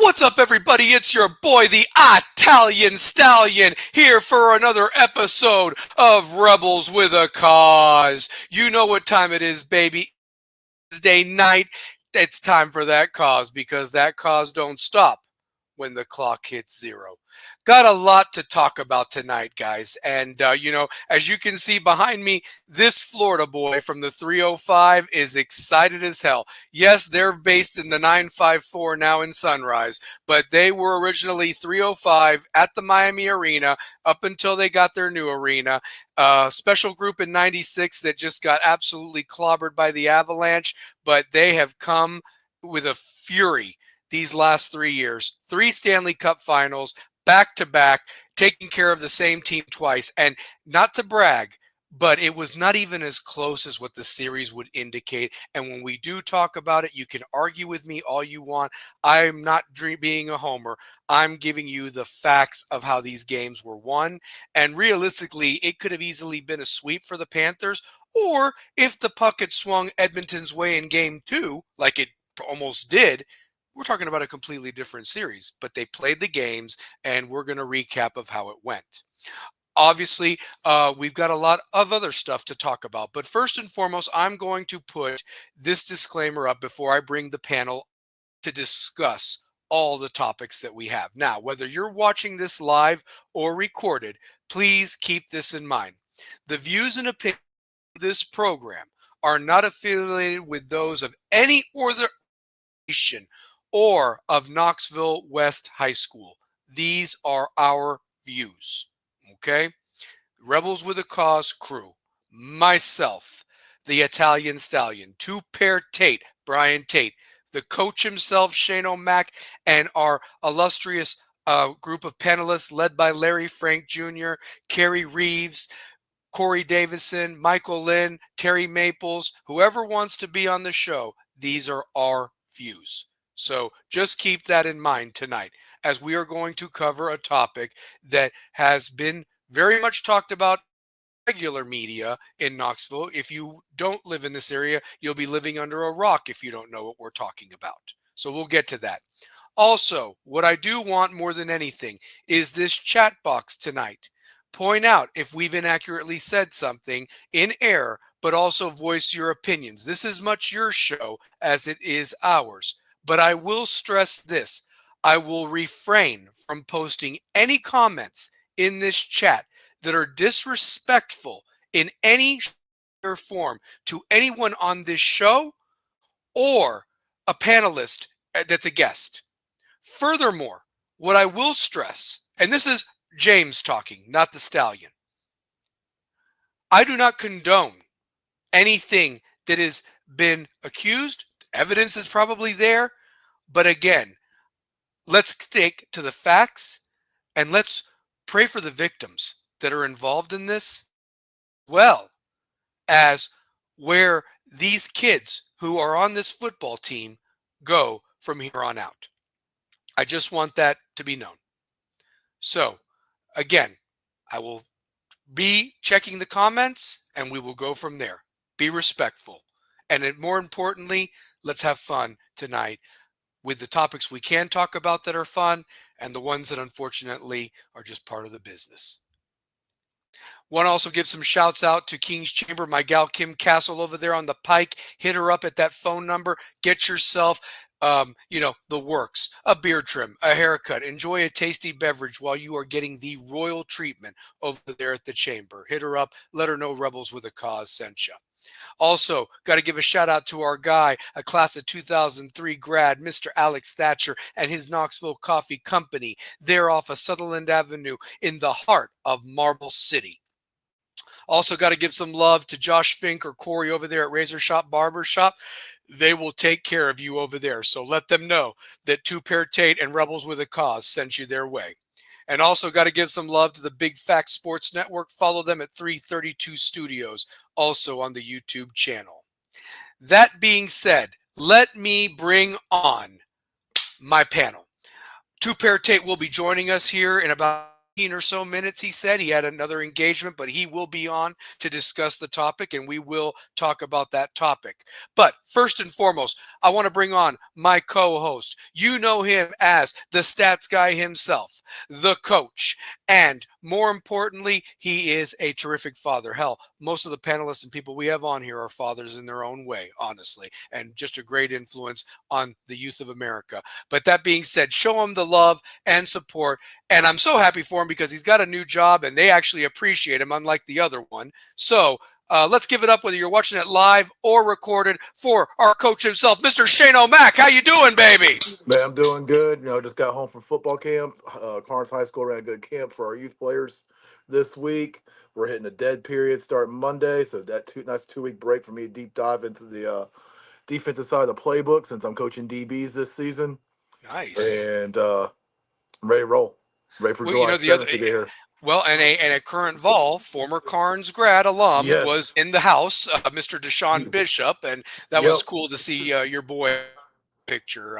What's up, everybody? It's your boy, the Italian Stallion, here for another episode of Rebels with a Cause. You know what time it is, baby. Wednesday night. It's time for that cause, because that cause don't stop when the clock hits zero. Got a lot to talk about tonight, guys. And, as you can see behind me, this Florida boy from the 305 is excited as hell. Yes, they're based in the 954 now in Sunrise, but they were originally 305 at the Miami Arena up until they got their new arena. Special group in 96 that just got absolutely clobbered by the Avalanche, but they have come with a fury these last 3 years. 3 Stanley Cup finals, back to back, taking care of the same team twice. And not to brag, but it was not even as close as what the series would indicate. And when we do talk about it, you can argue with me all you want. I'm not being a homer. I'm giving you the facts of how these games were won. And realistically, it could have easily been a sweep for the Panthers. Or if the puck had swung Edmonton's way in game 2, like it almost did, we're talking about a completely different series. But they played the games, and we're going to recap of how it went. Obviously, we've got a lot of other stuff to talk about. But first and foremost, I'm going to put this disclaimer up before I bring the panel to discuss all the topics that we have. Now, whether you're watching this live or recorded, please keep this in mind. The views and opinions of this program are not affiliated with those of any other organization or of Knoxville West High School. These are our views. Okay? Rebels with a Cause crew. Myself, the Italian Stallion. Two-pair Tate, Brian Tate. The coach himself, Shane O'Mac, and our illustrious group of panelists led by Larry Frank Jr., Kerry Reeves, Corey Davison, Michael Lynn, Terry Maples, whoever wants to be on the show. These are our views. So just keep that in mind tonight, as we are going to cover a topic that has been very much talked about in regular media in Knoxville. If you don't live in this area, you'll be living under a rock if you don't know what we're talking about. So we'll get to that. Also, what I do want more than anything is this chat box tonight. Point out if we've inaccurately said something in air, but also voice your opinions. This is much your show as it is ours. But I will stress this. I will refrain from posting any comments in this chat that are disrespectful in any form to anyone on this show or a panelist that's a guest. Furthermore, what I will stress, and this is James talking, not the Stallion, I do not condone anything that has been accused. Evidence is probably there. But again, let's stick to the facts and let's pray for the victims that are involved in this, well as where these kids who are on this football team go from here on out. I just want that to be known. So, again, I will be checking the comments and we will go from there. Be respectful. And more importantly, let's have fun tonight with the topics we can talk about that are fun and the ones that unfortunately are just part of the business. Want to also give some shouts out to King's Chamber, my gal Kim Castle over there on the Pike. Hit her up at that phone number. Get yourself, the works, a beard trim, a haircut. Enjoy a tasty beverage while you are getting the royal treatment over there at the Chamber. Hit her up. Let her know Rebels with a Cause sent you. Also, got to give a shout out to our guy, a class of 2003 grad, Mr. Alex Thatcher, and his Knoxville Coffee Company. They're off of Sutherland Avenue in the heart of Marble City. Also got to give some love to Josh Fink or Corey over there at Razor Shop Barber Shop. They will take care of you over there. So let them know that Two-Pair Tate and Rebels with a Cause sent you their way. And also got to give some love to the Big Fact Sports Network. Follow them at 332 Studios, also on the YouTube channel. That being said, let me bring on my panel. Two-Pair Tate will be joining us here in about or so minutes. He said he had another engagement, but he will be on to discuss the topic, and we will talk about that topic. But first and foremost, I want to bring on my co-host. You know him as the stats guy himself, the coach, and more importantly, he is a terrific father. Hell, most of the panelists and people we have on here are fathers in their own way, honestly, and just a great influence on the youth of America. But that being said, show him the love and support. And I'm so happy for him because he's got a new job and they actually appreciate him, unlike the other one. So let's give it up, whether you're watching it live or recorded, for our coach himself, Mr. Shane O'Mac. How you doing, baby? Man, I'm doing good. Just got home from football camp. Carnes High School ran a good camp for our youth players this week. We're hitting the dead period starting Monday, so nice 2 week break for me to deep dive into the defensive side of the playbook since I'm coaching DBs this season, Nice. and I'm ready to roll. Ready for Well, July the other, 7th to get here. well, and a current Vol, former Carnes grad alum, was Yes. in the house, Mr. Deshaun Bishop, and that was Yep. cool to see your boy picture.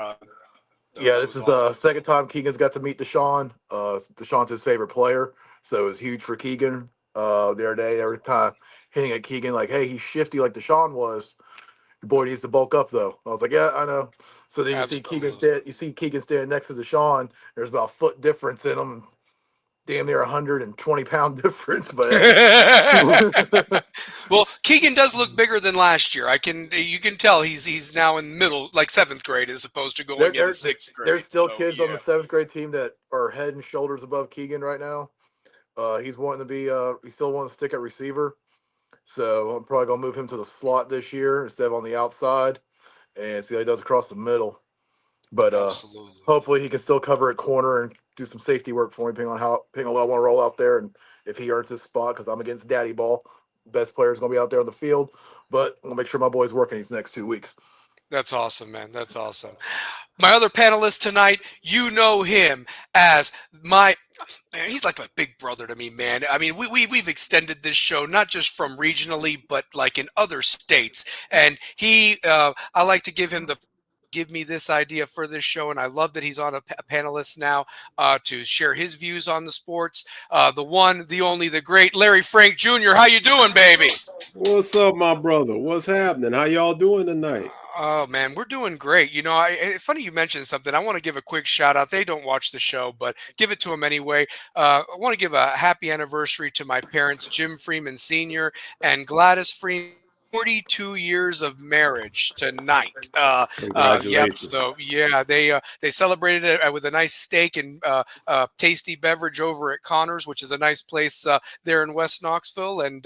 So Yeah, that this was is the awesome. second time Keegan's got to meet Deshaun. Deshaun's his favorite player, so it was huge for Keegan. The other day, every time hitting at Keegan like, "Hey, he's shifty like Deshaun was. Your boy needs to bulk up, though." I was like, "Yeah, I know." So then Absolutely. You see Keegan standing next to Deshaun. There's about a foot difference in them, damn near 120-pound difference. But hey, Well, Keegan does look bigger than last year. You can tell he's now in middle, like seventh grade, as opposed to there, going into there, sixth there's grade. still So kids on the yeah, seventh grade team that are head and shoulders above Keegan right now. He's wanting to be. He still wants to stick at receiver. So I'm probably gonna move him to the slot this year instead of on the outside and see how he does across the middle. But absolutely. hopefully he can still cover at corner and do some safety work for me, depending on what I want to roll out there and if he earns his spot because I'm against Daddy Ball. Best player is gonna be out there on the field, but I'll make sure my boy's working these next 2 weeks. That's awesome, man. That's awesome. My other panelist tonight, you know him as my man, he's like a big brother to me, man. I mean, we've extended this show not just from regionally, but like in other states. And I like to give him the give me this idea for this show, and I love that he's on a panelist now to share his views on the sports. The one, the only, the great Larry Frank Jr. How you doing, baby? What's up, my brother? What's happening? How y'all doing tonight? Oh man, we're doing great. Funny you mentioned something. I want to give a quick shout out. They don't watch the show, but give it to them anyway. I want to give a happy anniversary to my parents, Jim Freeman Sr. and Gladys Freeman. 42 years of marriage tonight. Yep. Congratulations. So yeah, they celebrated it with a nice steak and tasty beverage over at Connors, which is a nice place there in West Knoxville, and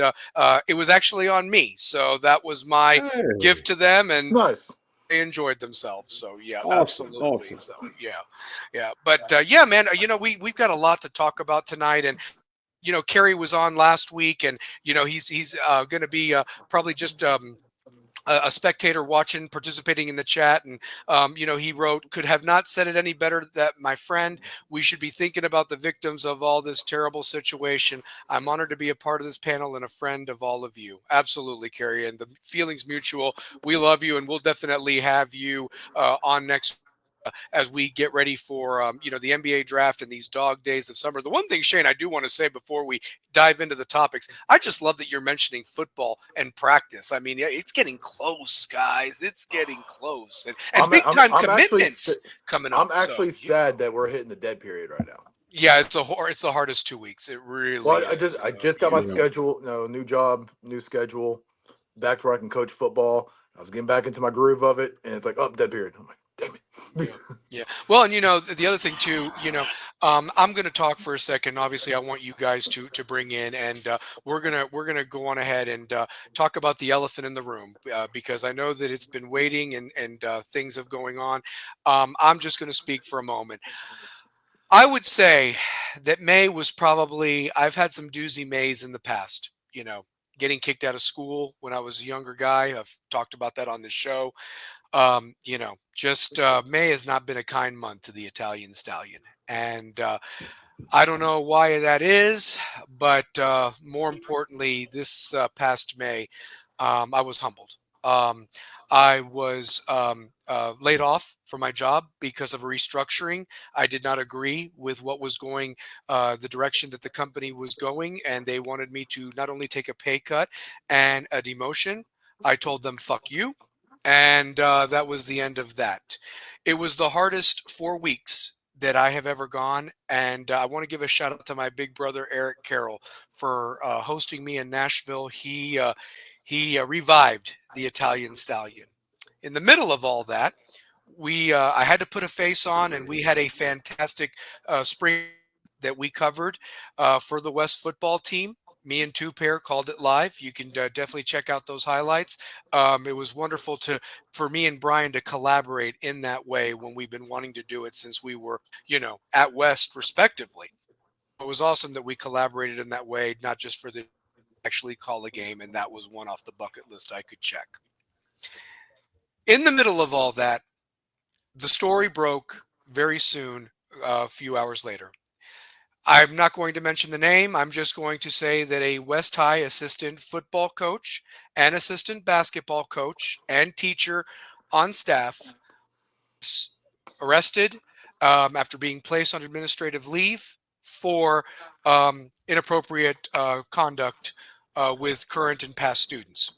it was actually on me. So that was my Hey, gift to them, and Nice. they enjoyed themselves. So yeah, awesome, absolutely. awesome. So yeah. But yeah, man, we've got a lot to talk about tonight, and Kerry was on last week, and he's going to be probably just. A spectator watching, participating in the chat, and he wrote, "Could have not said it any better. That my friend, we should be thinking about the victims of all this terrible situation. I'm honored to be a part of this panel and a friend of all of you." Absolutely, Carrie, and the feelings mutual. We love you, and we'll definitely have you on next as we get ready for the NBA draft and these dog days of summer. The one thing, Shane, I do want to say before we dive into the topics, I just love that you're mentioning football and practice. I mean, yeah, it's getting close, guys. It's getting close, and I'm big I'm time I'm actually commitments coming up. I'm So actually sad that we're hitting the dead period right now. yeah, it's the hardest 2 weeks. It really Well, is. I So just got my yeah. Yeah. schedule, new job, new schedule, back to where I can coach football. I was getting back into my groove of it, and it's like, oh, dead period. I'm like, damn it. Yeah. Yeah. Well, and the other thing too, I'm going to talk for a second. Obviously, I want you guys to bring in, and we're gonna go on ahead and talk about the elephant in the room because I know that it's been waiting and things have going on. I'm just going to speak for a moment. I would say that May was probably I've had some doozy Mays in the past. Getting kicked out of school when I was a younger guy. I've talked about that on the show. Just May has not been a kind month to the Italian stallion. And I don't know why that is, but more importantly, this past May, I was humbled. Um, I was laid off from my job because of a restructuring. I did not agree with what was going, the direction that the company was going, and they wanted me to not only take a pay cut and a demotion. I told them, fuck you. And that was the end of that. It was the hardest 4 weeks that I have ever gone. And I want to give a shout out to my big brother, Eric Carroll, for hosting me in Nashville. He revived the Italian Stallion. In the middle of all that, we I had to put a face on, and we had a fantastic spring that we covered for the West football team. Me and Two Pair called it live. You can definitely check out those highlights. It was wonderful for me and Brian to collaborate in that way when we've been wanting to do it since we were, at West respectively. It was awesome that we collaborated in that way, not just for the actually call a game, and that was one off the bucket list I could check. In the middle of all that, the story broke very soon, a few hours later. I'm not going to mention the name. I'm just going to say that a West High assistant football coach and assistant basketball coach and teacher on staff was arrested after being placed on administrative leave for inappropriate conduct with current and past students.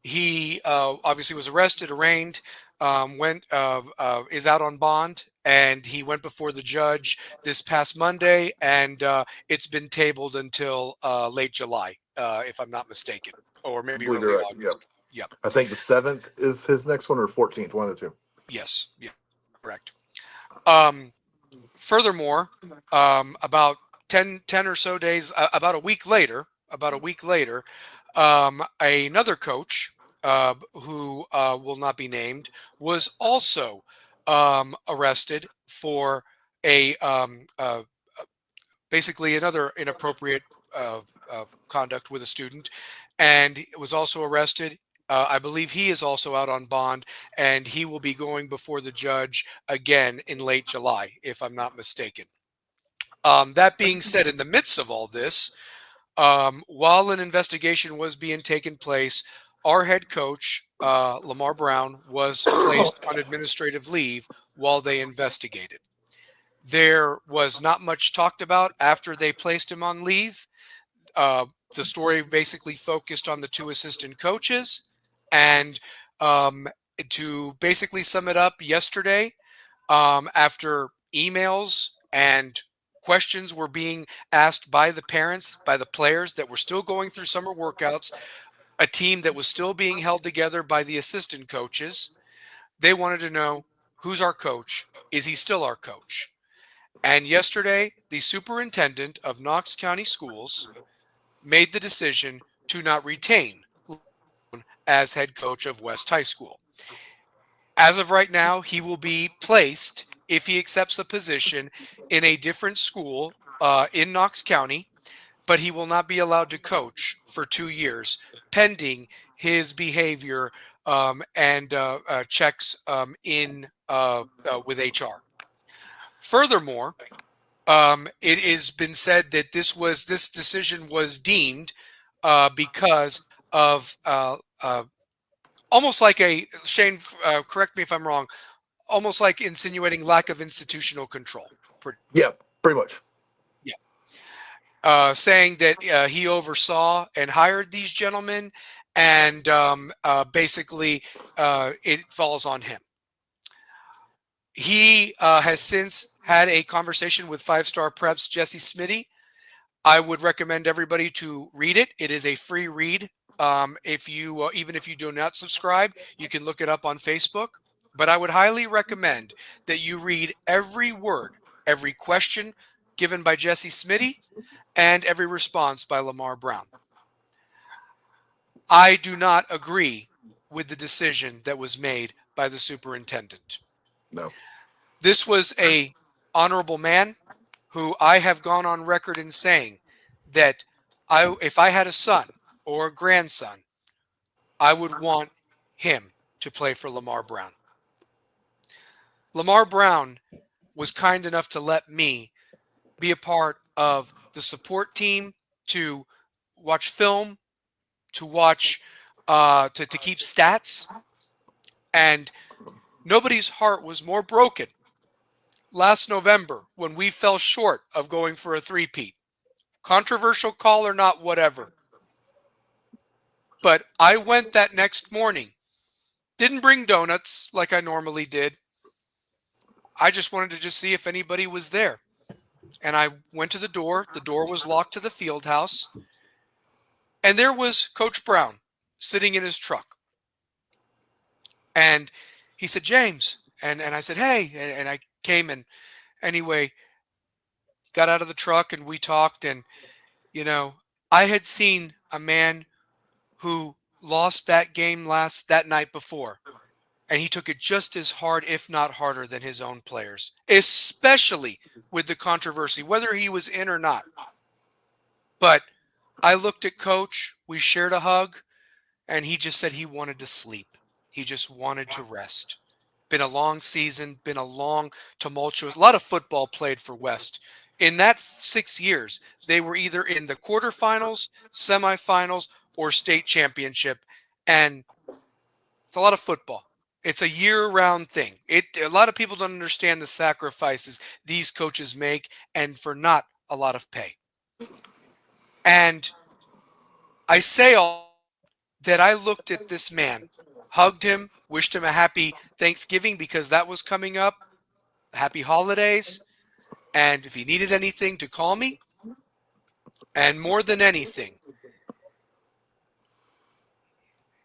He obviously was arrested, arraigned, went is out on bond, and he went before the judge this past Monday, and it's been tabled until late July, if I'm not mistaken, or I maybe believe early you're right. Yeah. August. Yep. I think the 7th is his next one or 14th, one of the two. Yes. Yeah. Correct. Um, Furthermore, about 10 or so days, about a week later, another coach who will not be named was also arrested for a basically another inappropriate conduct with a student, and was also arrested. I believe he is also out on bond, and he will be going before the judge again in late July, if I'm not mistaken. That being said, in the midst of all this, while an investigation was being taken place, our head coach, Lamar Brown, was placed on administrative leave while they investigated. There was not much talked about after they placed him on leave. The story basically focused on the two assistant coaches. And um, to basically sum it up, yesterday, after emails and questions were being asked by the parents, by the players that were still going through summer workouts, a team that was still being held together by the assistant coaches, they wanted to know, who's our coach? Is he still our coach? And yesterday, the superintendent of Knox County Schools made the decision to not retain as head coach of West High School. As of right now, he will be placed, if he accepts a position, in a different school in Knox County, but he will not be allowed to coach for 2 years, pending his behavior and checks in with HR. Furthermore, it has been said that this decision was deemed because of almost like a Shane. Correct me if I'm wrong. Almost like insinuating lack of institutional control. Yeah, pretty much. Yeah. Saying that he oversaw and hired these gentlemen, and basically it falls on him. He has since had a conversation with five-star preps Jesse Smitty. I would recommend everybody to read it. It is a free read. If you even if you do not subscribe, you can look it up on Facebook. But I would highly recommend that you read every word, every question given by Jesse Smitty, and every response by Lamar Brown. I do not agree with the decision that was made by the superintendent. No. This was a honorable man who I have gone on record in saying that if I had a son or a grandson, I would want him to play for Lamar Brown. Lamar Brown was kind enough to let me be a part of the support team, to watch film, to watch to keep stats, and nobody's heart was more broken last November when we fell short of going for a three-peat. Controversial call or not, whatever. But I went that next morning. Didn't bring donuts like I normally did. I just wanted to just see if anybody was there. And I went to the door. The door was locked to the field house. And there was Coach Brown sitting in his truck. And he said, James. And I said, hey. And I came and anyway, got out of the truck and we talked. And, you know, I had seen a man who lost that game that night before. And he took it just as hard, if not harder, than his own players, especially with the controversy, whether he was in or not. But I looked at Coach, we shared a hug, and he just said he wanted to sleep. He just wanted to rest. Been a long season, been a long, tumultuous, a lot of football played for West. In that 6 years, they were either in the quarterfinals, semifinals, or state championship. And it's a lot of football. It's a year-round thing. A lot of people don't understand the sacrifices these coaches make, and for not a lot of pay. And I say all that I looked at this man, hugged him, wished him a happy Thanksgiving because that was coming up, happy holidays, and if he needed anything to call me. And more than anything,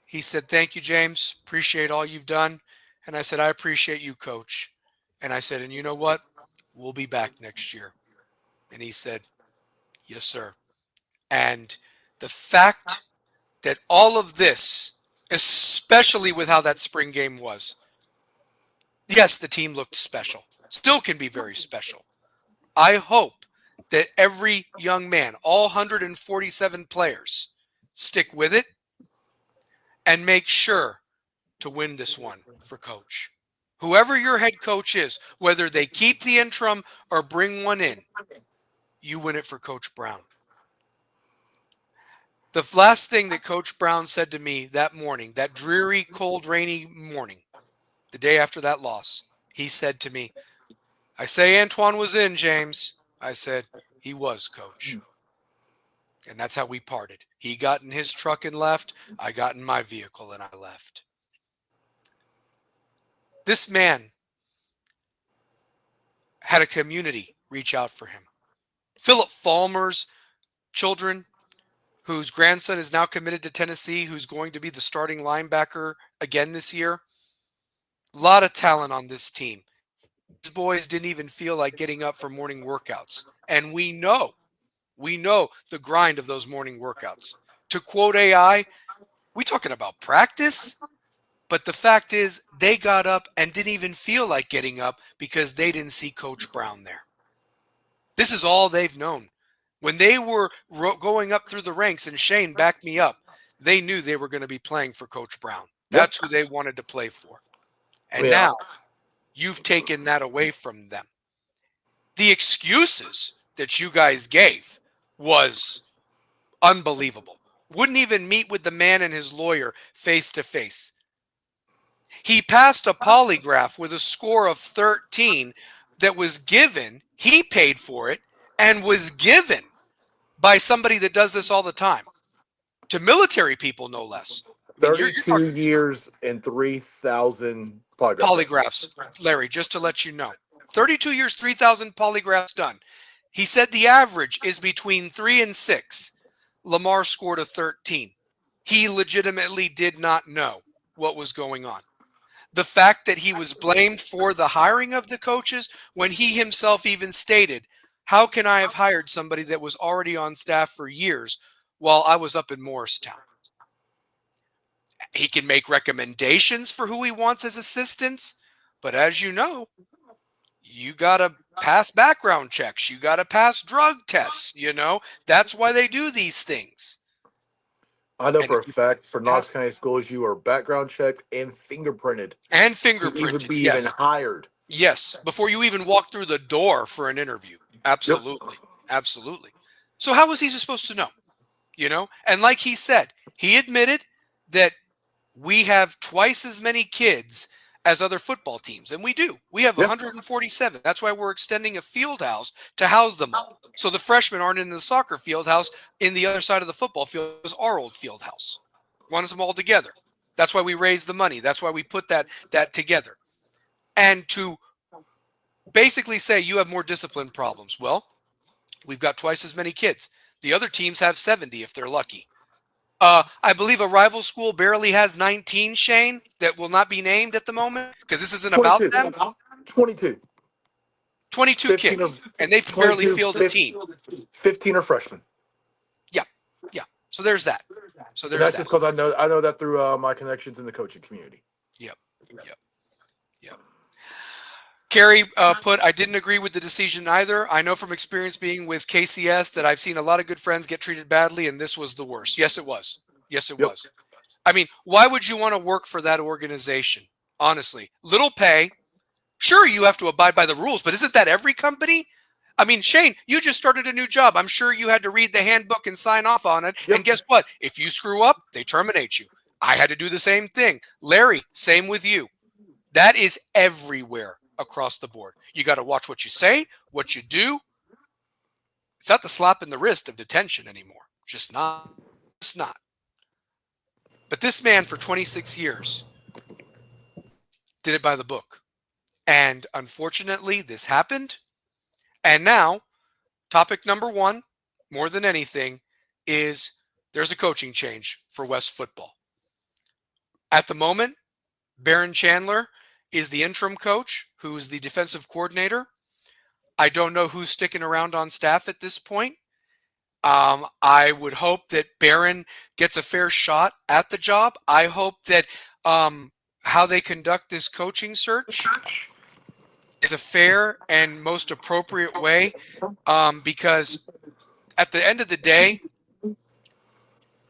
he said, thank you, James. Appreciate all you've done. And I said, I appreciate you, Coach. And I said, and you know what? We'll be back next year. And he said, yes, sir. And the fact that all of this, especially with how that spring game was, yes, the team looked special. Still can be very special. I hope that every young man, all 147 players, stick with it and make sure to win this one for Coach. Whoever your head coach is, whether they keep the interim or bring one in, you win it for Coach Brown. The last thing that Coach Brown said to me that morning, that dreary, cold, rainy morning, the day after that loss, he said to me, I say Antoine was in, James. I said, he was, Coach. And that's how we parted. He got in his truck and left. I got in my vehicle and I left. This man had a community reach out for him. Philip Falmer's children, whose grandson is now committed to Tennessee, who's going to be the starting linebacker again this year. A lot of talent on this team. These boys didn't even feel like getting up for morning workouts. And we know the grind of those morning workouts. To quote AI, we talking about practice? But the fact is, they got up and didn't even feel like getting up because they didn't see Coach Brown there. This is all they've known. When they were going up through the ranks, and Shane backed me up, they knew they were going to be playing for Coach Brown. That's who they wanted to play for. And now you've taken that away from them. The excuses that you guys gave was unbelievable. Wouldn't even meet with the man and his lawyer face to face. He passed a polygraph with a score of 13 that was given, he paid for it, and was given by somebody that does this all the time. To military people, no less. I mean, 32 years and 3,000 polygraphs, Larry, just to let you know. 32 years, 3,000 polygraphs done. He said the average is between 3 and 6. Lamar scored a 13. He legitimately did not know what was going on. The fact that he was blamed for the hiring of the coaches when he himself even stated, how can I have hired somebody that was already on staff for years while I was up in Morristown? He can make recommendations for who he wants as assistants, but as you know, you got to pass background checks. You got to pass drug tests, you know. That's why they do these things. I know for a fact for Knox County schools, you are background checked and fingerprinted. And fingerprinted, to even hired. Yes, before you even walk through the door for an interview. Absolutely. Absolutely. So how was he supposed to know? You know? And like he said, he admitted that we have twice as many kids as other football teams. And we do. We have 147. That's why we're extending a field house to house them all. So the freshmen aren't in the soccer field house. In the other side of the football field is our old field house. Wants them all together. That's why we raise the money. That's why we put that together. And to basically say you have more discipline problems. Well, we've got twice as many kids. The other teams have 70 if they're lucky. I believe a rival school barely has 19, Shane, that will not be named at the moment because this isn't about them. 22. 22 kids, and they barely field a team. 15 are freshmen. Yeah. So there's that. That's just because I know that through my connections in the coaching community. Yep. Carrie put, I didn't agree with the decision either. I know from experience being with KCS that I've seen a lot of good friends get treated badly, and this was the worst. Yes, it was. Was. I mean, why would you want to work for that organization? Honestly, little pay. Sure, you have to abide by the rules, but isn't that every company? I mean, Shane, you just started a new job. I'm sure you had to read the handbook and sign off on it. Yep. And guess what? If you screw up, they terminate you. I had to do the same thing. Larry, same with you. That is everywhere across the board. You got to watch what you say, what you do. It's not the slap in the wrist of detention anymore. Just not. But this man for 26 years did it by the book. And unfortunately, this happened. And now, topic number one, more than anything, is there's a coaching change for West football. At the moment, Baron Chandler is the interim coach, who is the defensive coordinator. I don't know who's sticking around on staff at this point. I would hope that Baron gets a fair shot at the job. I hope that how they conduct this coaching search is a fair and most appropriate way, because at the end of the day,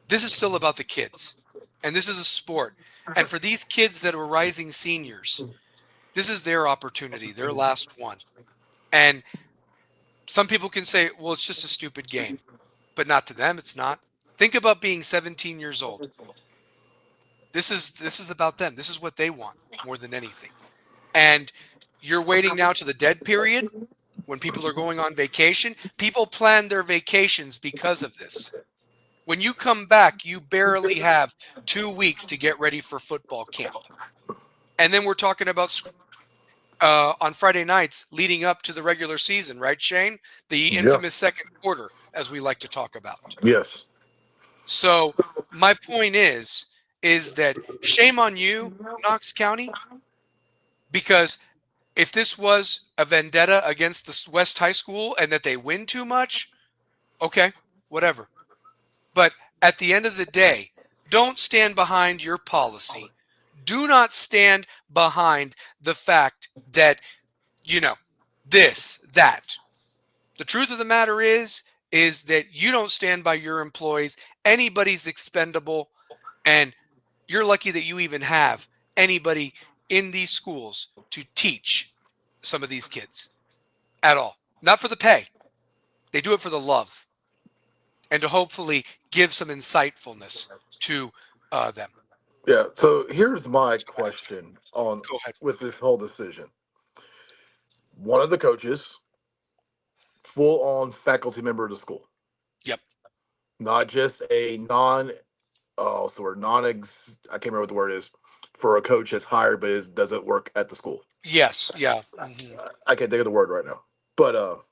this is still about the kids, and this is a sport. And for these kids that are rising seniors, this is their opportunity, their last one. And some people can say, well, it's just a stupid game. But not to them, it's not. Think about being 17 years old. This is about them. This is what they want more than anything. And you're waiting now to the dead period when people are going on vacation. People plan their vacations because of this. When you come back, you barely have 2 weeks to get ready for football camp. And then we're talking about on Friday nights leading up to the regular season, right, Shane? The infamous second quarter, as we like to talk about. Yes. So my point is that shame on you, Knox County, because if this was a vendetta against the West High School and that they win too much, okay, whatever. But at the end of the day, don't stand behind your policy. Do not stand behind the fact that, this, that. The truth of the matter is that you don't stand by your employees. Anybody's expendable, and you're lucky that you even have anybody in these schools to teach some of these kids at all. Not for the pay. They do it for the love and to hopefully give some insightfulness to them. Yeah. So here's my question with this whole decision. One of the coaches, full-on faculty member of the school. Yep. Not just a I can't remember what the word is for a coach that's hired but doesn't work at the school. Yes. Yeah. Mm-hmm. I can't think of the word right now. But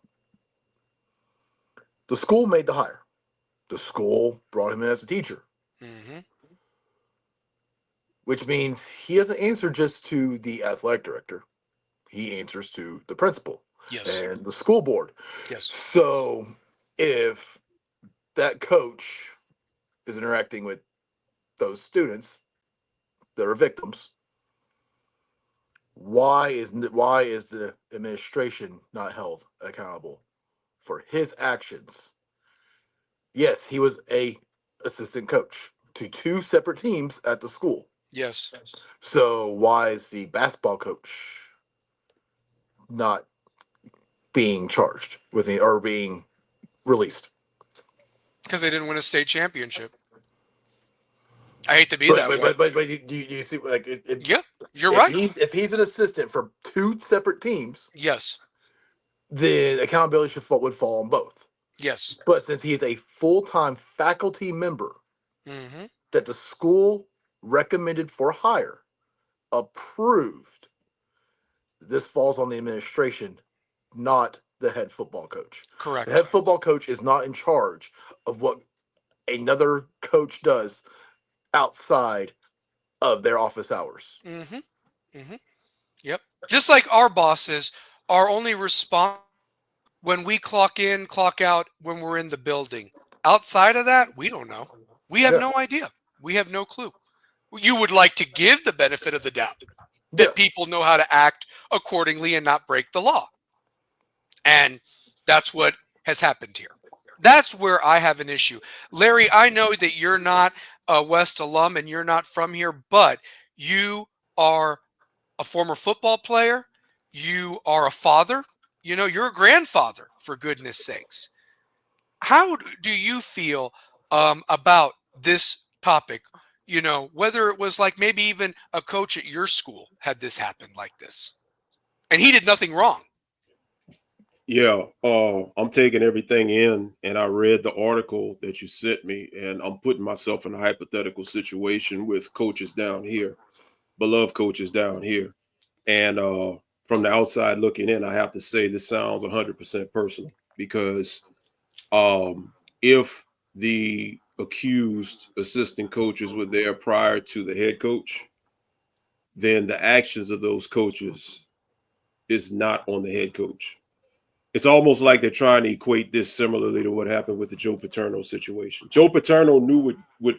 the school made the hire. The school brought him in as a teacher. Mm-hmm. Which means he doesn't answer just to the athletic director. He answers to the principal. Yes. And the school board. Yes. So if that coach is interacting with those students that are victims, why is the administration not held accountable for his actions? Yes, he was a assistant coach to 2 separate teams at the school. Yes. So why is the basketball coach not being charged or being released? Because they didn't win a state championship. I hate to be that way. But you see, like, Yeah, you're right. if he's an assistant for two separate teams, Yes. then accountability would fall on both. Yes. But since he is a full time faculty member Mm-hmm. that the school recommended for hire, approved, this falls on the administration, not the head football coach. The Correct. head football coach is not in charge of what another coach does outside of their office hours. Mm-hmm. Mm-hmm. Yep. Just like our bosses are only responsible when we clock in, clock out, when we're in the building. Outside of that, we don't know. We have Yeah. no idea. We have no clue. You would like to give the benefit of the doubt Yeah. that people know how to act accordingly and not break the law. And that's what has happened here. That's where I have an issue. Larry, I know that you're not a West alum and you're not from here, but you are a former football player. You are a father. You know, you're a grandfather, for goodness sakes. How do you feel about this topic? You know, whether it was like maybe even a coach at your school had this happen like this, and he did nothing wrong. Yeah, I'm taking everything in, and I read the article that you sent me, and I'm putting myself in a hypothetical situation with coaches down here, beloved coaches down here, and from the outside looking in, I have to say this sounds 100% personal because if the accused assistant coaches were there prior to the head coach, then the actions of those coaches is not on the head coach. It's almost like they're trying to equate this similarly to what happened with the Joe Paterno situation. Joe Paterno knew what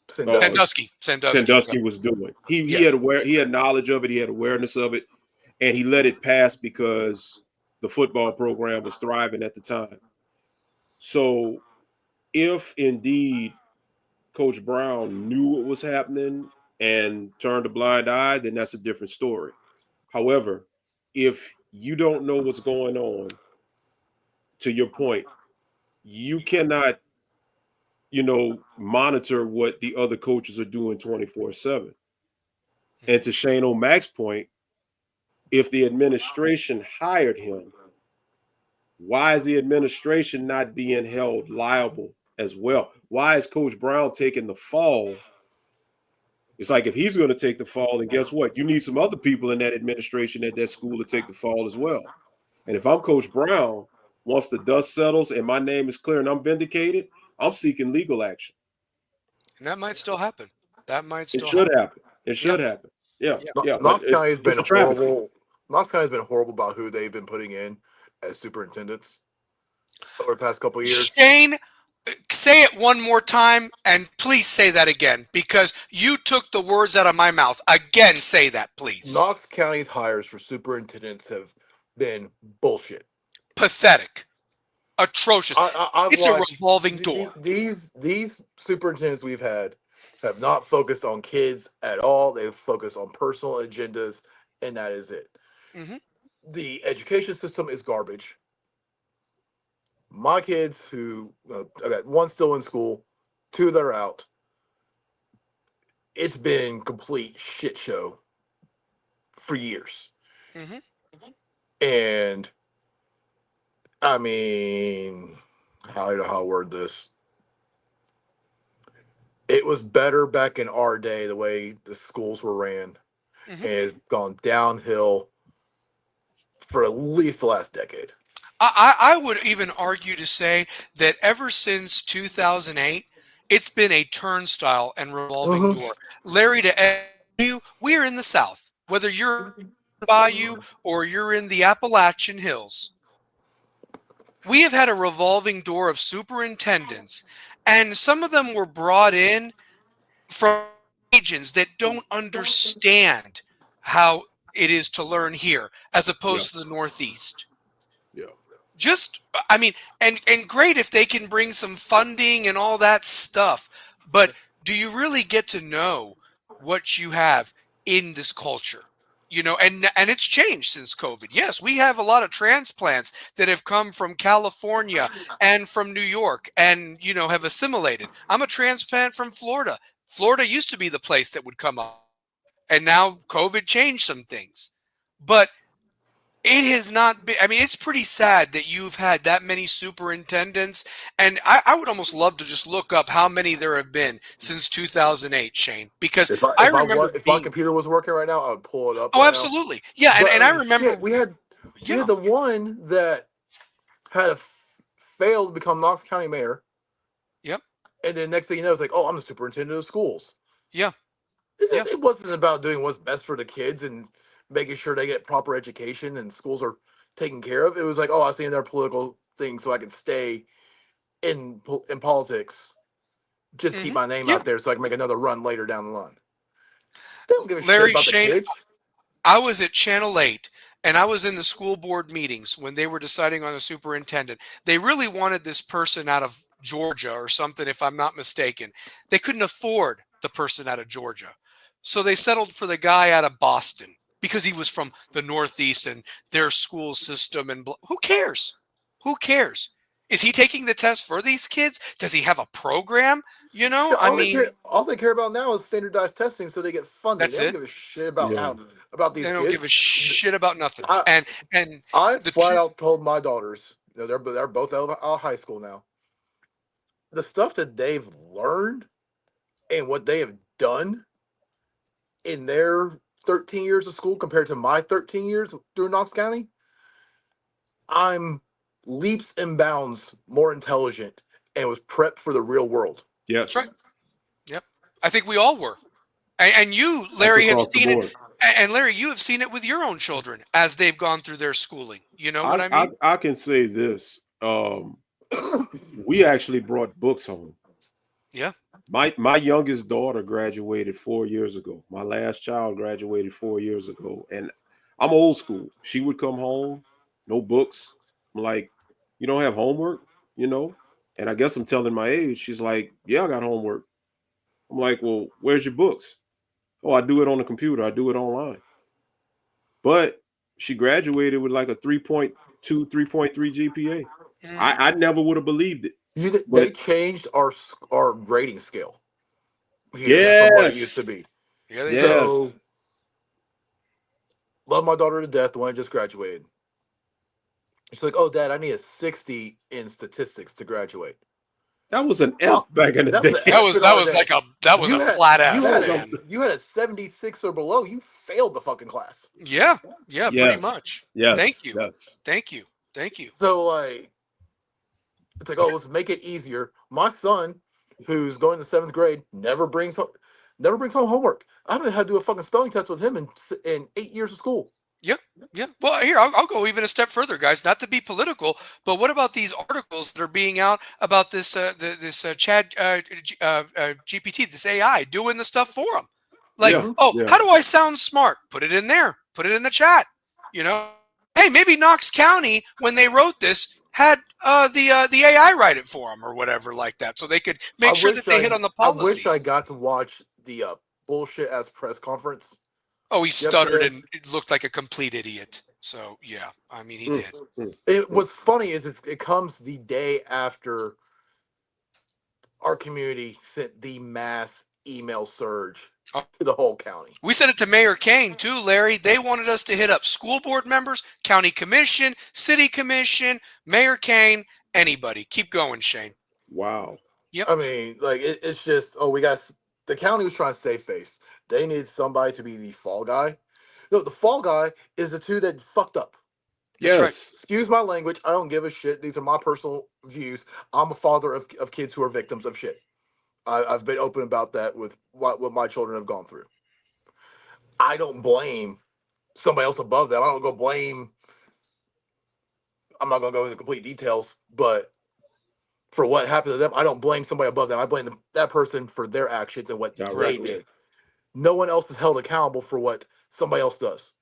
Sandusky. Sandusky. Sandusky was doing. Yes. He had knowledge of it, he had awareness of it, and he let it pass because the football program was thriving at the time. So if indeed Coach Brown knew what was happening and turned a blind eye, then that's a different story. However, if you don't know what's going on, to your point, you cannot, monitor what the other coaches are doing 24/7. And to Shane O'Mac's point, if the administration hired him, why is the administration not being held liable as well? Why is Coach Brown taking the fall? It's like if he's going to take the fall, then guess what? You need some other people in that administration at that school to take the fall as well. And if I'm Coach Brown, once the dust settles and my name is clear and I'm vindicated, I'm seeking legal action. And that might still happen. That might It still should happen. happen. It Yeah. should happen. Yeah, Yeah. yeah. But Knox County has it's been a travesty. horrible. Knox County has been horrible about who they've been putting in as superintendents over the past couple of years. Shane, say it one more time, and please say that again, because you took the words out of my mouth. Again, say that, please. Knox County's hires for superintendents have been bullshit. Pathetic. Atrocious. I've It's a watched revolving door. these superintendents we've had have not focused on kids at all. They've focused on personal agendas, and that is it. Hmm. The education system is garbage. My kids, I got one still in school, two that are out. It's been complete shit show for years, Hmm. and I mean, how do I word this? It was better back in our day, the way the schools were ran, and Hmm. it's gone downhill for at least the last decade. I would even argue to say that ever since 2008, it's been a turnstile and revolving Mhm. door. Larry, to you, we are in the South. Whether you're in the Bayou or you're in the Appalachian Hills, we have had a revolving door of superintendents, and some of them were brought in from regions that don't understand how it is to learn here as Yeah, opposed to the Northeast. yeah, Just, I mean, and great if they can bring some funding and all that stuff, but do you really get to know what you have in this culture? You know, and it's changed since COVID. Yes, we have a lot of transplants that have come from California and from New York and, you know, have assimilated. I'm a transplant from Florida. Florida used to be the place that would come up, and now COVID changed some things. But it has not been, I mean, it's pretty sad that you've had that many superintendents. And I would almost love to just look up how many there have been since 2008, Shane, because I remember If my being, computer was working right now, I would pull it up oh, right now. absolutely. Yeah. But And I I mean, remember, shit, we had yeah, the one that had failed to become Knox County mayor, yep, and then next thing you know, it's like, oh, I'm the superintendent of schools. yeah, yeah. It wasn't about doing what's best for the kids and making sure they get proper education and schools are taken care of. It was like, oh, I was in their political thing so I could stay in politics, just keep my name Yeah. out there so I can make another run later down the line. They don't give a shit Larry, about the Shane, kids. I was at Channel 8 and I was in the school board meetings when they were deciding on a superintendent. They really wanted this person out of Georgia or something, if I'm not mistaken. They couldn't afford the person out of Georgia. So they settled for the guy out of Boston because he was from the Northeast and their school system. And who cares? Who cares? Is he taking the test for these kids? Does he have a program? You know, Shit, I mean, all they care about now is standardized testing so they get funded. They that's don't it. give a shit about Yeah. about these They don't kids. give a shit about nothing. I And I the flat out told my daughters, they're both out of high school now. The stuff that they've learned and what they have done in their 13 years of school compared to my 13 years through Knox County, I'm leaps and bounds more intelligent and was prepped for the real world. That's Yes. right. Yep. I think we all were. And you, That's Larry, have across the seen it. board. And Larry, you have seen it with your own children as they've gone through their schooling. You know what I mean? I can say this. We actually brought books home. Yeah. My youngest daughter graduated 4 years ago. My last child graduated 4 years ago, and I'm old school. She would come home, no books. I'm like, you don't have homework, you know? And I guess I'm telling my age. She's like, yeah, I got homework. I'm like, well, where's your books? Oh, I do it on the computer. I do it online. But she graduated with like a 3.2, 3.3 GPA. Mhm. I never would have believed it. They But changed our grading scale here from what it used to yes, be. Yeah, they did. yes, So love my daughter to death, the one that just graduated. She's like, "Oh, Dad, I need a 60 in statistics to graduate." that was an F back in the That was day. an F in That our was day. like a flat You F, had Yes, a man. you had a 76 or below. You failed the fucking class. Yeah. Yeah, pretty yes, much. Thank yes, you. yes. Thank you. Thank you. So like, it's like, oh, let's make it easier. My son, who's going to seventh grade, never brings home homework. I haven't had to do a fucking spelling test with him in 8 years of school. Yeah, yeah. Well, here I'll go even a step further, guys. Not to be political, but what about these articles that are being out about this Chat GPT, this AI doing the stuff for them? Like, Yeah, Hmm. oh, yeah. how do I sound smart? Put it in there. Put it in the chat. You know, hey, maybe Knox County when they wrote this had the AI write it for them or whatever like that, so they could make sure that they hit on the I wish I policies. got to watch the bullshit ass press conference Oh, he stuttered yesterday. and it looked like a complete idiot. So yeah, I mean he Mm, did. mm, mm. What's funny is it comes the day after our community sent the mass email surge to the whole county. We said it to Mayor Kane too, Larry. They wanted us to hit up school board members, county commission, city commission, Mayor Kane, anybody. Keep going, Shane. Wow. Yep, I mean, like it's just, oh, the county was trying to save face. They need somebody to be the fall guy. No, the fall guy is the two that fucked up. that's right. Yes. Excuse my language. I don't give a shit. These are my personal views. I'm a father of kids who are victims of shit. I've been open about that with what my children have gone through. I don't blame somebody else above them. I don't go blame. I'm not going to go into complete details, but for what happened to them, I don't blame somebody above them. I blame that person for their actions and what they Directly. did. No one else is held accountable for what somebody else does.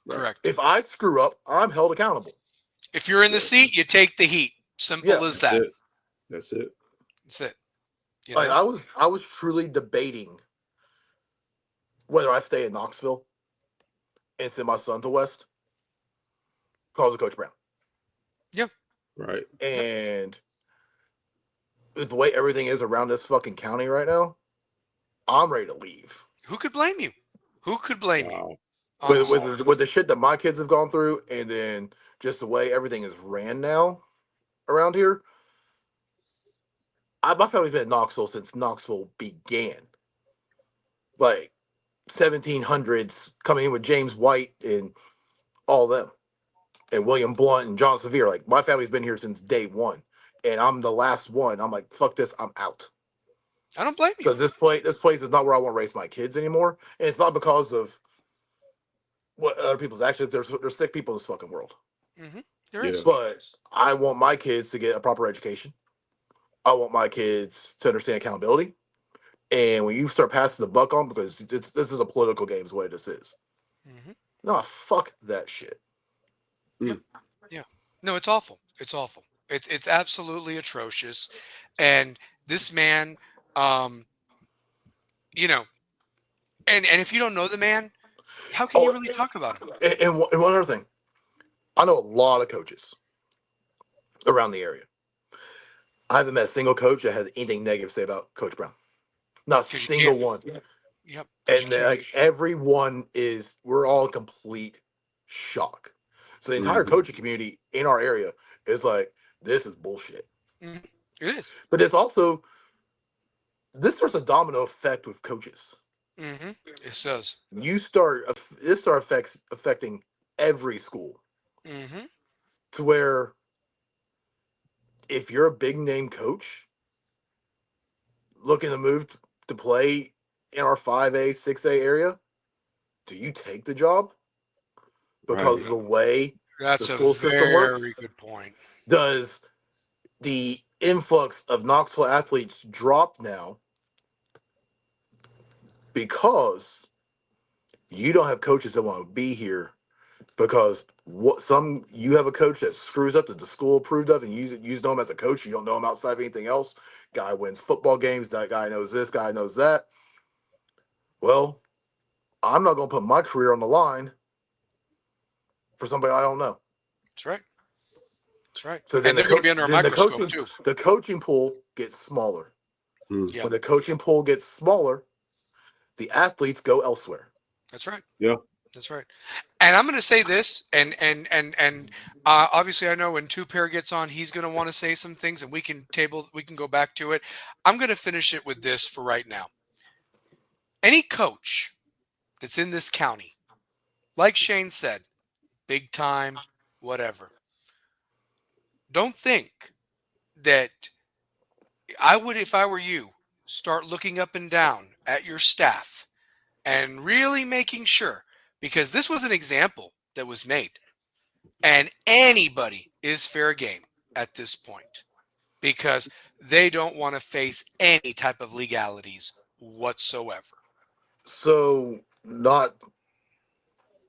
Right. Correct. If I screw up, I'm held accountable. If you're in the Yeah. seat, you take the heat. Simple Yeah. as That's that. it. That's it. That's it. You Like know? I was truly debating whether I stay in Knoxville and send my son to West because of Coach Brown. Yeah. Right. And the way everything is around this fucking county right now, I'm ready to leave. Who could blame you? Who could blame you? Wow. Honestly. With the shit that my kids have gone through, and then just the way everything is ran now around here. My family's been in Knoxville since Knoxville began, like 1700s, coming in with James White and all them, and William Blunt and John Sevier. Like my family's been here since day one, and I'm the last one. I'm like, fuck this, I'm out. I don't blame you. Because this place is not where I want to raise my kids anymore, and it's not because of what other people's actions. There's sick people in this fucking world, There Yeah. is. but I want my kids to get a proper education. I want my kids to understand accountability. And when you start passing the buck on, because this is a political game, is what this is. Mm-hmm. No, fuck that shit. Yeah. No, it's awful. It's awful. It's absolutely atrocious. And this man, you know, and if you don't know the man, how can you really talk about him? And one other thing, I know a lot of coaches around the area. I haven't met a single coach that has anything negative to say about Coach Brown. Not a 'Cause you single can't. one. Yep. 'Cause you And can't. like everyone is, we're all in complete shock. So the entire Mhm. coaching community in our area is like, this is bullshit. Mhm. It is. But it's also, this starts a domino effect with coaches. Mm-hmm. It says. This start affecting every school, Mm-hmm. to where if you're a big name coach looking to move to play in our 5A, 6A area, do you take the job? Because of the way the That's a school system very works? good point. Does the influx of Knoxville athletes drop now because you don't have coaches that want to be here? Because you have a coach that screws up that the school approved of, and you know him as a coach. You don't know him outside of anything else. Guy wins football games. That guy knows this. Guy knows that. Well, I'm not going to put my career on the line for somebody I don't know. That's right. That's right. So then And they're going to be under a microscope too. the coaching pool gets smaller. Mm. Yeah. When the coaching pool gets smaller, the athletes go elsewhere. That's right. Yeah. That's right. And I'm going to say this, and obviously I know when Two Pair gets on, he's going to want to say some things, and we can go back to it. I'm going to finish it with this for right now. Any coach that's in this county, like Shane said, big time, whatever. Don't think that I would, if I were you, start looking up and down at your staff and really making sure, because this was an example that was made. And anybody is fair game at this point because they don't want to face any type of legalities whatsoever. So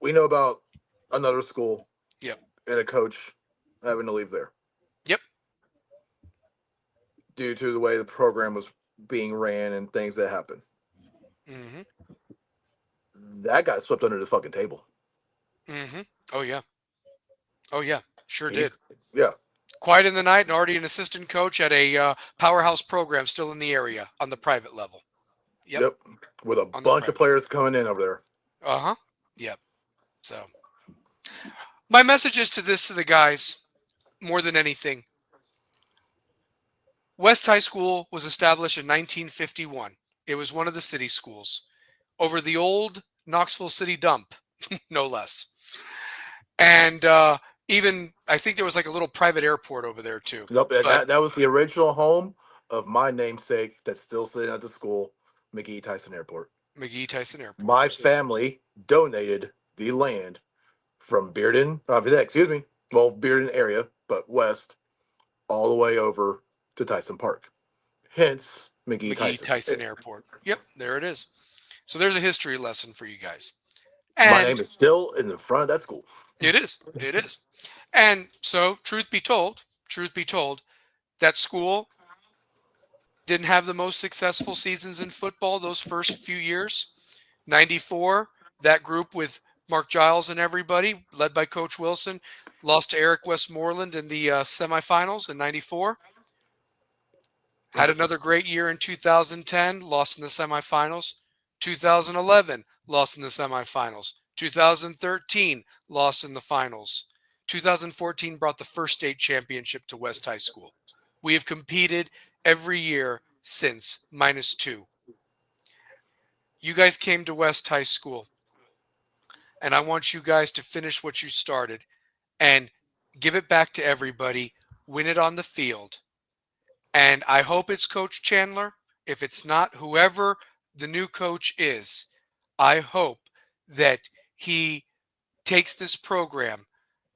we know about another school Yep. and a coach having to leave there Yep. due to the way the program was being ran and things that happened. Mm-hmm. That got swept under the fucking table. Mm-hmm. Oh, yeah. Oh, yeah. Sure And did. Yeah. Quiet in the night and already an assistant coach at a powerhouse program still in the area on the private level. Yep. With a On the bunch of private. players coming in over there. Uh-huh. Yep. So my message is to the guys, more than anything. West High School was established in 1951. It was one of the city schools over the old Knoxville City dump, no less. And even, I think there was like a little private airport over there too. Nope, and But that was the original home of my namesake that's still sitting at the school, McGee Tyson Airport. McGee Tyson Airport. My family donated the land from Bearden, Bearden area, but west, all the way over to Tyson Park. Hence, McGee Tyson Airport. Yep, there it is. So there's a history lesson for you guys. My And name is still in the front of that school. it is. It is. And so, truth be told, that school didn't have the most successful seasons in football those first few years. 94, that group with Mark Giles and everybody, led by Coach Wilson, lost to Eric Westmoreland in the semifinals in 94. Had another great year in 2010, lost in the semifinals. 2011, lost in the semifinals. 2013, lost in the finals. 2014 brought the first state championship to West High School. We have competed every year since, -2. You guys came to West High School, and I want you guys to finish what you started and give it back to everybody, win it on the field. And I hope it's Coach Chandler. If it's not, whoever the new coach is, I hope that he takes this program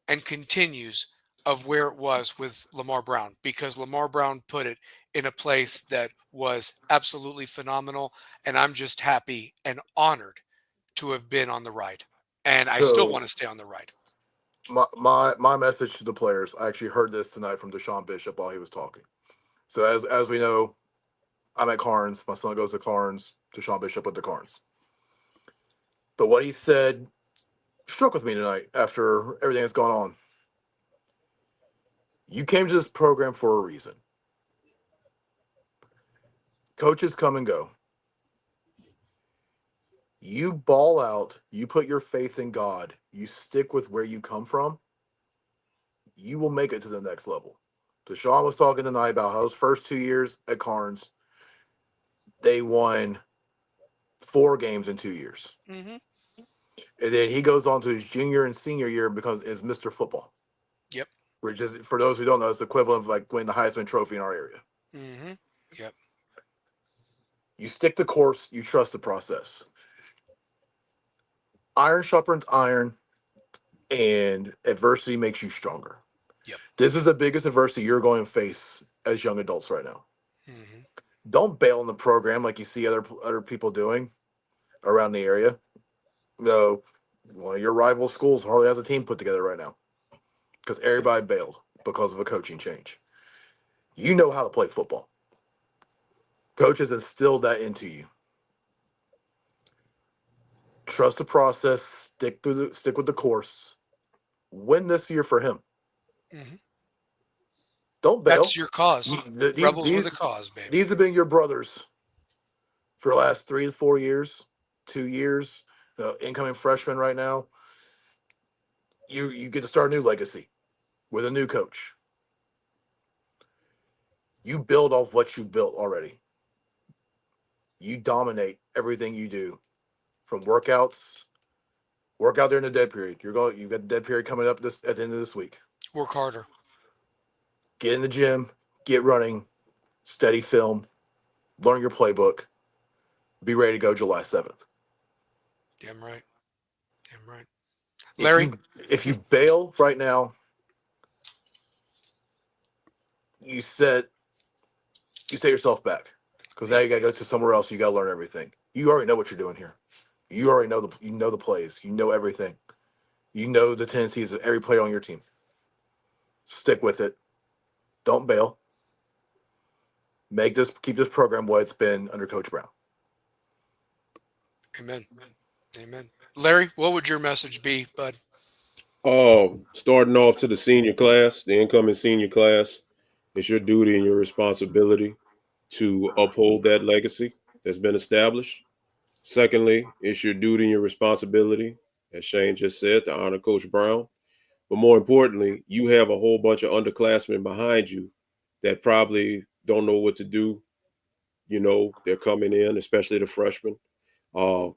and continues of where it was with Lamar Brown, because Lamar Brown put it in a place that was absolutely phenomenal. And I'm just happy and honored to have been on the ride. And I still want So to stay on the ride. my message to the players. I actually heard this tonight from Deshaun Bishop while he was talking. So as we know, I'm at Carnes. My son goes to Carnes. Deshaun Bishop with the Carnes. But what he said struck with me tonight after everything that's gone on. You came to this program for a reason. Coaches come and go. You ball out, you put your faith in God, you stick with where you come from, you will make it to the next level. Deshaun was talking tonight about how his first 2 years at Carnes, they won 4 games in 2 years. Mm-hmm. And then he goes on to his junior and senior year and becomes is Mr. Football. Yep. Which is, for those who don't know, it's the equivalent of like winning the Heisman Trophy in our area. Mm-hmm. Yep. You stick the course, you trust the process. Iron sharpens iron, and adversity makes you stronger. Yep. This is the biggest adversity you're going to face as young adults right now. Mm-hmm. Don't bail on the program like you see other people doing around the area. No, one of your rival schools hardly has a team put together right now because everybody bailed because of a coaching change. You know how to play football. Coaches instilled that into you. Trust the process. Stick with the course. Win this year for him. Mm-hmm. Don't bail. That's your cause. These Rebels with these a cause, baby. these have been your brothers for the last 3 to 4 years, 2 years. Incoming freshmen right now. You get to start a new legacy with a new coach. You build off what you built already. You dominate everything you do, from workouts. Work out during the dead period. You got the dead period coming up this at the end of this week. Work harder. Get in the gym, get running, study film, learn your playbook. Be ready to go July 7th. Damn right. Damn right. If Larry? you bail right now, you set yourself back, because now Yep. you got to go to somewhere else. You got to learn everything. You already know what you're doing here. You already know the plays. You know everything. You know the tendencies of every player on your team. Stick with it. Don't bail. Keep this program what it's been under Coach Brown. Amen. Amen. Larry, what would your message be, bud? Starting off to the senior class, the incoming senior class, it's your duty and your responsibility to uphold that legacy that's been established. Secondly, it's your duty and your responsibility, as Shane just said, to honor Coach Brown. But more importantly, you have a whole bunch of underclassmen behind you that probably don't know what to do. You know, they're coming in, especially the freshmen. Uh,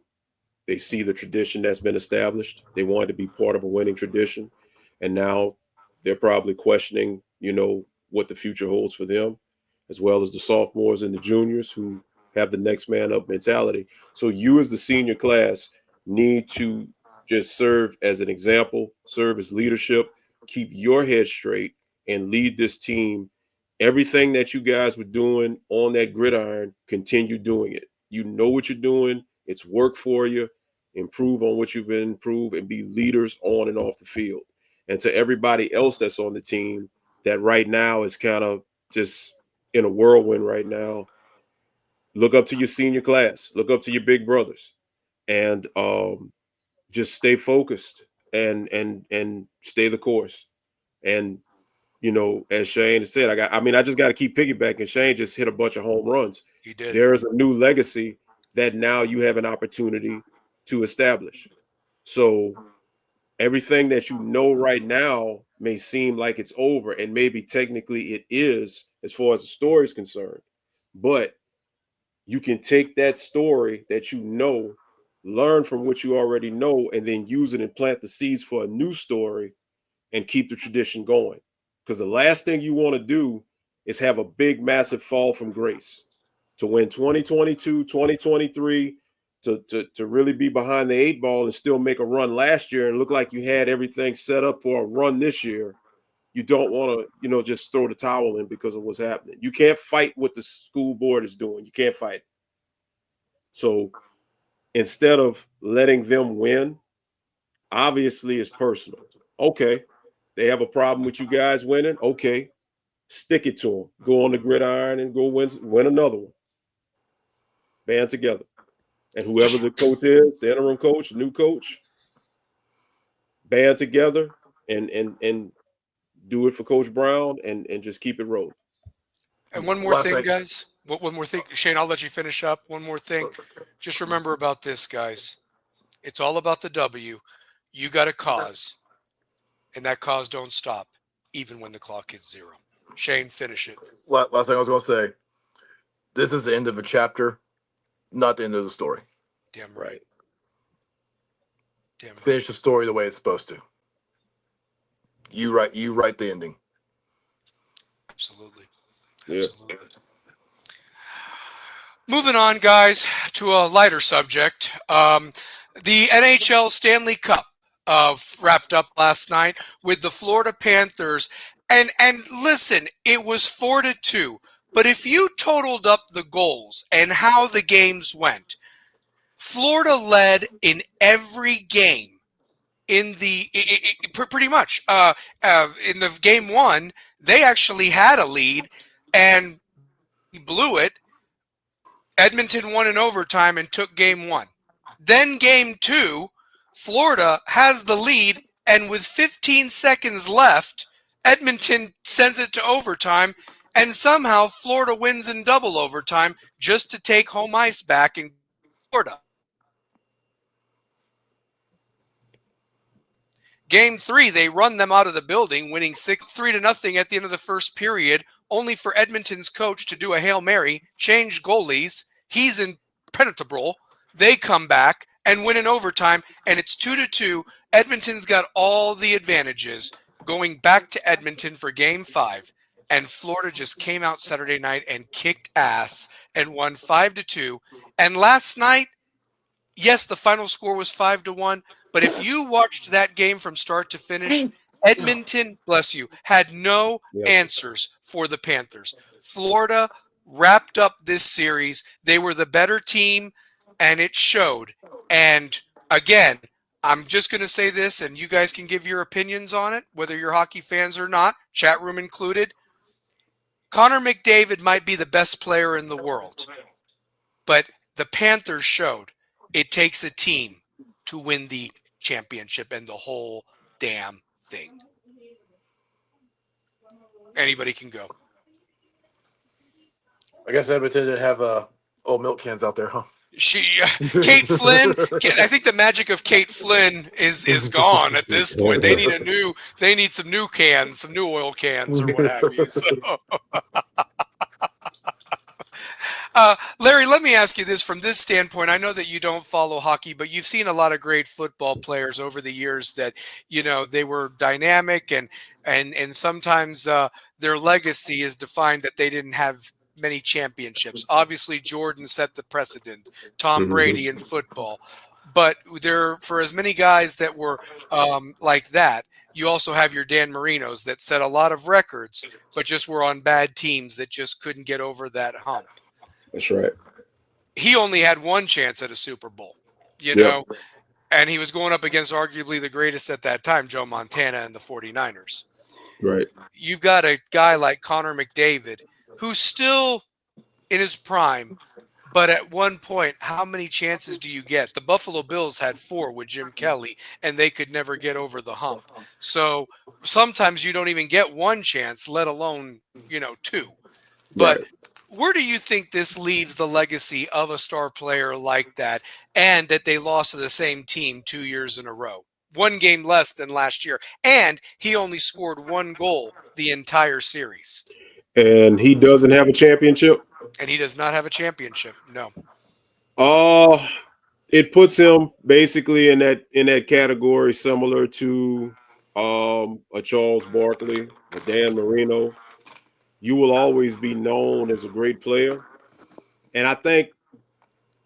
they see the tradition that's been established. They wanted to be part of a winning tradition. And now they're probably questioning, what the future holds for them, as well as the sophomores and the juniors who have the next man up mentality. So you, as the senior class, need to just serve as an example, serve as leadership, keep your head straight, and lead this team. Everything that you guys were doing on that gridiron, continue doing it. You know what you're doing. It's work for you. Improve on what you've been improved and be leaders on and off the field. And to everybody else that's on the team that right now is kind of just in a whirlwind right now, look up to your senior class, look up to your big brothers, and just stay focused and stay the course. And as Shane said, I just got to keep piggybacking. Shane just hit a bunch of home runs. He did. There is a new legacy that now you have an opportunity to establish. So everything that you know right now may seem like it's over, and maybe technically it is as far as the story is concerned. But you can take that story that learn from what you already know, and then use it and plant the seeds for a new story and keep the tradition going. Because the last thing you want to do is have a big, massive fall from grace. To win 2022, 2023, to really be behind the 8 ball and still make a run last year and look like you had everything set up for a run this year, you don't want to, just throw the towel in because of what's happening. You can't fight what the school board is doing. You can't fight it. So instead of letting them win, obviously it's personal. Okay, they have a problem with you guys winning. Okay, stick it to them. Go on the gridiron and go win another one. Band together. And whoever the coach is, the interim coach, the new coach, band together and do it for Coach Brown and just keep it rolling. And one more thing, guys. One more thing. Shane, I'll let you finish up. One more thing. Just remember about this, guys. It's all about the W. You got a cause, and that cause don't stop, even when the clock hits 0. Shane, finish it. Last thing I was going to say, this is the end of a chapter, not the end of the story. Damn right. Damn right. Finish the story the way it's supposed to. You write the ending. Absolutely. Absolutely. Yeah. Moving on, guys, to a lighter subject. The NHL Stanley Cup wrapped up last night with the Florida Panthers. And listen, it was 4-2. But if you totaled up the goals and how the games went, Florida led in every game. Pretty much in the game 1, they actually had a lead and blew it. Edmonton won in overtime and took game 1. Then game 2, Florida has the lead, and with 15 seconds left, Edmonton sends it to overtime, and somehow Florida wins in double overtime just to take home ice back in Florida. Game 3, they run them out of the building, winning 3-0 at the end of the first period, only for Edmonton's coach to do a Hail Mary, change goalies. He's impenetrable. They come back and win in overtime, and it's 2-2. Edmonton's got all the advantages going back to Edmonton for Game 5, and Florida just came out Saturday night and kicked ass and won 5-2. And last night, yes, the final score was 5-1, but if you watched that game from start to finish, Edmonton, bless you, had no answers for the Panthers. Florida wrapped up this series. They were the better team, and it showed. And again, I'm just going to say this, and you guys can give your opinions on it, whether you're hockey fans or not, chat room included. Connor McDavid might be the best player in the world, but the Panthers showed it takes a team to win the championship and the whole damn thing. Anybody can go. I guess Edmonton didn't have old milk cans out there, huh? Kate Flynn. I think the magic of Kate Flynn is gone at this point. They need some new cans, some new oil cans, or what have you. So. Larry, let me ask you this from this standpoint. I know that you don't follow hockey, but you've seen a lot of great football players over the years that, they were dynamic and sometimes their legacy is defined that they didn't have many championships. Obviously, Jordan set the precedent, Tom Brady in football. But for as many guys that were like that, you also have your Dan Marinos that set a lot of records, but just were on bad teams that just couldn't get over that hump. That's right. He only had one chance at a Super Bowl, know, and he was going up against arguably the greatest at that time, Joe Montana and the 49ers. Right. You've got a guy like Connor McDavid who's still in his prime, but at one point, how many chances do you get? The Buffalo Bills had 4 with Jim Kelly, and they could never get over the hump. So sometimes you don't even get one chance, let alone, two. But Right. where do you think this leaves the legacy of a star player like that, and that they lost to the same team 2 years in a row? One game less than last year, and he only scored one goal the entire series. And he doesn't have a championship. And he does not have a championship. No. Uh it puts him basically in that category similar to a Charles Barkley, a Dan Marino. You will always be known as a great player. And I think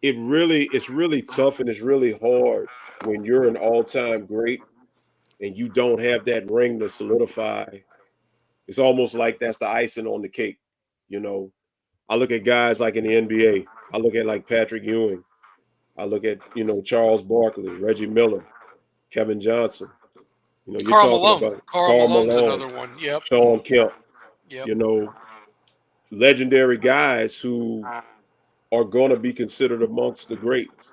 it's really tough and it's really hard when you're an all-time great and you don't have that ring to solidify. It's almost like that's the icing on the cake. You know, I look at guys like in the NBA. I look at like Patrick Ewing. I look at, Charles Barkley, Reggie Miller, Kevin Johnson. You're Carl talking Malone. about Carl Karl Malone's Malone, another one. Yep. Sean Kemp, Yep. you know, legendary guys who are going to be considered amongst the greats.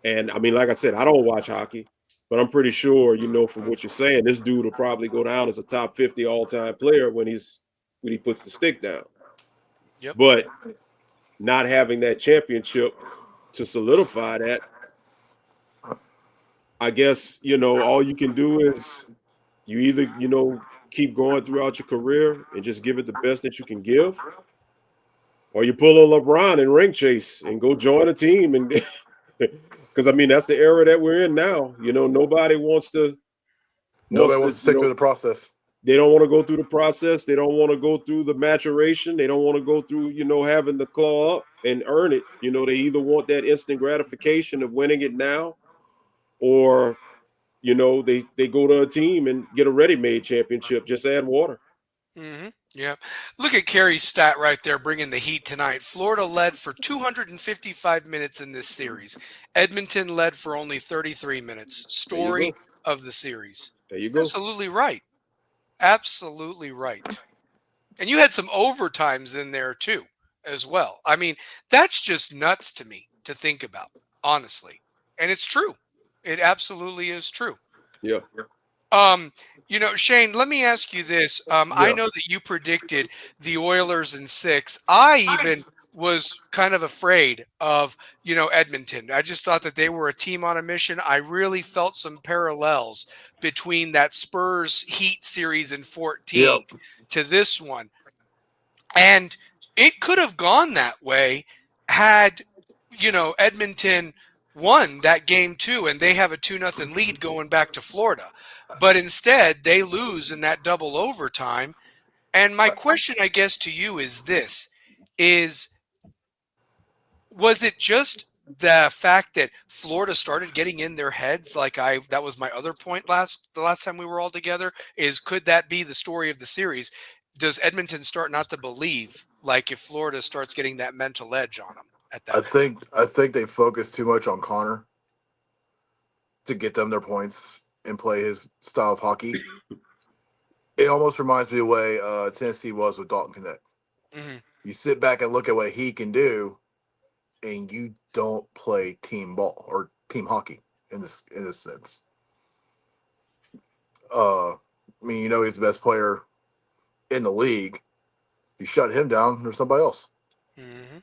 And I mean, like I said, I don't watch hockey, but I'm pretty sure, from what you're saying, this dude will probably go down as a top 50 all-time player when he puts the stick down. Yep. But not having that championship to solidify that, I guess, all you can do is you either, keep going throughout your career and just give it the best that you can give, or you pull a LeBron and ring chase and go join a team. And because I mean, that's the era that we're in now. Nobody wants Nobody to, wants to stick through the process. they don't want to go through the process. They don't want to go through the maturation. They don't want to go through, having to claw up and earn it. They either want that instant gratification of winning it now, or they go to a team and get a ready-made championship. Just add water. Yeah. Look at Kerry's stat right there, bringing the heat tonight. Florida led for 255 minutes in this series. Edmonton led for only 33 minutes. There you Story go. of the series. There you go. Absolutely right. Absolutely right. And you had some overtimes in there too, as well. I mean, that's just nuts to me to think about, honestly. And it's true. It absolutely is true. Yeah. Um, Shane, let me ask you this. I Yeah. know that you predicted the Oilers in 6. I even was kind of afraid of, Edmonton. I just thought that they were a team on a mission. I really felt some parallels between that Spurs Heat series in 14 Yep. to this one. And it could have gone that way had, Edmonton won that game too, and they have a 2-0 lead going back to Florida. But instead, they lose in that double overtime. And my question, I guess, to you is this: is was it just the fact that Florida started getting in their heads? That was my other point the last time we were all together. Is could that be the story of the series? Does Edmonton start not to believe, like if Florida starts getting that mental edge on them at I that point? think I think they focus too much on Connor to get them their points and play his style of hockey. It almost reminds me of the way Tennessee was with Dalton Connect. Hmm. You sit back and look at what he can do, and you don't play team ball or team hockey in this sense. I mean, he's the best player in the league. You shut him down, there's somebody else. Hmm.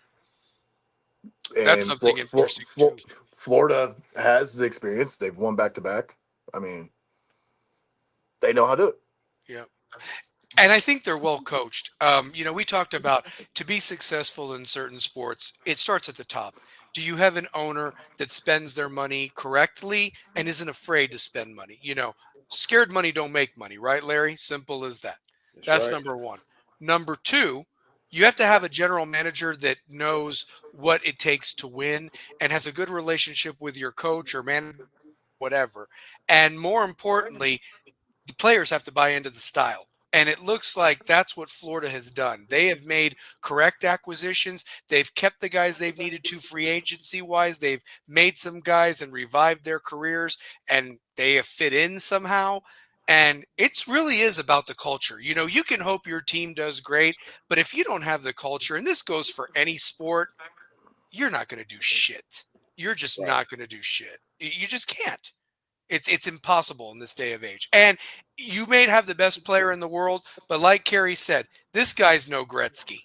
That's And something interesting too. Florida has the experience. They've won back to back. I mean, they know how to do it. Yeah. And I think they're well coached. We talked about to be successful in certain sports, it starts at the top. Do you have an owner that spends their money correctly and isn't afraid to spend money? Scared money don't make money, right, Larry? Simple as that. That's That's right. number one. Number two, you have to have a general manager that knows what it takes to win and has a good relationship with your coach or manager, whatever. And more importantly, the players have to buy into the style. And it looks like that's what Florida has done. They have made correct acquisitions. They've kept the guys they've needed to free agency wise. They've made some guys and revived their careers, and they have fit in somehow. And it's really is about the culture. You can hope your team does great, but if you don't have the culture, and this goes for any sport, you're not going to do shit. You're just Right. not going to do shit. You just can't. It's impossible in this day of age. And you may have the best player in the world, but like Kerry said, this guy's no Gretzky.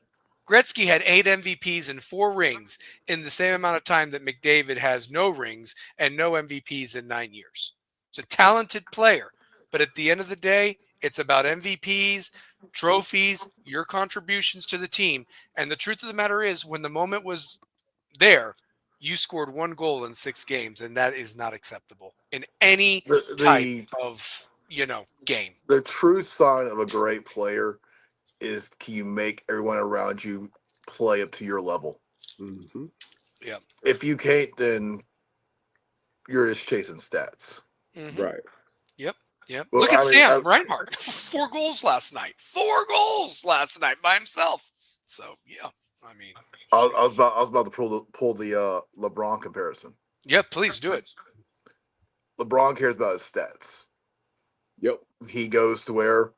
Gretzky had 8 MVPs and 4 rings in the same amount of time that McDavid has no rings and no MVPs in 9 years. It's a talented player, but at the end of the day, it's about MVPs, trophies, your contributions to the team. And the truth of the matter is, when the moment was there, you scored 1 goal in 6 games, and that is not acceptable in any type The of, game. the true sign of a great player is, can you make everyone around you play up to your level? Mm-hmm. Yeah. If you can't, then you're just chasing stats. Mm-hmm. Right. Yep. Yep. Well, Look at I mean, Sam Reinhart. 4 goals last night. 4 goals last night by himself. So, yeah. I mean, I was about to pull the LeBron comparison. yeah, please do it. LeBron cares about his stats. Yep. He goes to where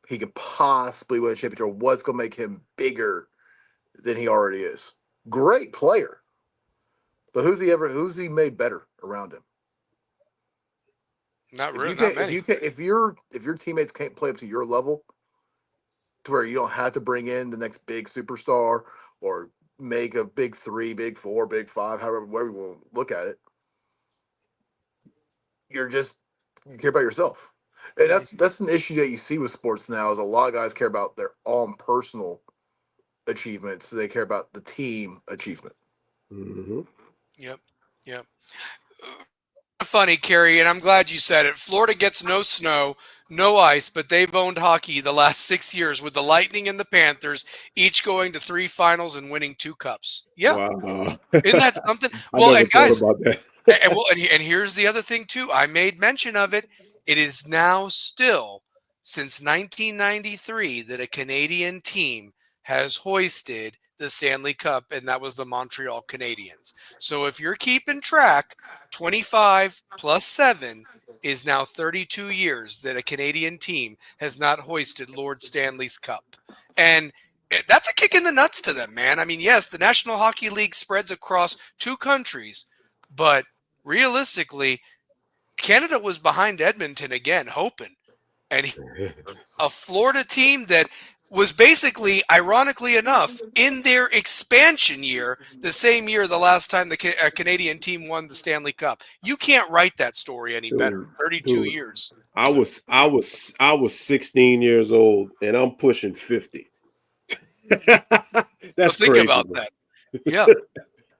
he could possibly win a championship. What's going to make him bigger than he already is? Great player, but who's he made better around him? Not If really, you not can't, many. if your teammates can't play up to your level, to where you don't have to bring in the next big superstar or make a big 3, big 4, big 5, however you want to look at it, you care about yourself. And that's an issue that you see with sports now, is a lot of guys care about their own personal achievements. They care about the team achievement. Mm-hmm. Yep. Yep. Funny, Kerry, and I'm glad you said it. Florida gets no snow, no ice, but they've owned hockey the last 6 years with the Lightning and the Panthers, each going to 3 finals and winning 2 cups. Yeah. Wow. Isn't that something? I Well, never and thought guys, about that. and here's the other thing too. I made mention of it. It is now still, since 1993, that a Canadian team has hoisted the Stanley Cup, and that was the Montreal Canadiens. So if you're keeping track, 25 plus 7 is now 32 years that a Canadian team has not hoisted Lord Stanley's Cup. And that's a kick in the nuts to them, man. I mean, yes, the National Hockey League spreads across 2 countries, but realistically, Canada was behind Edmonton again, hoping. And a Florida team that was basically, ironically enough, in their expansion year, the same year the last time the Canadian team won the Stanley Cup. You can't write that story any better. 32 dude, years. I was 16 years old and I'm pushing 50. So That's think crazy. about that. Yeah.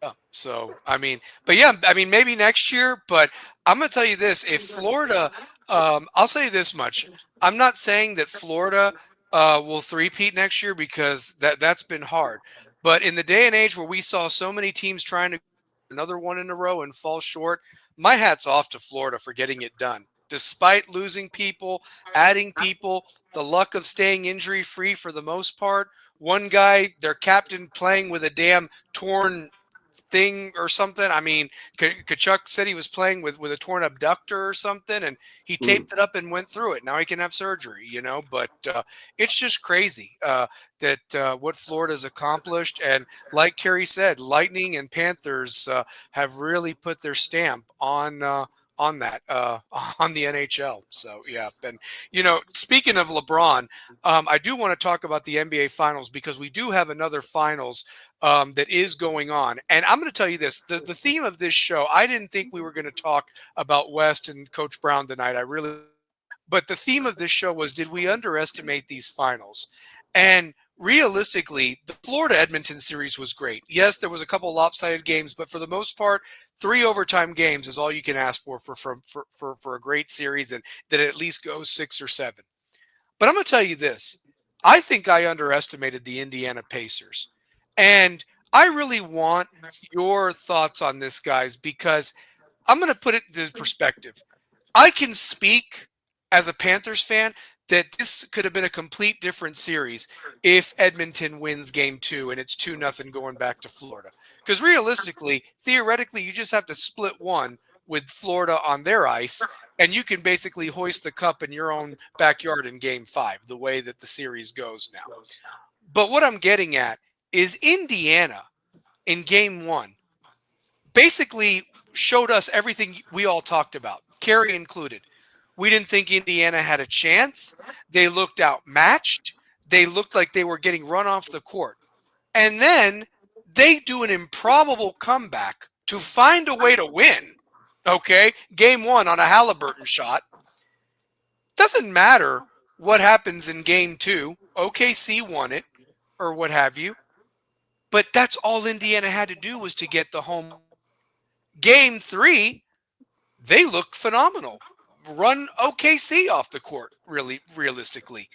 Yeah. So, maybe next year, but I'm going to tell you this. If Florida, I'll say this much. I'm not saying that Florida will three-peat next year, because that's been hard. But in the day and age where we saw so many teams trying to another one in a row and fall short, my hat's off to Florida for getting it done. Despite losing people, adding people, the luck of staying injury-free for the most part. One guy, their captain, playing with a damn torn thing or something. I mean, Kachuk said he was playing with a torn abductor or something, and he taped it up and went through it. Now he can have surgery, but it's just crazy that what Florida's accomplished. And like Kerry said, Lightning and Panthers have really put their stamp on that on the NHL. So yeah, and speaking of LeBron, I do want to talk about the NBA Finals, because we do have another Finals that is going on. And I'm going to tell you this, the theme of this show, I didn't think we were going to talk about West and Coach Brown tonight. But the theme of this show was, did we underestimate these finals? And realistically, the Florida Edmonton series was great. Yes, there was a couple lopsided games, but for the most part, 3 overtime games is all you can ask for a great series, and that it at least goes 6 or 7. But I'm going to tell you this. I think I underestimated the Indiana Pacers. And I really want your thoughts on this, guys, because I'm going to put it into perspective. I can speak as a Panthers fan that this could have been a complete different series if Edmonton wins game 2 and it's 2-0 going back to Florida. Because realistically, theoretically, you just have to split one with Florida on their ice, and you can basically hoist the cup in your own backyard in game 5, the way that the series goes now. But what I'm getting at is Indiana in game 1 basically showed us everything we all talked about. Kerry included. We didn't think Indiana had a chance. They looked outmatched. They looked like they were getting run off the court. And then they do an improbable comeback to find a way to win. Okay? Game 1 on a Halliburton shot. Doesn't matter what happens in game 2. OKC won it or what have you. But that's all Indiana had to do was to get the home. Game 3, they looked phenomenal. Run OKC off the court, really, realistically.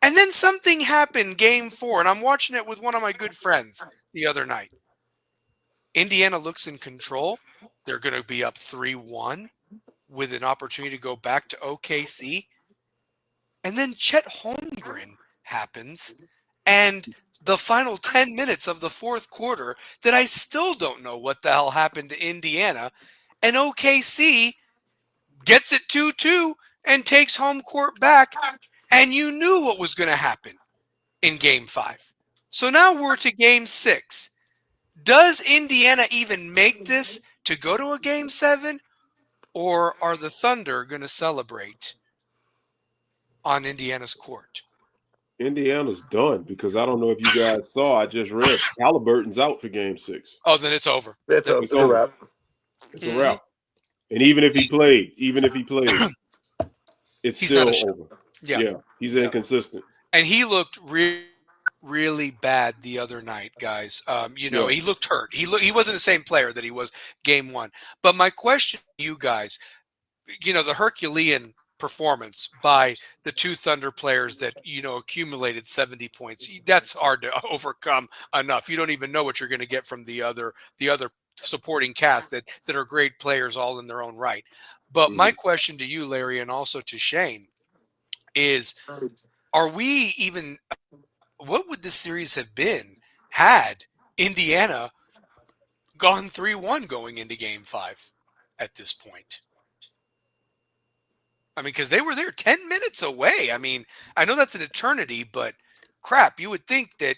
And then something happened game 4, and I'm watching it with one of my good friends the other night. Indiana looks in control. They're going to be up 3-1 with an opportunity to go back to OKC. And then Chet Holmgren happens, and the final 10 minutes of the fourth quarter that I still don't know what the hell happened to Indiana, and OKC gets it 2-2 and takes home court back, and you knew what was going to happen in Game 5. So now we're to Game 6. Does Indiana even make this to go to a Game 7, or are the Thunder going to celebrate on Indiana's court? Indiana's done because I don't know if you guys saw. I just read Halliburton's out for Game 6. Oh, then it's over. It's a wrap. It's a wrap. And even if he played, it's He's still not a over. Yeah. He's inconsistent. And he looked really bad the other night, guys. He looked hurt. He wasn't the same player that he was Game 1. But my question to you guys, the Herculean performance by the two Thunder players that accumulated 70 points, that's hard to overcome enough. You don't even know what you're going to get from the other supporting cast that are great players all in their own right. But my question to you, Larry, and also to Shane, is what would this series have been had Indiana gone 3-1 going into Game 5 at this point? I mean, because they were there 10 minutes away. I mean, I know that's an eternity, but crap, you would think that,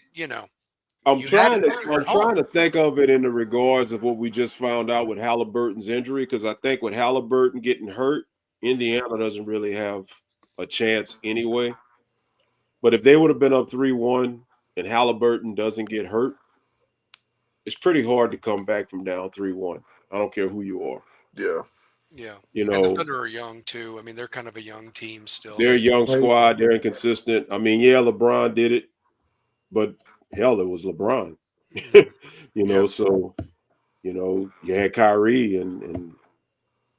I'm trying to think of it in the regards of what we just found out with Halliburton's injury, because I think with Halliburton getting hurt, Indiana doesn't really have a chance anyway. But if they would have been up 3-1 and Halliburton doesn't get hurt, it's pretty hard to come back from down 3-1. I don't care who you are. Yeah. Yeah. And the Thunder are young too. I mean, they're kind of a young team still. They're a young squad. They're inconsistent. I mean, yeah, LeBron did it, but hell, it was LeBron. So, you had Kyrie and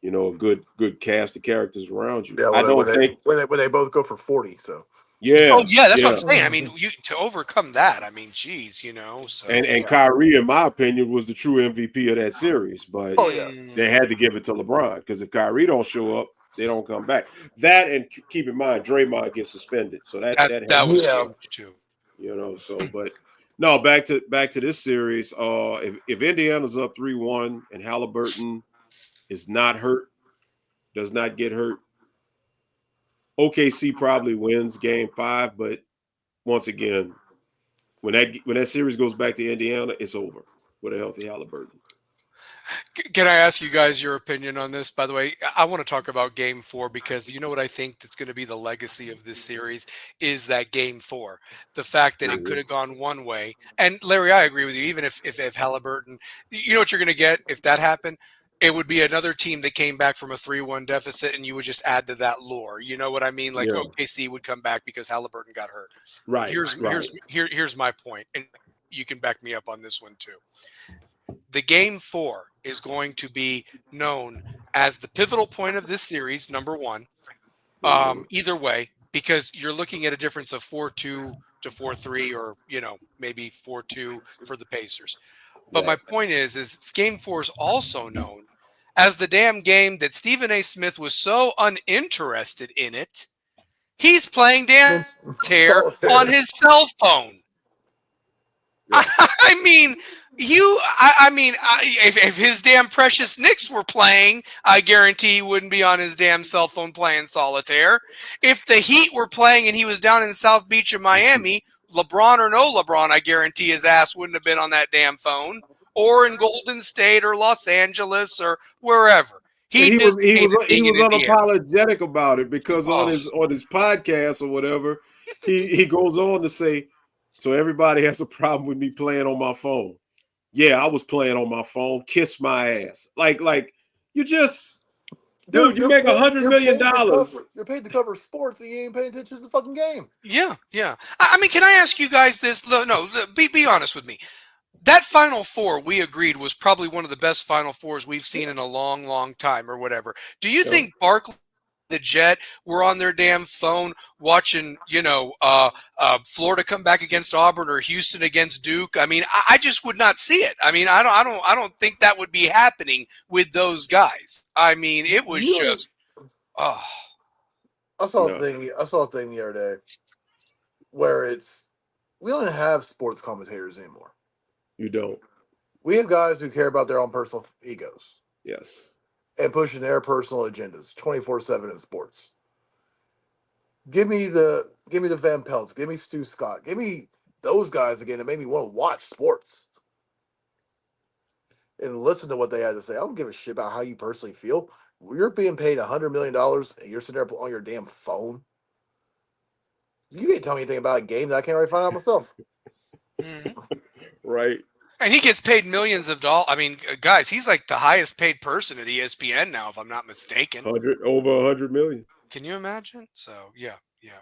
a good cast of characters around you. Yeah, I don't think when they both go for 40. So yeah. Oh yeah, that's what I'm saying. I mean, to overcome that, I mean, geez, So and Kyrie, in my opinion, was the true MVP of that series. But they had to give it to LeBron, because if Kyrie don't show up, they don't come back. That, and keep in mind, Draymond gets suspended, so that was huge too. But no, back to this series. If Indiana's up 3-1 and Halliburton is not hurt, does not get hurt, OKC probably wins Game 5. But once again, when that series goes back to Indiana, it's over with a healthy Halliburton. Can I ask you guys your opinion on this? By the way, I want to talk about Game 4, because you know what I think that's going to be the legacy of this series is that Game 4. The fact that it could have gone one way. And Larry, I agree with you. Even if Halliburton, you know what you're going to get if that happened? It would be another team that came back from a 3-1 deficit, and you would just add to that lore. You know what I mean? Like OKC would come back because Halliburton got hurt. Right. Here's my point, and you can back me up on this one too. The Game 4 is going to be known as the pivotal point of this series, number one. Either way, because you're looking at a difference of 4-2 to 4-3, or maybe 4-2 for the Pacers. But my point is Game 4 is also known as the damn game that Stephen A. Smith was so uninterested in it. He's playing damn tear on his cell phone. Yeah. I mean, if his damn precious Knicks were playing, I guarantee he wouldn't be on his damn cell phone playing solitaire. If the Heat were playing and he was down in South Beach in Miami, LeBron or no LeBron, I guarantee his ass wouldn't have been on that damn phone, or in Golden State or Los Angeles or wherever. And he was he misbehaved was he being was in Indiana. unapologetic about it because Oh, on his podcast or whatever, he goes on to say, so everybody has a problem with me playing on my phone. Yeah, I was playing on my phone. Kiss my ass. Like you just, dude, you make $100 million. You're paid to cover sports, and you ain't paying attention to the fucking game. yeah, yeah. I mean, can I ask you guys this? No, be honest with me. That Final Four, we agreed, was probably one of the best Final Fours we've seen in a long, long time or whatever. Do you Yeah. think Barkley, the Jet, were on their damn phone watching, Florida come back against Auburn or Houston against Duke? I mean, I just would not see it. I mean, I don't think that would be happening with those guys. I mean, it was You know, just, oh, No, I saw a thing the other day where we don't have sports commentators anymore. you don't. We have guys who care about their own personal egos Yes. and pushing their personal agendas 24/7 in sports. Give me the Van Pelts, give me Stu Scott, give me those guys again that made me want to watch sports and listen to what they had to say. I don't give a shit about how you personally feel. You're being paid $100 million and you're sitting there on your damn phone. You can't tell me anything about a game that I can't already find out myself. mhm. Right. And he gets paid millions of dollars. I mean, guys, he's like the highest paid person at ESPN now, if I'm not mistaken. Over 100 million. Can you imagine? So, yeah, yeah.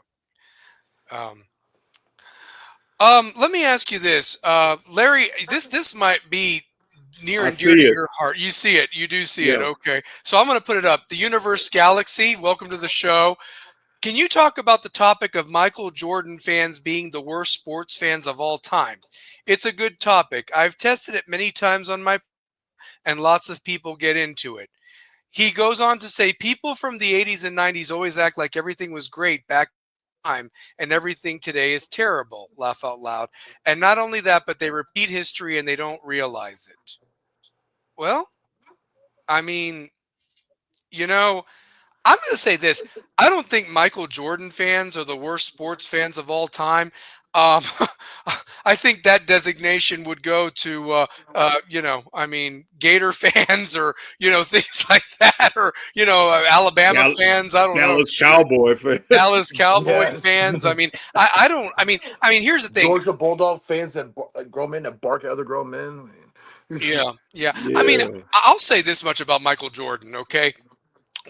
Let me ask you this, Larry. This might be near I and dear see to it. your heart. You see it. You do see it. Yeah. Okay. So I'm going to put it up. The Universe Galaxy. Welcome to the show. Can you talk about the topic of Michael Jordan fans being the worst sports fans of all time? It's a good topic. I've tested it many times on my, and lots of people get into it. He goes on to say people from the 80s and 90s always act like everything was great back time and everything today is terrible. Laugh out loud. And not only that, but they repeat history and they don't realize it. Well, I mean, you know, I'm going to say this. I don't think Michael Jordan fans are the worst sports fans of all time. Um, I think that designation would go to, I mean, Gator fans or, things like that, or, Alabama Dal- fans. I don't know. Dallas Shit. Cowboy Dallas fans. Cowboy Yes. fans. I mean, I don't, I mean, here's the thing. Georgia Bulldog fans grown men that bark at other grown men. Yeah. Yeah. I mean, Yeah. I'll say this much about Michael Jordan. Okay.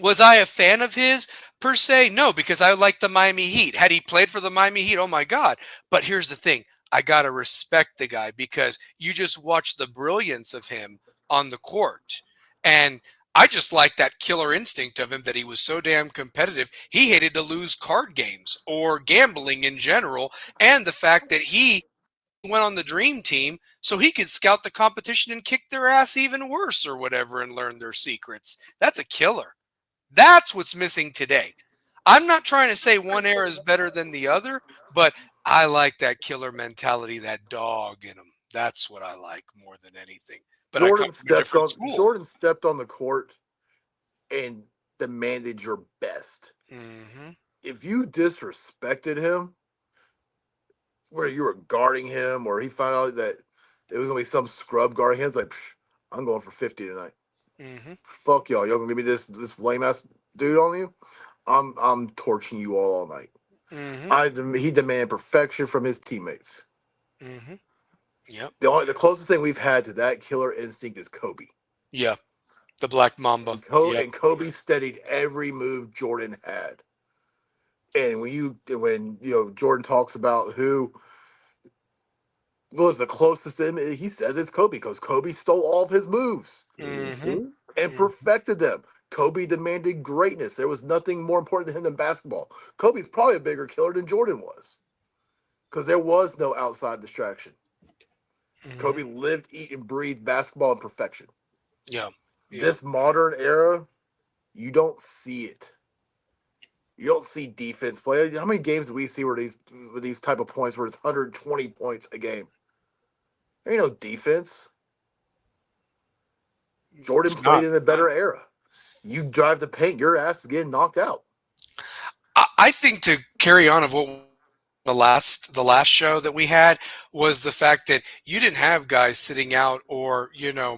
Was I a fan of his per se? No, because I liked the Miami Heat. Had he played for the Miami Heat, oh my God. But here's the thing. I got to respect the guy because you just watch the brilliance of him on the court. And I just like that killer instinct of him that he was so damn competitive. He hated to lose card games or gambling in general. And the fact that he went on the dream team so he could scout the competition and kick their ass even worse or whatever and learn their secrets. That's a killer. That's what's missing today. I'm not trying to say one era is better than the other, but I like that killer mentality, that dog in them. That's what I like more than anything. But I come from a different school. Jordan stepped on the court and demanded your best. Mm-hmm. If you disrespected him, where you were guarding him, or he found out that it was gonna be some scrub guarding him, it's like, I'm going for 50 tonight. Mm-hmm. Fuck y'all gonna give me this lame ass dude on you? I'm torching you all night. Mm-hmm. He demanded perfection from his teammates. Mm-hmm. Yep. The closest thing we've had to that killer instinct is Kobe. Yeah. The Black Mamba. Yep. And Kobe studied every move Jordan had. And when Jordan talks about who was the closest to him, he says it's Kobe because Kobe stole all of his moves Mm-hmm. and perfected them. Kobe demanded greatness. There was nothing more important to him than basketball. Kobe's probably a bigger killer than Jordan was because there was no outside distraction. Mm-hmm. Kobe lived, eat, and breathed basketball and perfection. Yeah. This modern era, you don't see it. You don't see defense play. How many games do we see where these type of points where it's 120 points a game? There ain't no defense. Jordan It's played not. in a better era. You drive the paint, your ass is getting knocked out. I think to carry on of what the last show that we had was the fact that you didn't have guys sitting out or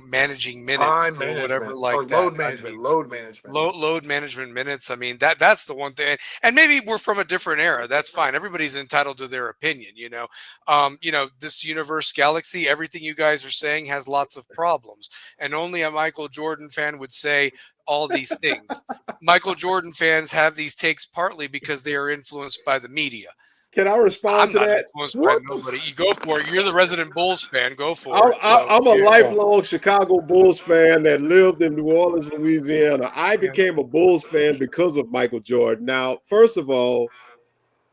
managing minutes Time or whatever management or like that. load management. Load management. Load management minutes. I mean, that's the one thing. And maybe we're from a different era. That's fine. Everybody's entitled to their opinion. This universe, galaxy, everything you guys are saying has lots of problems, and only a Michael Jordan fan would say all these things. Michael Jordan fans have these takes partly because they are influenced by the media. Can I respond I'm to not that? influenced by What the? nobody. You go for it. You're the resident Bulls fan. Go for it. So I'm a yeah, lifelong Chicago Bulls fan that lived in New Orleans, Louisiana. I yeah. became a Bulls fan because of Michael Jordan. Now, first of all,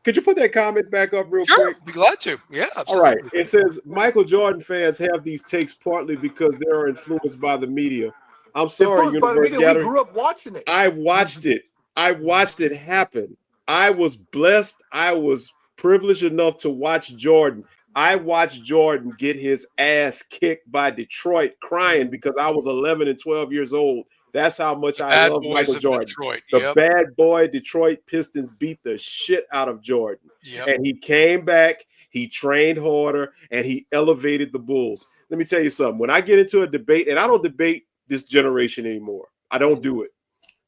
could you put that comment back up real Sure, quick? be glad to. Yeah, All right. absolutely. It says Michael Jordan fans have these takes partly because they are influenced by the media. I'm sorry, Influenced by the Universe media. We Gathering. grew up watching it. I watched it. I watched it happen. I was blessed. I was privileged enough to watch Jordan. I watched Jordan get his ass kicked by Detroit crying Mm. because I was 11 and 12 years old. That's how much The I bad love boys Michael of Jordan. Detroit. The Yep. bad boy Detroit Pistons beat the shit out of Jordan. Yep. And he came back, he trained harder, and he elevated the Bulls. Let me tell you something. When I get into a debate, and I don't debate this generation anymore, I don't do it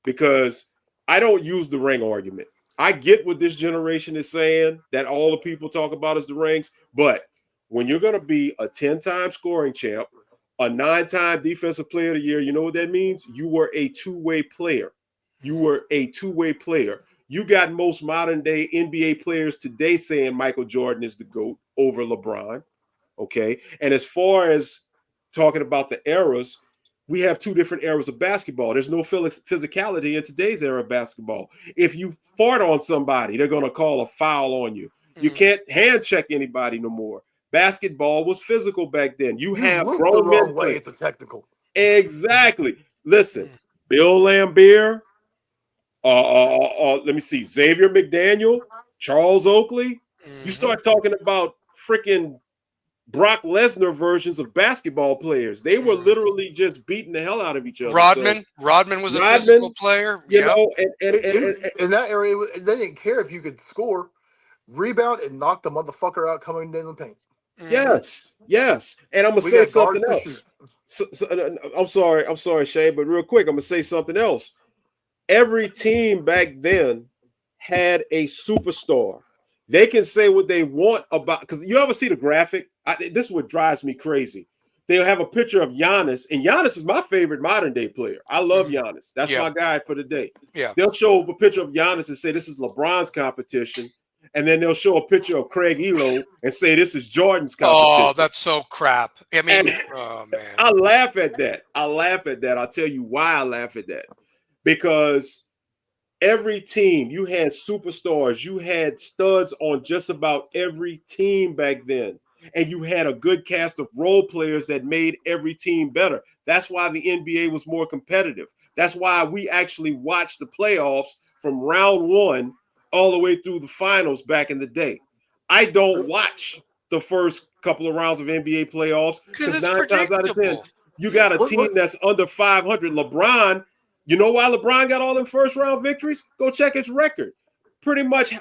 because I don't use the ring argument. I get what this generation is saying, that all the people talk about is the rings, but when you're going to be a 10-time scoring champ, a 9-time defensive player of the year, you know what that means? You were a two-way player. You were a two-way player. You got most modern day NBA players today saying Michael Jordan is the GOAT over LeBron. Okay. And as far as talking about the eras, we have two different eras of basketball. There's no physicality in today's era of basketball. If you fart on somebody, they're going to call a foul on you. You can't hand check anybody no more. Basketball was physical back then. You You have look the grown men wrong way. playing. It's a technical. Exactly. Listen, Bill Laimbeer, let me see, Xavier McDaniel, Charles Oakley. You start talking about freaking Brock Lesnar versions of basketball players. They were literally just beating the hell out of each other. So Rodman was a physical Rodman, player. you Yep. know, and In that area, they didn't care if you could score, rebound, and knock the motherfucker out coming in the paint. yes. And I'm gonna We say got something guards to else. shoot. I'm sorry, Shay, but real quick, I'm gonna say something else. Every team back then had a superstar. They can say what they want about, because you ever see the graphic? This is what drives me crazy. They'll have a picture of Giannis, and Giannis is my favorite modern day player. I love Giannis. That's Yeah. my guy for the day. Yeah. They'll show a picture of Giannis and say this is LeBron's competition, and then they'll show a picture of Craig Elo and say this is Jordan's Oh, competition. that's so crap. I mean, And oh man. I laugh at that. I'll tell you why I laugh at that. Because every team, you had superstars, you had studs on just about every team back then. And you had a good cast of role players that made every team better. That's why the NBA was more competitive. That's why we actually watched the playoffs from round one all the way through the finals back in the day. I don't watch the first couple of rounds of NBA playoffs Because because it's 9 times out of 10, predictable. you Yeah. got a team that's under 500. LeBron, you know why LeBron got all them first round victories? Go check his record. Pretty much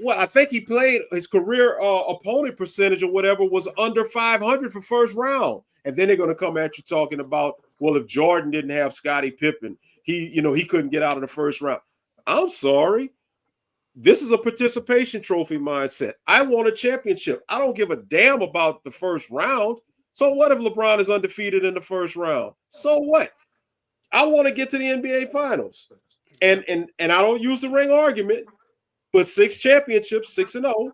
what I think he played his career opponent percentage or whatever was under 500 for first round. And then they're going to come at you talking about, well, if Jordan didn't have Scottie Pippen, he couldn't get out of the first round. I'm sorry. This is a participation trophy mindset. I want a championship. I don't give a damn about the first round. So what if LeBron is undefeated in the first round? So what? I want to get to the NBA finals. And I don't use the ring argument, but 6 championships, 6-0,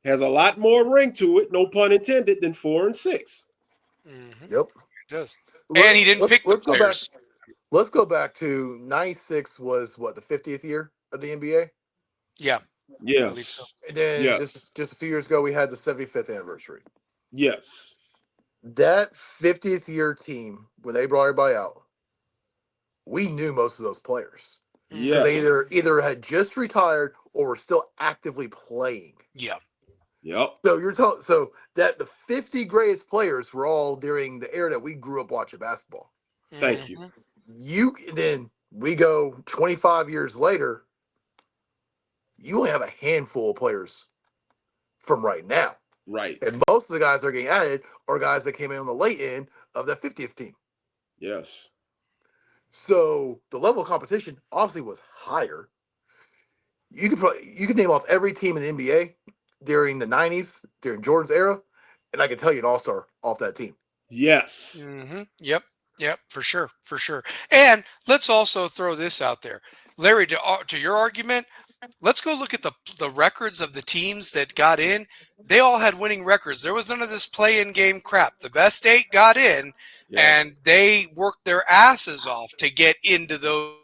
has a lot more ring to it, no pun intended, than 4 and 6. Yep. It does. And he didn't pick the Let's go back. players. Let's go back to 96 was what, the 50th year of the NBA? Yeah, I believe so. Yes. And then Yes. just a few years ago we had the 75th anniversary. Yes. That 50th year team, when they brought everybody out, we knew most of those players. Because they Yes. either had just retired or were still actively playing. Yeah. Yep. So that the 50 greatest players were all during the era that we grew up watching basketball. Thank you. Then we go 25 years later, you only have a handful of players from right now. Right. And most of the guys that are getting added are guys that came in on the late end of that 50th team. Yes. So the level of competition obviously was higher. You could name off every team in the NBA during the 90s, during Jordan's era, and I can tell you an all-star off that team. Yes. Mm-hmm. Yep, for sure, for sure. And let's also throw this out there, Larry. To your argument, let's go look at the records of the teams that got in. They all had winning records. There was none of this play-in game crap. The best 8 got in, Yes. and they worked their asses off to get into those.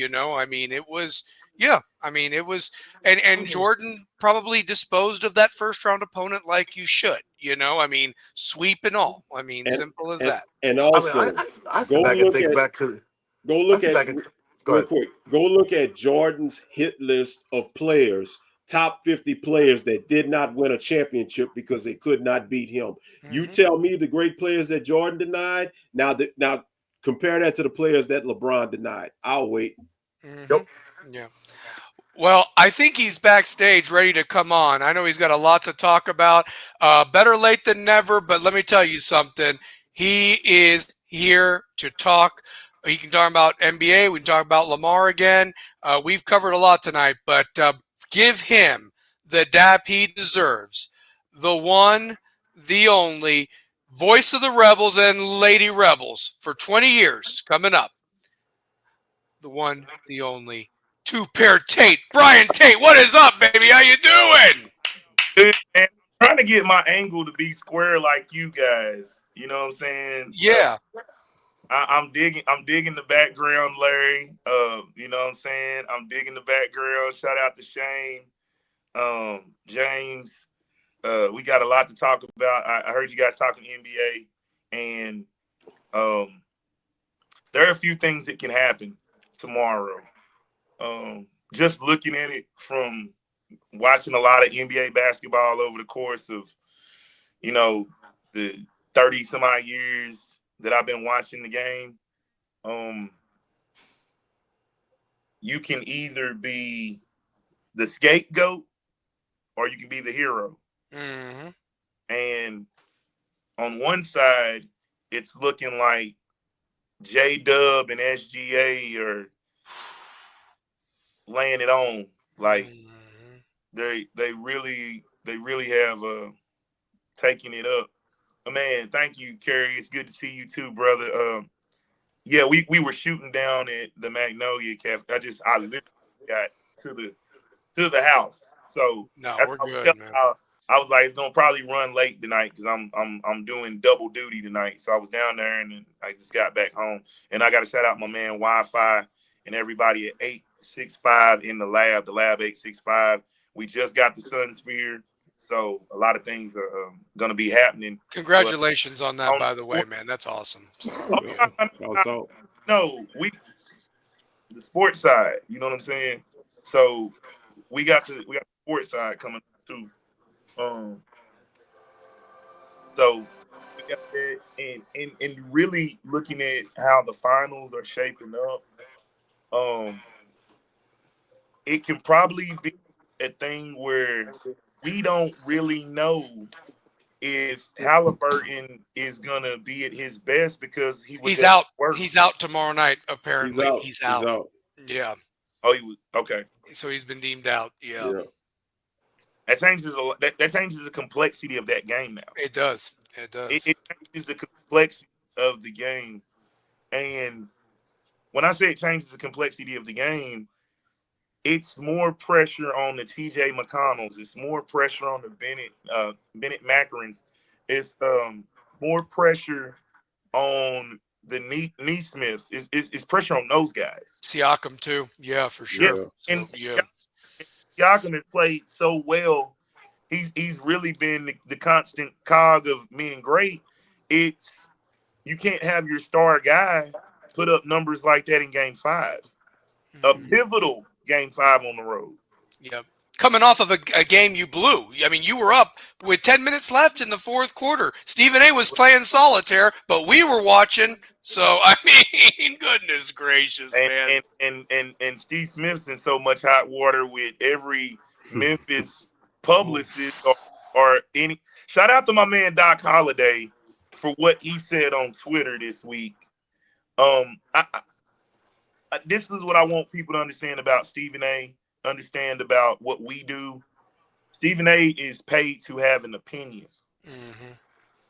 I mean, it was. Yeah, I mean, it was, and Jordan probably disposed of that first round opponent like you should. I mean, sweep and all. I mean, And simple as and that. and I mean, also I go sit back and look think at back to. go I look sit at back and go real ahead. quick. Go look at Jordan's hit list of players, top 50 players that did not win a championship because they could not beat him. You Mm-hmm. tell me the great players that Jordan denied. Now compare that to the players that LeBron denied. I'll wait. Mm-hmm. Yep. Yeah. Well, I think he's backstage ready to come on. I know he's got a lot to talk about. Better late than never, but let me tell you something. He is here to talk. He can talk about NBA. We can talk about Lamar again. We've covered a lot tonight, but give him the dap he deserves. The one, the only voice of the Rebels and Lady Rebels for 20 years coming up. The one, the only two-pair Tate. Brian Tate, what is up, baby? How you doing? Good, man. I'm trying to get my angle to be square like you guys. You know what I'm saying? Yeah. I'm digging the background, Larry. You know what I'm saying? I'm digging the background. Shout out to Shane, James. We got a lot to talk about. I heard you guys talking NBA, and there are a few things that can happen tomorrow. Just looking at it from watching a lot of NBA basketball over the course of, the 30 some odd years that I've been watching the game, you can either be the scapegoat or you can be the hero. Mm-hmm. And on one side, it's looking like J-Dub and SGA are laying it on. Like they really have taken it up. Man, thank you, Kerry. It's good to see you too, brother. Yeah, we were shooting down at the Magnolia Cafe. I literally got to the house. So No, that's we're I was good, telling man. y'all, I was like, it's gonna probably run late tonight because I'm doing double duty tonight. So I was down there and then I just got back home. And I got to shout out my man Wi-Fi and everybody at 865 in the lab 865. We just got the Sun Sphere, so a lot of things are gonna be happening. But Congratulations on that, on by the way, man. That's awesome. So, yeah. Also, no, the sports side. You know what I'm saying? So we got the sports side coming too. Um, so we got that, and really looking at how the finals are shaping up. It can probably be a thing where we don't really know if Halliburton is gonna be at his best because he was He's at out. work. He's out tomorrow night, he's apparently. out. He's He's out. out. Yeah. Oh, he was okay. So he's been deemed out. Yeah. Yeah. That changes a lot. That changes the complexity of that game now. It does. It It, does. it changes the complexity of the game. And when I say it changes the complexity of the game, it's more pressure on the TJ McConnells. It's more pressure on the Bennett Macarons. It's more pressure on the Neesmiths. It's pressure on those guys. Siakam, too. Yeah, for Yeah, sure. Yeah. So, and yeah. Siakam has played so well. He's really been the constant cog of being great. It's you can't have your star guy put up numbers like that in game 5. A pivotal game 5 on the road. Yeah. Coming off of a game you blew. I mean, you were up with 10 minutes left in the fourth quarter. Stephen A was playing solitaire, but we were watching. So, I mean, goodness gracious, man. And Steve Smith's in so much hot water with every Memphis publicists or any. Shout out to my man Doc Holliday for what he said on Twitter this week. This is what I want people to understand about Stephen A. Understand about what we do. Stephen A. is paid to have an opinion. Mm-hmm.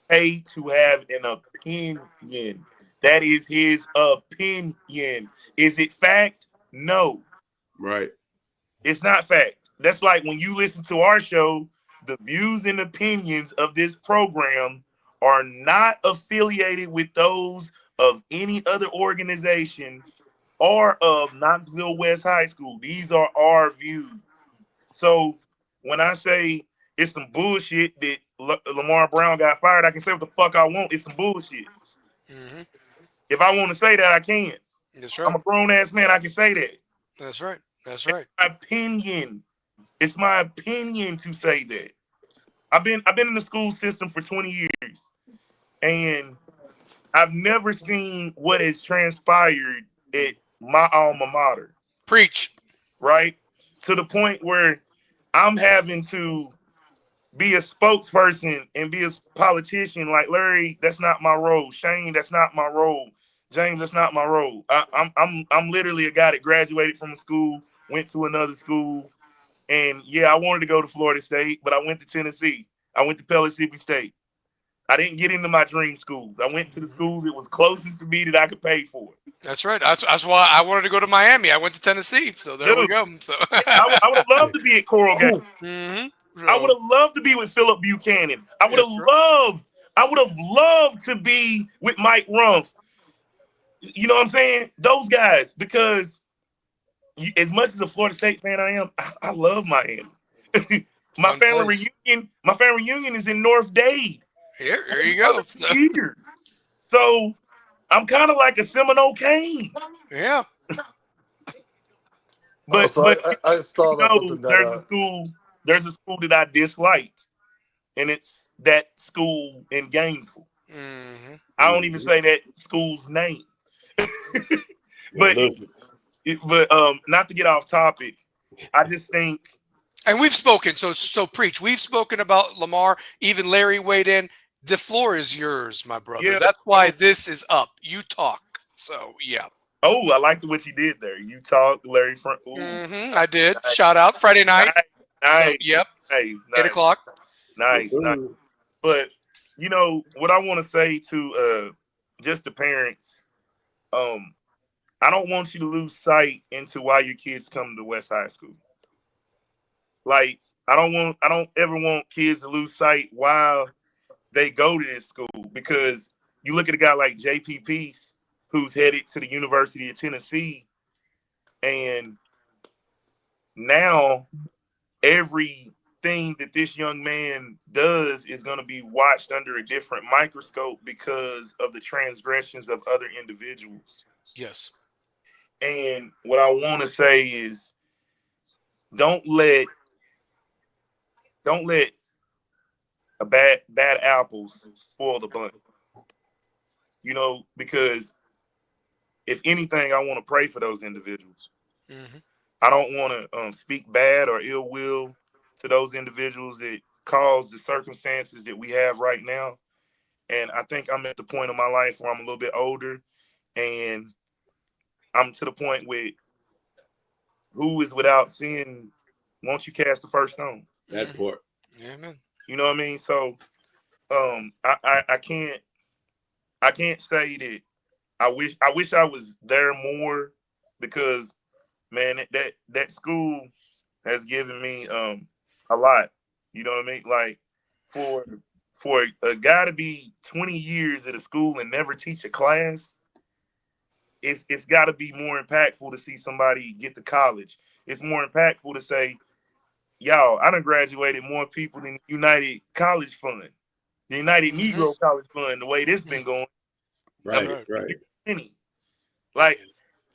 Paid to have an opinion. That is his opinion. Is it fact? No. Right. It's not fact. That's like when you listen to our show, the views and opinions of this program are not affiliated with those of any other organization or of Knoxville West High School. These are our views. So when I say it's some bullshit that Lamar Brown got fired, I can say what the fuck I want. It's some bullshit. Mm-hmm. If I want to say that, I can. That's I'm right. a grown ass man. I can say that. That's right. That's right. My opinion. It's my opinion to say that. I've been in the school system for 20 years, and I've never seen what has transpired at my alma mater. Preach. Right? To the point where I'm having to be a spokesperson and be a politician. Like Larry, that's not my role. Shane, that's not my role. James, that's not my role. I'm literally a guy that graduated from a school, went to another school, and yeah, I wanted to go to Florida State, but I went to Tennessee. I went to Mississippi State. I didn't get into my dream schools. I went to the schools that was closest to me that I could pay for. That's right. That's why I wanted to go to Miami. I went to Tennessee, so there we Dude, go. So I would have loved to be at Coral Gables. Mm-hmm. I would have loved to be with Philip Buchanan. I would have loved to be with Mike Rumpf. You know what I'm saying? Those guys, because as much as a Florida State fan I am, I love Miami. my family reunion is in North Dade. Here you go. So I'm kind of like a Seminole Cane. Yeah. But I just thought about something that there's a school that I dislike, and it's that school in Gainesville. Mm-hmm. I don't even say that school's name. but not to get off topic, I just think. And we've spoken, so preach. We've spoken about Lamar. Even Larry weighed in. The floor is yours, my brother. Yeah. That's why this is up. You talk. So yeah. Oh, I liked what you did there. You talk, Larry. I did. Nice. Shout out Friday night. Nice. So, yep. Nice. 8:00. Nice. But you know what I want to say to just the parents. I don't want you to lose sight into why your kids come to West High School. Like I don't ever want kids to lose sight while they go to this school, because you look at a guy like J.P. Peace, who's headed to the University of Tennessee, and now everything that this young man does is going to be watched under a different microscope because of the transgressions of other individuals. Yes. And what I want to say is don't let a bad apples spoil the bunch. You know, because if anything, I want to pray for those individuals. Mm-hmm. I don't want to speak bad or ill will to those individuals that cause the circumstances that we have right now. And I think I'm at the point of my life where I'm a little bit older, and I'm to the point with who is without sin, won't you cast the first stone? That part. Amen. You know what I mean? So I can't say that I wish I was there more, because man, that school has given me a lot. You know what I mean? Like for a guy to be 20 years at a school and never teach a class, it's got to be more impactful to see somebody get to college. It's more impactful to say, y'all, I done graduated more people than the United College Fund, the United Negro College Fund, the way this been going. Right. Like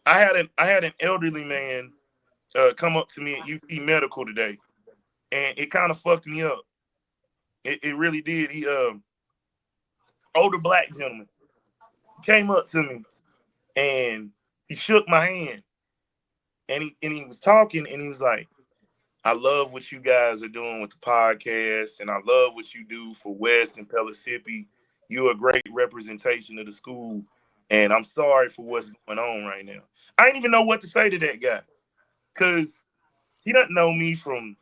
I had an elderly man come up to me at UT Medical today, and it kind of fucked me up. It really did. He older black gentleman came up to me and he shook my hand, and he was talking, and he was like, I love what you guys are doing with the podcast, and I love what you do for West and Pellissippi. You're a great representation of the school, and I'm sorry for what's going on right now. I didn't even know what to say to that guy because he doesn't know me from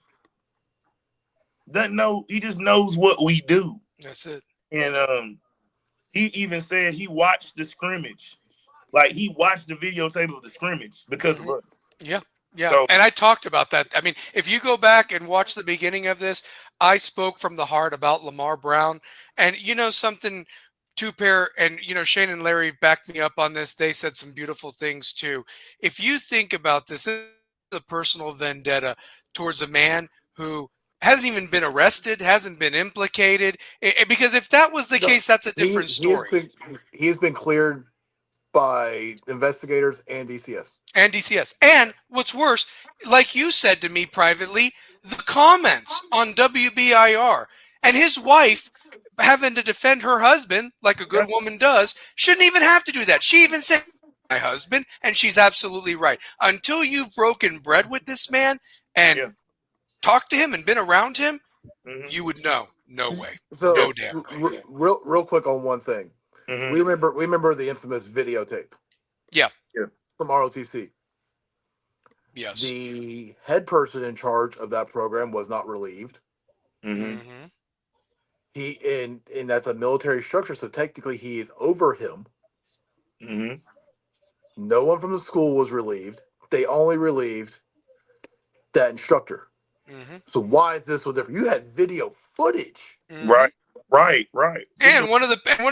doesn't know. He just knows what we do, That's it. and he even said he watched the scrimmage, like he watched the videotape of the scrimmage because of Hmm. us. Yeah. Yeah. So And I talked about that. I mean, if you go back and watch the beginning of this, I spoke from the heart about Lamar Brown. And you know something, two pair, and Shane and Larry backed me up on this. They said some beautiful things too. If you think about this is a personal vendetta towards a man who hasn't even been arrested, hasn't been implicated. Because if that was the No, case, that's a he different he has story. been he has been cleared by investigators and DCS. And DCS. And what's worse, like you said to me privately, the comments on WBIR and his wife having to defend her husband like a good yeah, woman does shouldn't even have to do that. She even said, my husband, and she's absolutely right. Until you've broken bread with this man and yeah. talked to him and been around him, Mm-hmm. you would know. No way. So No damn way. real quick on one thing. Mm-hmm. We remember the infamous videotape Yeah. Yeah. from ROTC. Yes. The head person in charge of that program was not relieved. Mm-hmm. Mm-hmm. And that's a military structure, so technically he is over him. Mm-hmm. No one from the school was relieved. They only relieved that instructor. Mm-hmm. So why is this so different? You had video footage. Mm-hmm. Right. Right. Video. And one of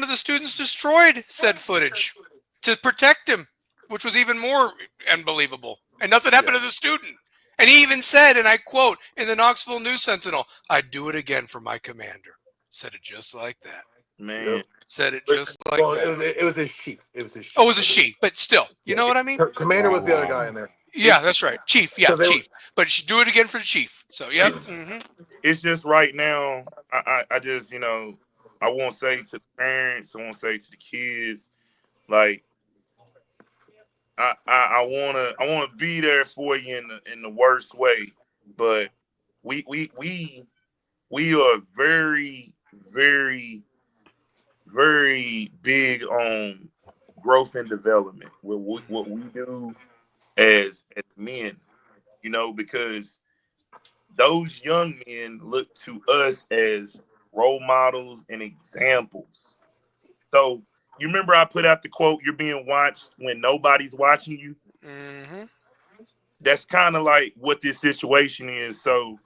the students destroyed said footage to protect him, which was even more unbelievable. And nothing happened Yeah. to the student. And he even said, and I quote in the Knoxville News Sentinel, "I'd do it again for my commander." Said it just like that. Man. Yep. Said it But, just like Well, that. it was his chief. It was his Oh, it chief. was a she, but still, you Yeah. know what I mean? Commander was the other guy in there. Yeah, that's right. Chief, yeah, So they chief. But she do it again for the chief. So, yep. Mm-hmm. it's just right now. I just I won't say to the parents. I won't say to the kids. Like I wanna be there for you in the worst way, but we we we we are very big on growth and development. What we do as men, because those young men look to us as role models and examples. So you remember I put out the quote, "You're being watched when nobody's watching you." Mm-hmm. That's kind of like what this situation is. So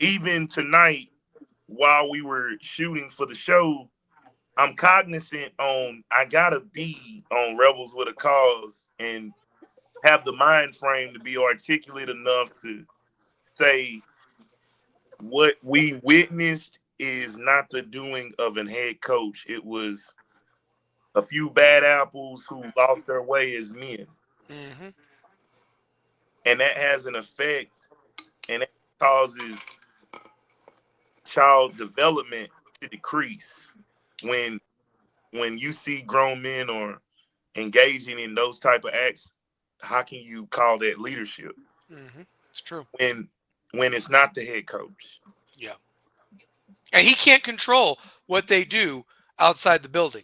even tonight, while we were shooting for the show, I'm cognizant on I gotta be on Rebels with a Cause and have the mind frame to be articulate enough to say what we witnessed is not the doing of an head coach. It was a few bad apples who lost their way as men. Mm-hmm. And that has an effect and it causes child development to decrease when you see grown men or engaging in those type of acts. How can you call that leadership Mm-hmm. It's true. when it's not the head coach? Yeah. And he can't control what they do outside the building.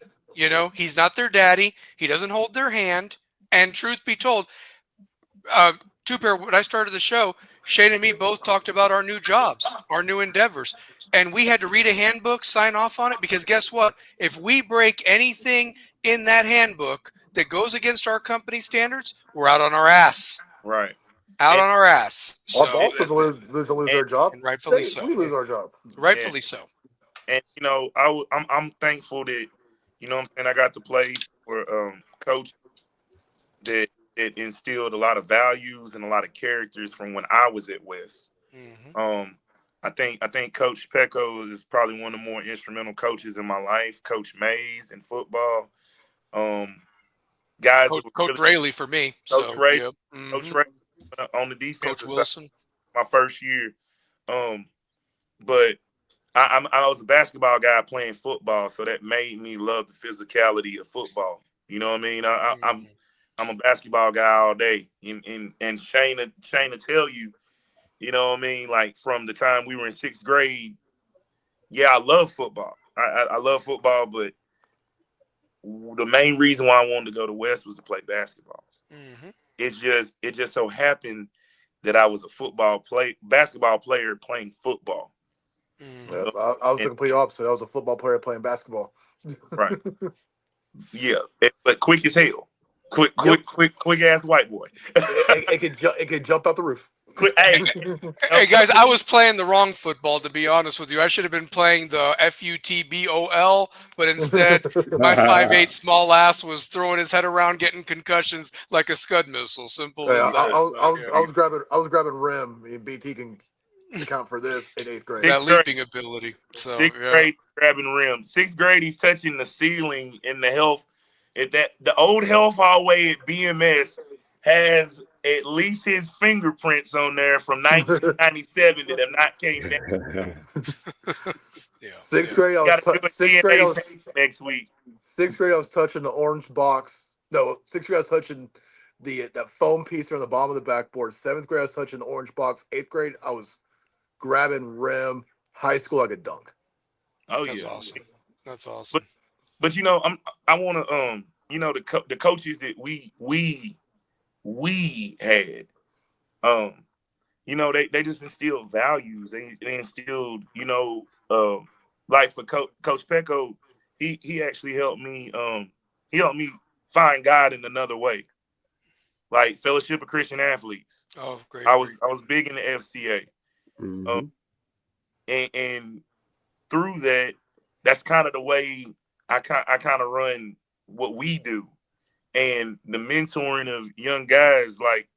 He's not their daddy. He doesn't hold their hand. And truth be told, uh, two pair, when I started the show, Shane and me both talked about our new jobs, our new endeavors. And we had to read a handbook, sign off on it, because guess what? If we break anything in that handbook that goes against our company standards, we're out on our ass. Right. Out And on our ass. our So boss doesn't that's it. lose and their job. And rightfully so. We lose our job. yeah, Rightfully so. and I'm thankful that I'm saying I got to play for coach that instilled a lot of values and a lot of characters from when I was at West. Hmm. Um, I think Coach Pecco is probably one of the more instrumental coaches in my life. Coach Mays in football, um, guys that Coach, were Coach really Rayleigh for me. Coach So, Ray, yep. Coach Hmm. Ray on the Coach defensive side Wilson. my first year. Um, but I was a basketball guy playing football, so that made me love the physicality of football. You know what I mean? I'm Hmm. I'm a basketball guy all day, and Shane to tell you You know what I mean? Like from the time we were in 6th grade. Yeah, I love football. I love football, but the main reason why I wanted to go to West was to play basketball. Mm-hmm. It just so happened that I was a basketball player playing football. Mm-hmm. Yep, I was the And complete opposite. I was a football player playing basketball. right, yeah, but quick as hell, Yep. quick ass white boy. It could jump out the roof. Quick, hey, Hey guys, I was playing the wrong football, to be honest with you. I should have been playing the FUTBOL, but instead my 5'8" small ass was throwing his head around, getting concussions like a Scud missile. Simple Yeah, as that. So, I was grabbing rim. I mean, BT can account for this in 8th grade. that 6th grade, leaping ability. So sixth yeah. grade grabbing rims. 6th grade, he's touching the ceiling in the health. The old health hallway at BMS has at least his fingerprints on there from 1997 that have not came down. Yeah. Sixth Yeah. grade, I was Got to do a sixth grade. I DNA was sample next week. 6th grade. I was touching the orange box. No, 6th grade. I was touching that foam piece on the bottom of the backboard. 7th grade, I was touching the orange box. 8th grade, I was grabbing rim. High school, I could dunk. Oh That's yeah, awesome. That's but awesome. but I want to the coaches that we had they just instilled values. They instilled like for Coach Pecco, he actually helped me find God in another way, like Fellowship of Christian Athletes. Oh, great. I was big in the FCA, um, Mhm. and through that, that's kind of the way I kind of run what we do, and the mentoring of young guys. Like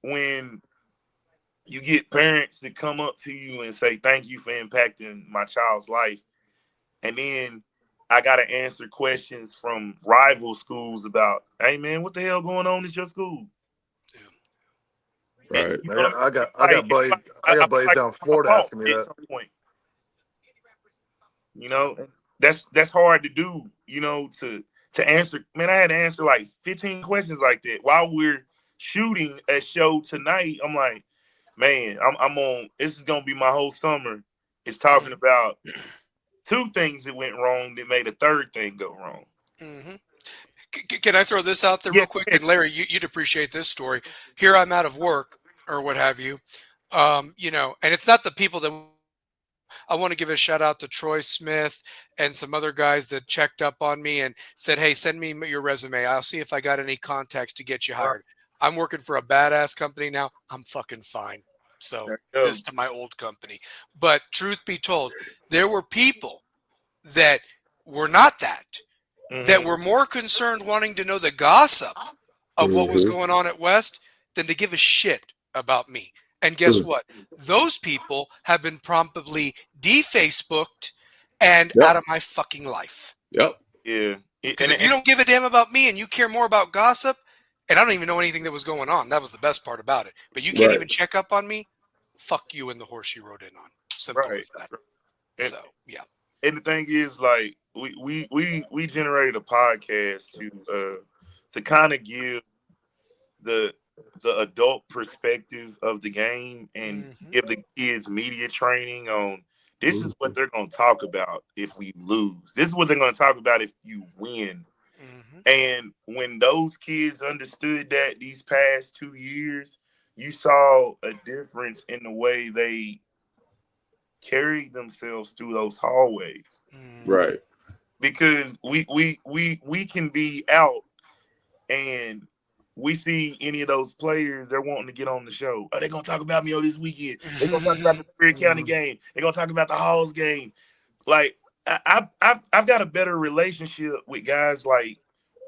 when you get parents that come up to you and say, "Thank you for impacting my child's life," and then I got to answer questions from rival schools about, "Hey man, what the hell going on at your school?" And Right. you know what I I mean? got buddies. I I got feel buddies like down in I'm a Florida fault asking me at that. some point. You know, that's hard to do. To answer. Man, I had to answer like 15 questions like that while we're shooting a show tonight. I'm like, man, I'm on. This is gonna be my whole summer. It's talking about two things that went wrong that made a third thing go wrong. Mm-hmm. Can I throw this out there Yeah, real quick? And Larry, you'd appreciate this story. Here I'm out of work or what have you. And it's not the people that I want to give a shout out to Troy Smith and some other guys that checked up on me and said, "Hey, send me your resume. I'll see if I got any contacts to get you right. hired." I'm working for a badass company now. I'm fucking fine. So There you this go. to my old company. But truth be told, there were people that were not that Hmm. were more concerned wanting to know the gossip of what was Mhm. going on at West than to give a shit about me. And guess Mm. what? Those people have been promptly de-Facebooked and out Yep. of my fucking life. Yep. Yeah, Because if you don't give a damn about me and you care more about gossip, and I don't even know anything that was going on, that was the best part about it. But you can't Right. even check up on me, fuck you and the horse you rode in on. Simple right. as that. And So, yeah. and the thing is, like, we generated a podcast to kind of give the adult perspective of the game and Mm-hmm. give the kids media training on this is what Mhm. they're going to talk about if we lose. This is what they're going to talk about if you win. Mm-hmm. And when those kids understood that these past 2 years, you saw a difference in the way they carried themselves through those hallways. Mm-hmm. Right. Because we can be out and we see any of those players, they're wanting to get on the show. Are they gonna talk about me on this weekend? They're gonna talk about the Spirit County Mhm. game. They're gonna talk about the Halls game. Like I've got a better relationship with guys like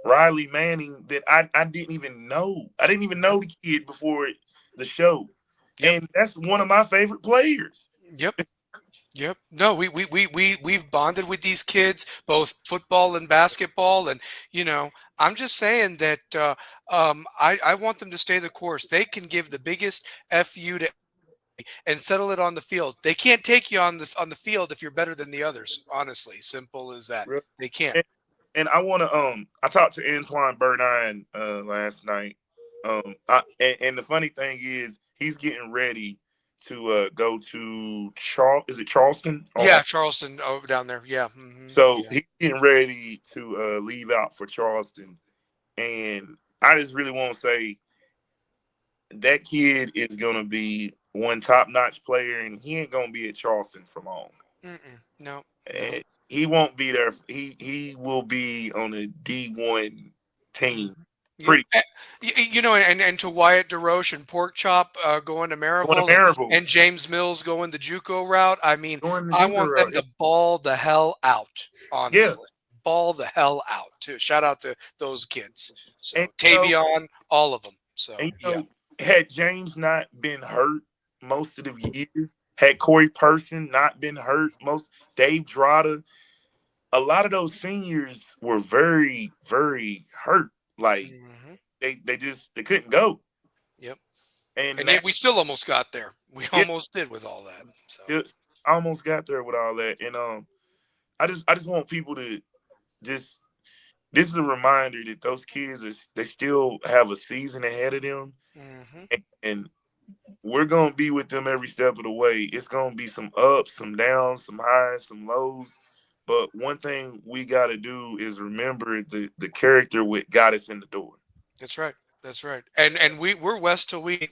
Riley Manning that I didn't even know. I didn't even know the kid before the show, Yep. and that's one of my favorite players. Yep. Yep. No, we've bonded with these kids, both football and basketball. And, I'm just saying that I want them to stay the course. They can give the biggest FU to and settle it on the field. They can't take you on the field if you're better than the others. Honestly, simple as that. Really. They can't. And I want to I talked to Antoine Burdine last night. And the funny thing is he's getting ready. to go to Is it Charleston? Yeah, Charleston down there. Yeah. Mm-hmm. So he's getting ready to leave out for Charleston, and I just really want to say that kid is gonna be one top-notch player, and he ain't gonna be at Charleston for long. No. He won't be there. He will be on a D1 team. Pretty. And to Wyatt DeRoche and Pork Chop going to Maryville, and James Mills going the JUCO route. I mean, I want them to ball the hell out. Honestly, ball the hell out. Too. Shout out to those kids. So and, Tavion, all of them. So and, had James not been hurt most of the year, had Corey Person not been hurt Dave Drada, a lot of those seniors were very, very hurt. Like they couldn't go. Yep. And yet we still almost got there. We almost did with all that. So almost got there with all that. And I just want people to just, this is a reminder that those kids they still have a season ahead of them. And we're gonna be with them every step of the way. It's gonna be some ups, some downs, some highs, some lows. But one thing we got to do is remember the character what got us in the door. That's right. That's right. And we're West till Larry,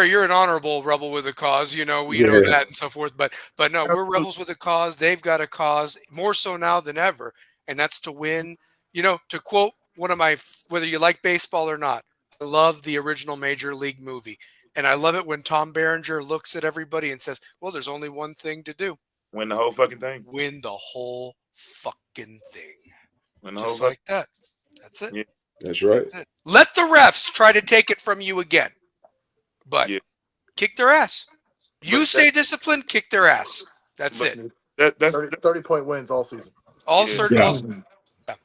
you're an honorable rebel with a cause, we know that and so forth. But no, we're rebels with a cause. They've got a cause more so now than ever. And that's to win, to quote one of my, whether you like baseball or not, I love the original Major League movie. And I love it when Tom Berenger looks at everybody and says, well, there's only one thing to do. Win the whole fucking thing. Win the whole fucking thing. Just like that. That's it. Yeah, that's right. That's it. Let the refs try to take it from you again. But kick their ass. You stay disciplined, kick their ass. That's it. That's 30-point wins all season. All certain.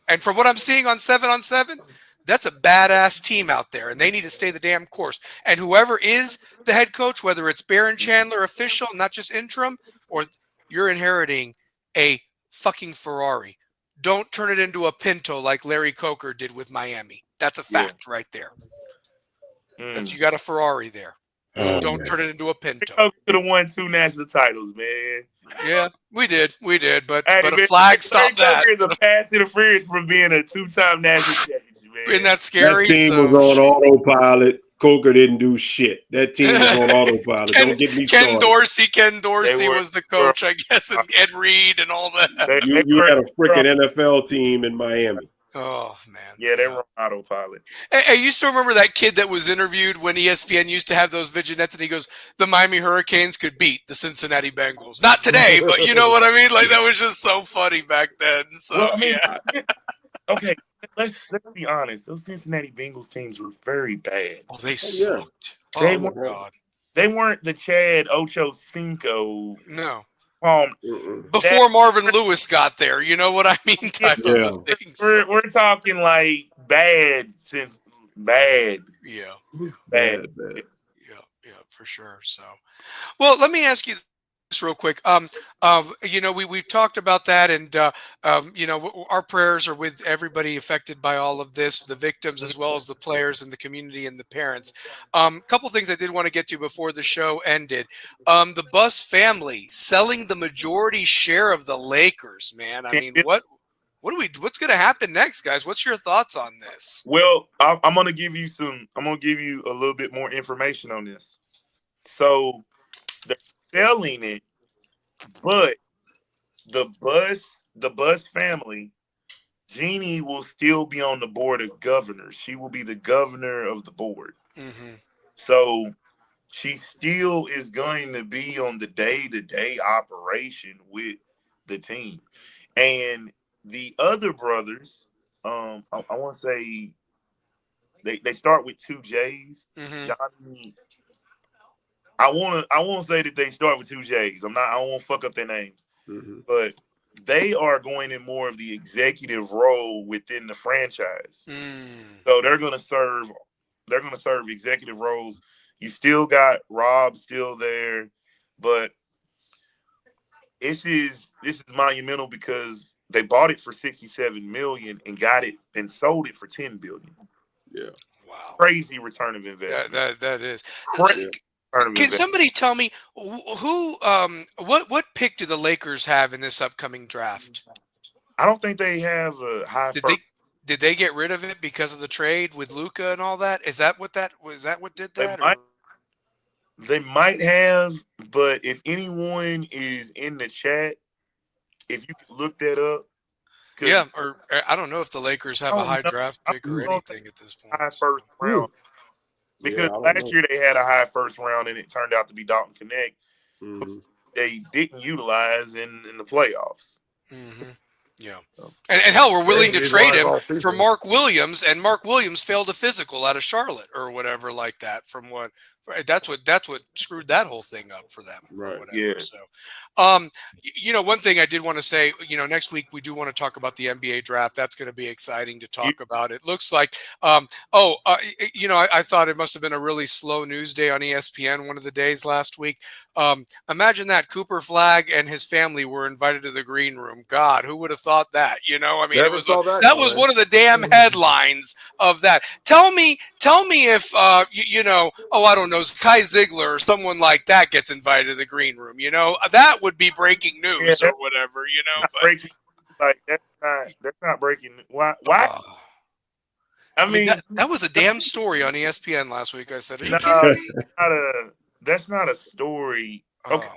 And from what I'm seeing on 7-on-7, that's a badass team out there, and they need to stay the damn course. And whoever is the head coach, whether it's Baron Chandler official, not just interim, or you're inheriting a fucking Ferrari. Don't turn it into a Pinto like Larry Coker did with Miami. That's a fact right there. You got a Ferrari there. Don't turn it into a Pinto. Coker could have won 2 national titles, man. Yeah, we did, but a flag stopped that. Is a pass interference from being a 2-time national champion, man. Isn't that scary? That team was on autopilot. Coker didn't do shit. That team was on autopilot. Don't get me started. Ken Dorsey was the coach, I guess, and Ed Reed and all that. You had a freaking NFL team in Miami. Oh, man. Yeah, they were on autopilot. Hey, you still remember that kid that was interviewed when ESPN used to have those vignettes, and he goes, the Miami Hurricanes could beat the Cincinnati Bengals. Not today, but you know what I mean? Like, that was just so funny back then. So, well, I mean, okay, let's be honest. Those Cincinnati Bengals teams were very bad. Oh, they sucked. Oh, my God. They weren't the Chad Ochocinco. No. Before Marvin Lewis got there, you know what I mean? Type of thing. We're talking like bad since bad. Yeah. Bad. Yeah, for sure. So, well, let me ask you this real quick. We've talked about that, and our prayers are with everybody affected by all of this, the victims as well as the players and the community and the parents. Couple things I did want to get to before the show ended. The Buss family selling the majority share of the Lakers, man. I mean, what's going to happen next, guys? What's your thoughts on this? Well, I'm going to give you a little bit more information on this. So they're selling it, but the Buss family, Jeannie will still be on the board of governors. She will be the governor of the board. Mm-hmm. So she still is going to be on the day-to-day operation with the team. And the other brothers, I want to say they start with 2 J's. Mm-hmm. Johnny. I want to say that they start with 2 J's. I don't want to fuck up their names. Mm-hmm. But they are going in more of the executive role within the franchise. So they're going to serve executive roles. You still got Rob still there, but this is monumental because they bought it for $67 million and got it and sold it for $10 billion. Yeah. Wow. Crazy return of investment. That is. Crazy. Can somebody tell me who what pick do the Lakers have in this upcoming draft? I don't think they have a high first. Did they get rid of it because of the trade with Luka and all that? Is that what did that? They might have, but if anyone is in the chat, if you could look that up. Yeah, or I don't know if the Lakers have a high draft pick or anything at this point. High first round. Because last year they had a high first round and it turned out to be Dalton Connect, who they didn't utilize in the playoffs. Mm-hmm. Yeah. And hell, we're willing to trade him for Mark Williams, and Mark Williams failed a physical out of Charlotte or whatever like that. That's what screwed that whole thing up for them. Right. Or whatever. Yeah. So, one thing I did want to say, next week we do want to talk about the NBA draft. That's going to be exciting to talk about. It looks like, I thought it must have been a really slow news day on ESPN one of the days last week. Imagine that Cooper Flagg and his family were invited to the green room. God, who would have thought that? It was that was one of the damn headlines of that. Tell me if I don't know, Kai Ziegler or someone like that gets invited to the green room. That would be breaking news or whatever. Breaking, like that's not breaking. Why? I mean, that was a damn story on ESPN last week. I said, that's not a story. Okay.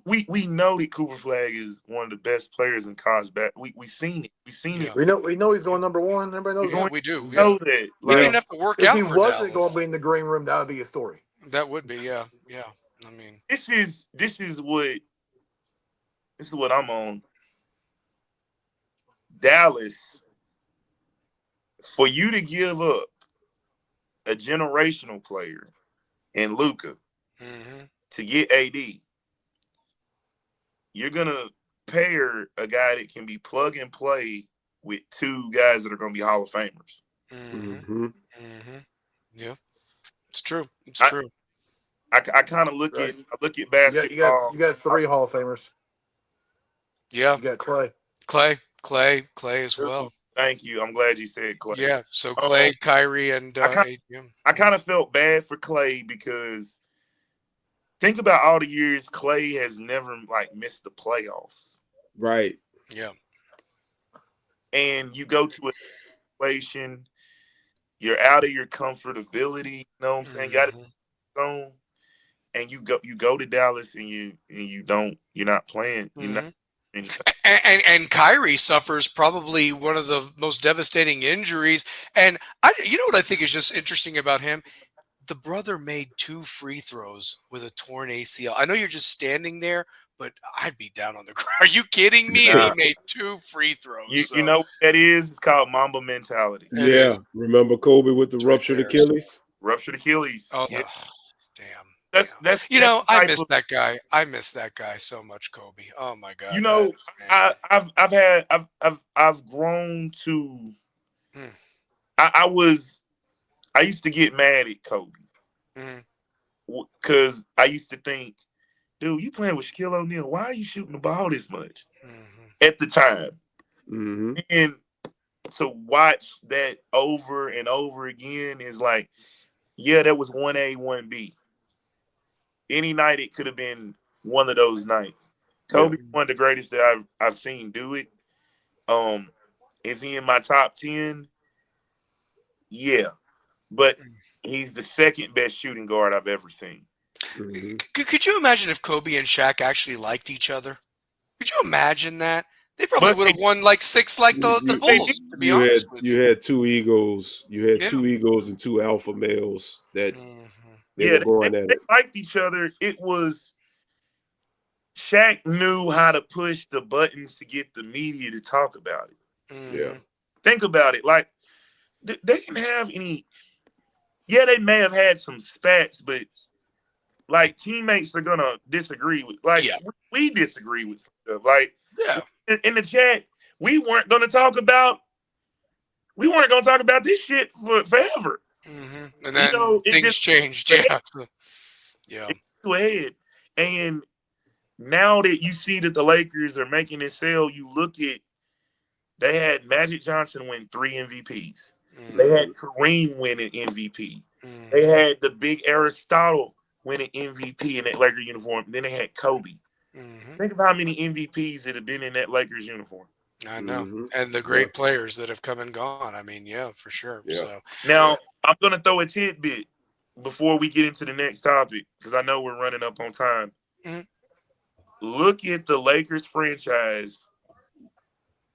We know that Cooper Flagg is one of the best players in college basketball. We seen it. We know he's going number one. Everybody knows. We do. We know that. He didn't have to work out. If he wasn't going to be in the green room, that would be a story. That would be, yeah. I mean, this is what I'm on. Dallas, for you to give up a generational player in Luka to get AD, you're gonna pair a guy that can be plug and play with two guys that are gonna be Hall of Famers. Yeah, it's true. It's true. I kind of look at basketball. You got three Hall of Famers. Yeah, you got Clay as well. Thank you. I'm glad you said Clay. Yeah, so Clay, Kyrie, and I kind of felt bad for Clay because think about all the years Clay has never missed the playoffs. Right. Yeah. And you go to a situation, you're out of your comfortability. You know what I'm saying? Got it. And you go to Dallas and you're not playing. You're not. And Kyrie suffers probably one of the most devastating injuries. And what I think is just interesting about him? The brother made 2 free throws with a torn ACL. I know you're just standing there, but I'd be down on the ground. Are you kidding me? And he made 2 free throws. You know what that is? It's called Mamba mentality. Remember Kobe with the ruptured Achilles? Ruptured Achilles. Oh, yeah. Damn. That's I miss that guy. I miss that guy so much, Kobe. Oh my God. I've grown to. I used to get mad at Kobe because I used to think, dude, you playing with Shaquille O'Neal. Why are you shooting the ball this much at the time? And to watch that over and over again is like, yeah, that was 1A, 1B. Any night it could have been one of those nights. Kobe, one of the greatest that I've seen do it. Is he in my top 10? Yeah. But he's the second best shooting guard I've ever seen. Could you imagine if Kobe and Shaq actually liked each other? Could you imagine that? They probably would have won 6 the Bulls, to be honest with you. You had 2 egos. You had 2 egos and 2 alpha males that they were going at it. They liked each other. It was Shaq knew how to push the buttons to get the media to talk about it. Yeah. Think about it. They didn't have any. Yeah, they may have had some spats, but teammates are gonna disagree with. We disagree with stuff. In the chat, we weren't gonna talk about this shit forever. And then things changed. Yeah. Go ahead. And now that you see that the Lakers are making it sell, you look at they had Magic Johnson win 3 MVPs. They had Kareem win an MVP. They had the big Aristotle win an MVP in that Lakers uniform. Then they had Kobe. Mm-hmm. Think of how many MVPs that have been in that Lakers uniform. I know. Mm-hmm. And the great players that have come and gone. I mean, yeah, for sure. Yeah. So Now, I'm going to throw a tidbit before we get into the next topic because I know we're running up on time. Mhm. Look at the Lakers franchise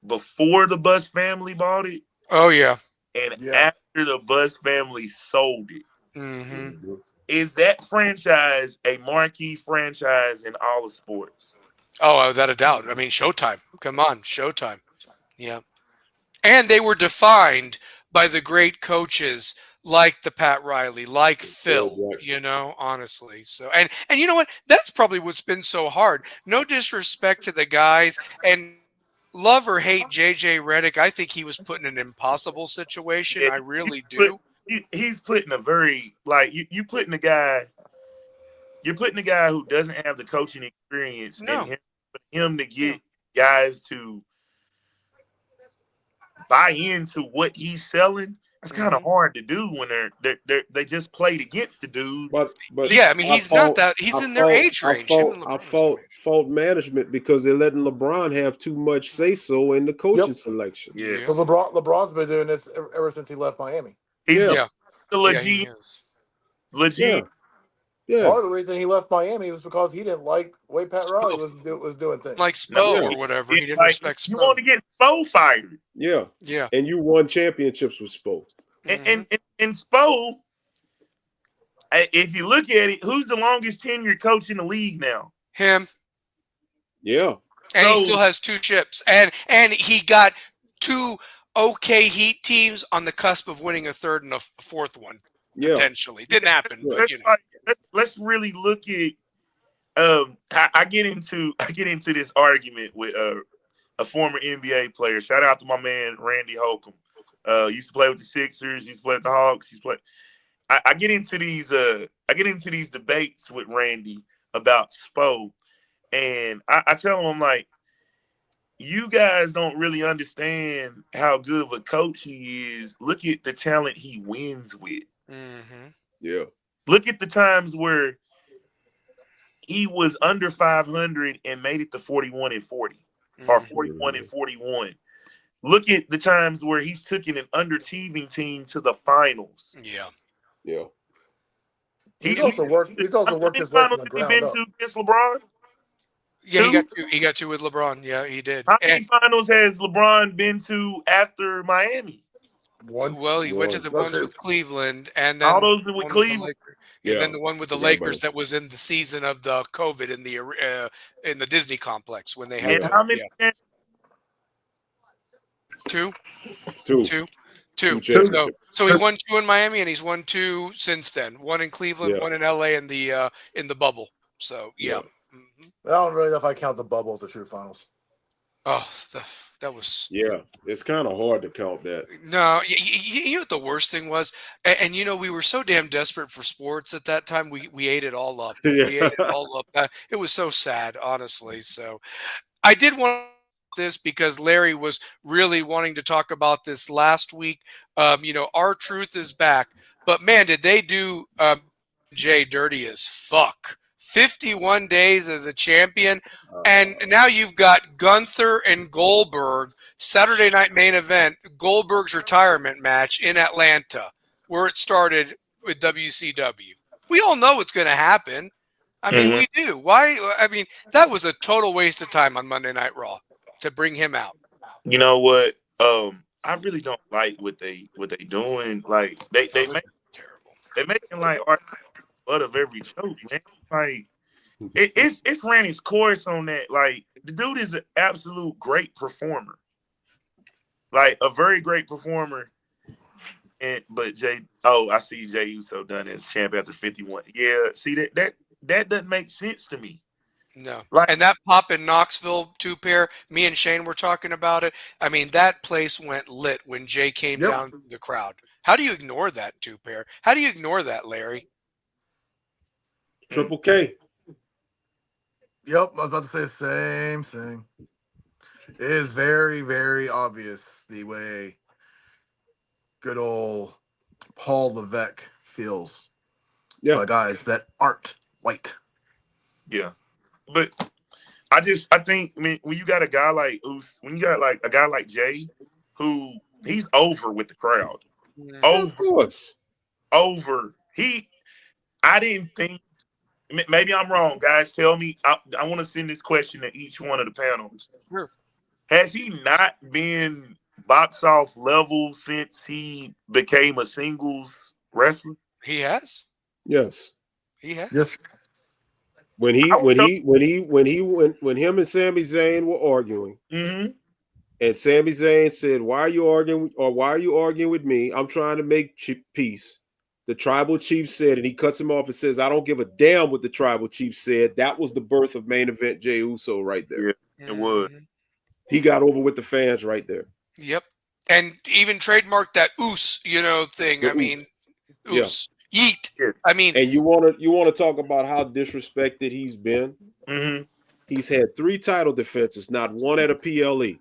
before the Bus family bought it oh yeah. and Yeah. after the Bus family sold it. Mm-hmm. Mm-hmm. Is that franchise a marquee franchise in all of sports? Oh, without a doubt. I mean, Showtime. Come on, Showtime. Yeah. And they were defined by the great coaches like the Pat Riley, like Phil Phil, Jackson. honestly. So and you know what? That's probably what's been so hard. No disrespect to the guys and love or hate JJ Redick. I think he was put in an impossible situation. Yeah, I really put, do. he's putting a very like you putting a guy you're putting a guy who doesn't have the coaching experience and No. him to Yeah. get guys to buy into what he's selling. That's kind of hmm hard to do when they just played against the dude. But Yeah, I mean I he's not fault that I he's in their fault age I range. Him fault and I LeBron is their fault age. fault management because they're letting LeBron have too much say so in the coaching Yep. selection. Yeah, Yeah. Because LeBron's been doing this ever since he left Miami. he's Yeah, Yeah. the Yeah, he is. yeah, legit. yeah, Part of the reason he left Miami was because he didn't like the way Pat Riley Spo. was doing Like things. No, Spo yeah, or whatever. He it's didn't like respect you Spo. want to get Spo fired, yeah. Yeah. And you won championships with Spo. and hmm and, and, and Spo. If you look at it, who's the longest tenured coach in the league now? Him. Yeah, And he So still has two chips. And he got two okay Heat teams on the cusp of winning a third and a fourth one yeah, potentially. Didn't happen, yeah. but let's really look at. I get into this argument with a former NBA player. Shout out to my man Randy Holcomb. Used to play with the Sixers. Used to play with the Hawks. I get into these debates with Randy about Spo, and I tell him I'm like, you guys don't really understand how good of a coach he is. Look at the talent he wins with. hmm Yeah. Look at the times where he was under 500 and made it to 41 and 40 or hmm 41 and 41. Look at the times where he's taken an underachieving team to the finals. yeah. Yeah. He's Yeah. also worked. He's also How worked many his way from finals the have he ground been up. to against LeBron? Yeah, Two. he got two with LeBron. Yeah, he did. How And many finals has LeBron been to after Miami? One. well, he went to One. the That's ones it. with Cleveland and All then those are with one with the Cleveland. Lakers. And Yeah. then the one with the Forgot about Lakers it. that was in the season of the COVID in the Disney complex when they had And Yeah. the how many? two, Two. two, Two two. Two. So championships. so he won two in Miami and he's won two since then. One in Cleveland, Yeah. one in LA in the bubble. So yeah. Yeah. hmm I don't really know if I count the bubble as the true finals. Oh, that was Yeah. It's kind of hard to count that. no. You know what the worst thing was, and we were so damn desperate for sports at that time. We ate it all up. We ate it Yeah. all up. It was so sad, honestly. So I did want this because Larry was really wanting to talk about this last week. Our truth is back, but man, did they do Jay dirty as fuck. 51 days as a champion. And now you've got Gunther and Goldberg, Saturday night main event, Goldberg's retirement match in Atlanta, where it started with WCW. We all know what's going to happen. I mean, Mhm. we do. Why? I mean, that was a total waste of time on Monday Night Raw to bring him out. You know what? I really don't like what they doing. Like Terrible. they making like art butt of every joke, man. Like it's ran its course on that. Like the dude is an absolute great performer, like a very great performer. And but I see Jey Uso done as champ after 51. Yeah, see that doesn't make sense to me. No. Like And that pop in Knoxville two pair, me and Shane were talking about it. I mean, that place went lit when Jay came Yep. down to the crowd. How do you ignore that two pair? How do you ignore that, Larry? Triple K. Yep. I was about to say the same thing. It is very, very obvious the way good old Paul Levesque feels Yeah. by guys that aren't white. Yeah, but I think, I mean, when you got a guy like when you got like a guy like Jey, who he's over with the crowd, Of course. over. I didn't think. Maybe I'm wrong, guys. Tell me. I want to send this question to each one of the panels. Sure. Has he not been box off level since he became a singles wrestler? He has. Yes. He has. Yes. When him and Sami Zayn were arguing, Mm-hmm. and Sami Zayn said, "Why are you arguing? Or why are you arguing with me? I'm trying to make peace." The tribal chief said, and he cuts him off and says, "I don't give a damn what the tribal chief said." That was the birth of main event Jey Uso right there. Yeah, it was. He got over with the fans right there. Yep. And even trademarked that oos, thing. The I mean, Yeah. oos. Yeet. Yeah. I mean, And you want to talk about how disrespected he's been? Mm-hmm. He's had 3 title defenses, not one at a PLE.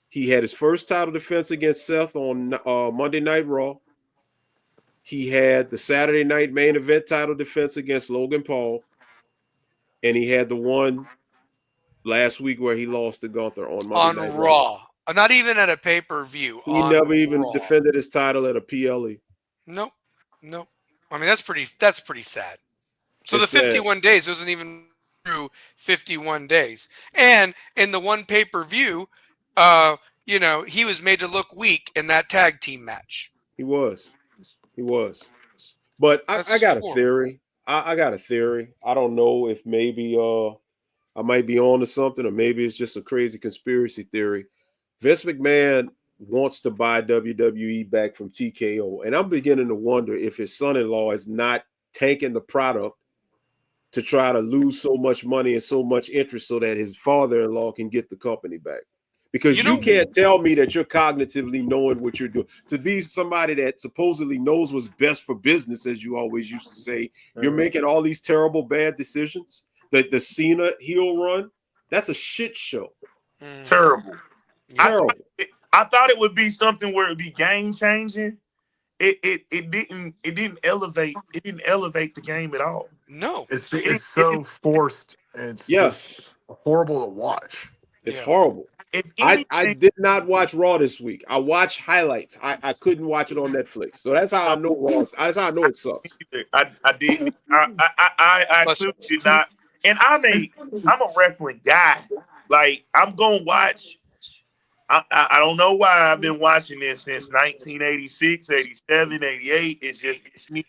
He had his first title defense against Seth on Monday Night Raw. He had the Saturday night main event title defense against Logan Paul. And he had the one last week where he lost to Gunther on Monday Night Raw. Not even at a pay-per-view. He never even Raw. defended his title at a PLE. Nope. I mean, that's pretty sad. So It's the 51 days wasn't even through 51 days. And in the one pay-per-view, he was made to look weak in that tag team match. He was. But I got a theory. I got a theory. I don't know if maybe I might be on to something, or maybe it's just a crazy conspiracy theory. Vince McMahon wants to buy WWE back from TKO. And I'm beginning to wonder if his son-in-law is not tanking the product to try to lose so much money and so much interest so that his father-in-law can get the company back. Because you can't tell me that you're cognitively knowing what you're doing. To be somebody that supposedly knows what's best for business, as you always used to say, you're making all these terrible, bad decisions. The Cena heel run, that's a shit show. Terrible. Terrible. I thought it would be something where it'd be game changing. It didn't elevate the game at all. No. It's so forced, and it's just horrible to watch. It's horrible. I did not watch Raw this week. I watched highlights. I couldn't watch it on Netflix. So that's how I know Raw. That's how I know it sucks. I didn't. I too did not. And I'm a wrestling guy. Like, I'm gonna watch. I don't know why I've been watching this since 1986, 87, 88. It's just me.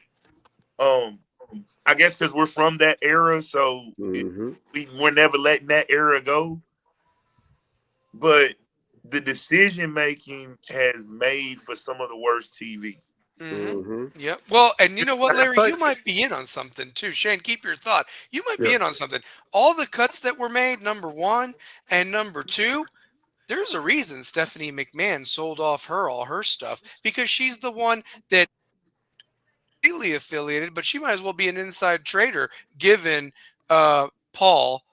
I guess because we're from that era, so we're never letting that era go. But the decision making has made for some of the worst TV. Yeah. Well, and you know what, Larry, you might be in on something too. Shane, keep your thought. You might be in on something. All the cuts that were made, number 1 and number 2. There's a reason Stephanie McMahon sold off all her stuff, because she's the one that really affiliated, but she might as well be an inside trader, given Paul,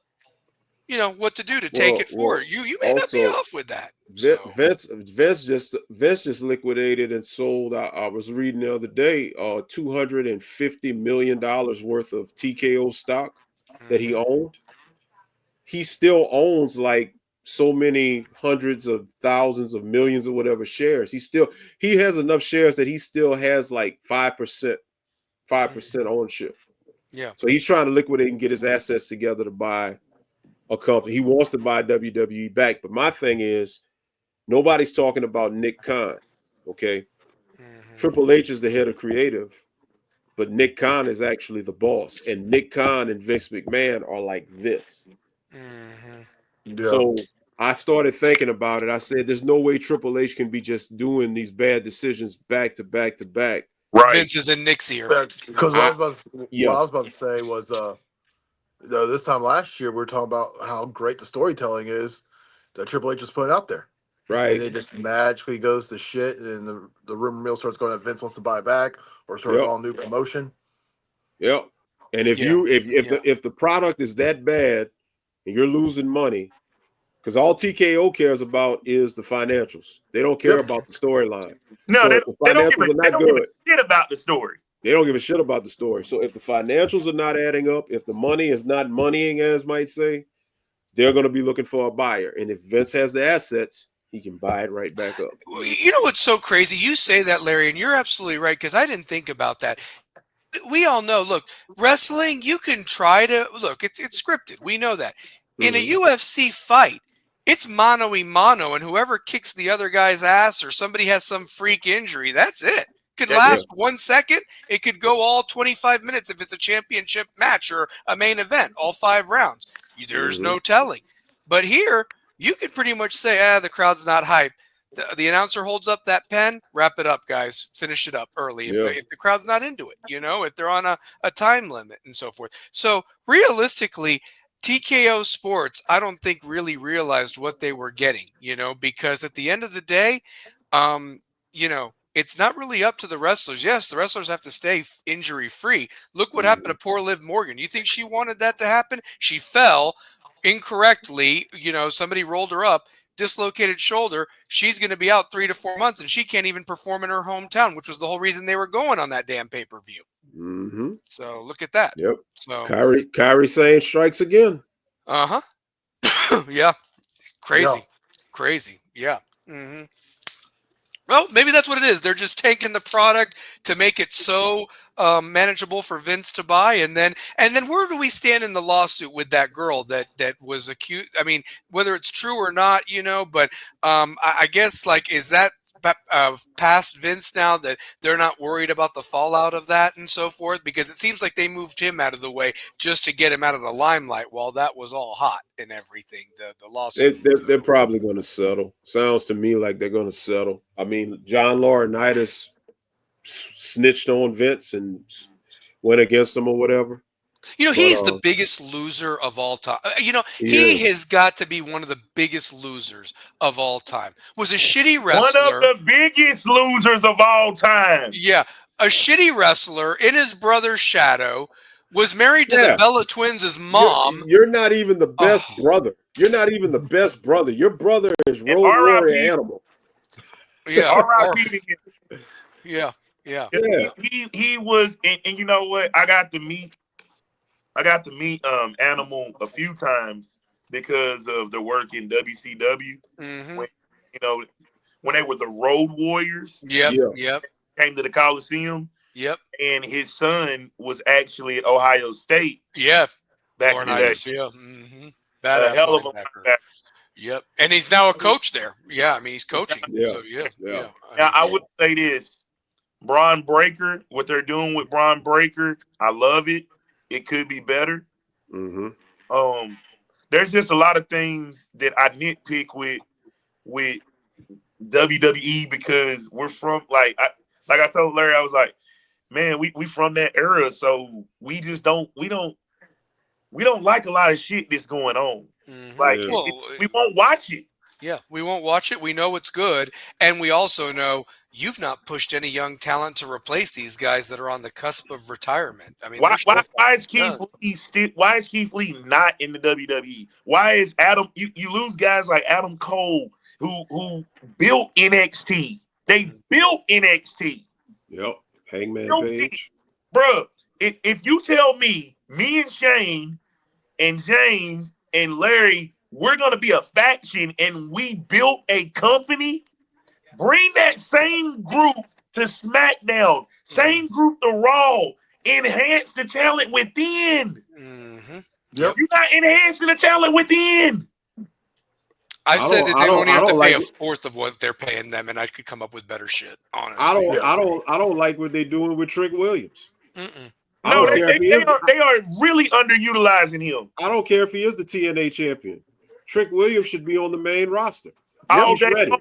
what to do to take it forward. You may not be off with that. Vince just liquidated and sold. I was reading the other day, $250 million worth of TKO stock that he owned. He still owns like so many hundreds of thousands of millions or whatever shares. He has enough shares that he still has like 5% ownership. Yeah. So he's trying to liquidate and get his assets together to buy a company. He wants to buy WWE back. But my thing is, nobody's talking about Nick Khan. Okay. Triple H is the head of creative, but Nick Khan is actually the boss. And Nick Khan and Vince McMahon are like this. So I started thinking about it. I said, there's no way Triple H can be just doing these bad decisions back to back to back. Right. Vince is in Nick's ear. Because what I was about to say was, this time last year, we were talking about how great the storytelling is that Triple H is putting out there. Right. And it just magically goes to shit, and the rumor mill starts going that Vince wants to buy it back, or starts all new promotion. Yep. And if the product is that bad and you're losing money, because all TKO cares about is the financials. They don't care about the storyline. No, so they don't give a shit about the story. They don't give a shit about the story. So if the financials are not adding up, if the money is not moneying, as might say, they're going to be looking for a buyer. And if Vince has the assets, he can buy it right back up. You know what's so crazy? You say that, Larry, and you're absolutely right, because I didn't think about that. We all know, look, wrestling, you can try to, look, it's scripted. We know that. In a UFC fight, it's mano-a-mano, and whoever kicks the other guy's ass or somebody has some freak injury, that's it. Could last 1 second. It could go all 25 minutes if it's a championship match or a main event, all 5 rounds. There's no telling. But here, you could pretty much say, the crowd's not hype. The announcer holds up that pen, wrap it up, guys. Finish it up early. If the crowd's not into it, if they're on a time limit and so forth. So realistically, TKO Sports, I don't think really realized what they were getting, because at the end of the day, it's not really up to the wrestlers. Yes, the wrestlers have to stay injury free. Look what happened to poor Liv Morgan. You think she wanted that to happen? She fell incorrectly. Somebody rolled her up, dislocated shoulder. She's going to be out 3 to 4 months, and she can't even perform in her hometown, which was the whole reason they were going on that damn pay-per-view. So look at that. Yep. So Kyrie saying strikes again. Yeah. Crazy. Yeah. Well, maybe that's what it is. They're just taking the product to make it so manageable for Vince to buy, and then where do we stand in the lawsuit with that girl that was accused? I mean, whether it's true or not, but I guess is that past Vince now, that they're not worried about the fallout of that and so forth, because it seems like they moved him out of the way just to get him out of the limelight while that was all hot and everything. The lawsuit. They're probably going to settle. Sounds to me like they're going to settle. I mean, John Laurinaitis snitched on Vince and went against him or whatever. He's the biggest loser of all time. He has got to be one of the biggest losers of all time. Was a shitty wrestler. One of the biggest losers of all time. Yeah. A shitty wrestler in his brother's shadow, was married to the Bella Twins' mom. You're not even the best brother. You're not even the best brother. Your brother is Road Warrior Animal. Yeah. R.I.P. Yeah. He was, and you know what? I got to meet Animal a few times because of the work in WCW. When they were the Road Warriors. Yep. Came to the Coliseum. Yep. And his son was actually at Ohio State. Yeah. Back in the day. Yeah. Badass hell of a linebacker. Yep. And he's now a coach there. Yeah. I mean, he's coaching. Yeah. So, yeah. Now, I would say this. Braun Breaker, what they're doing with Braun Breaker, I love it. It could be better. There's just a lot of things that I nitpick with WWE, because we're from I told Larry, I was like, man, we from that era, so we just don't like a lot of shit that's going on. We won't watch it. Yeah, we won't watch it. We know it's good, and we also know you've not pushed any young talent to replace these guys that are on the cusp of retirement. I mean, why is Keith Lee not in the WWE? Why is Adam? You lose guys like Adam Cole who built NXT. They built NXT. Yep, Hangman Page. Bruh, if you tell me and Shane and James and Larry, we're going to be a faction and we built a company, bring that same group to SmackDown, same group to Raw, enhance the talent within. You're not enhancing the talent within. I said that they won't have to pay a fourth of what they're paying them, and I could come up with better shit. Honestly, I don't like what they're doing with Trick Williams. No, they are really underutilizing him. I don't care if he is the TNA champion. Trick Williams should be on the main roster. He's ready.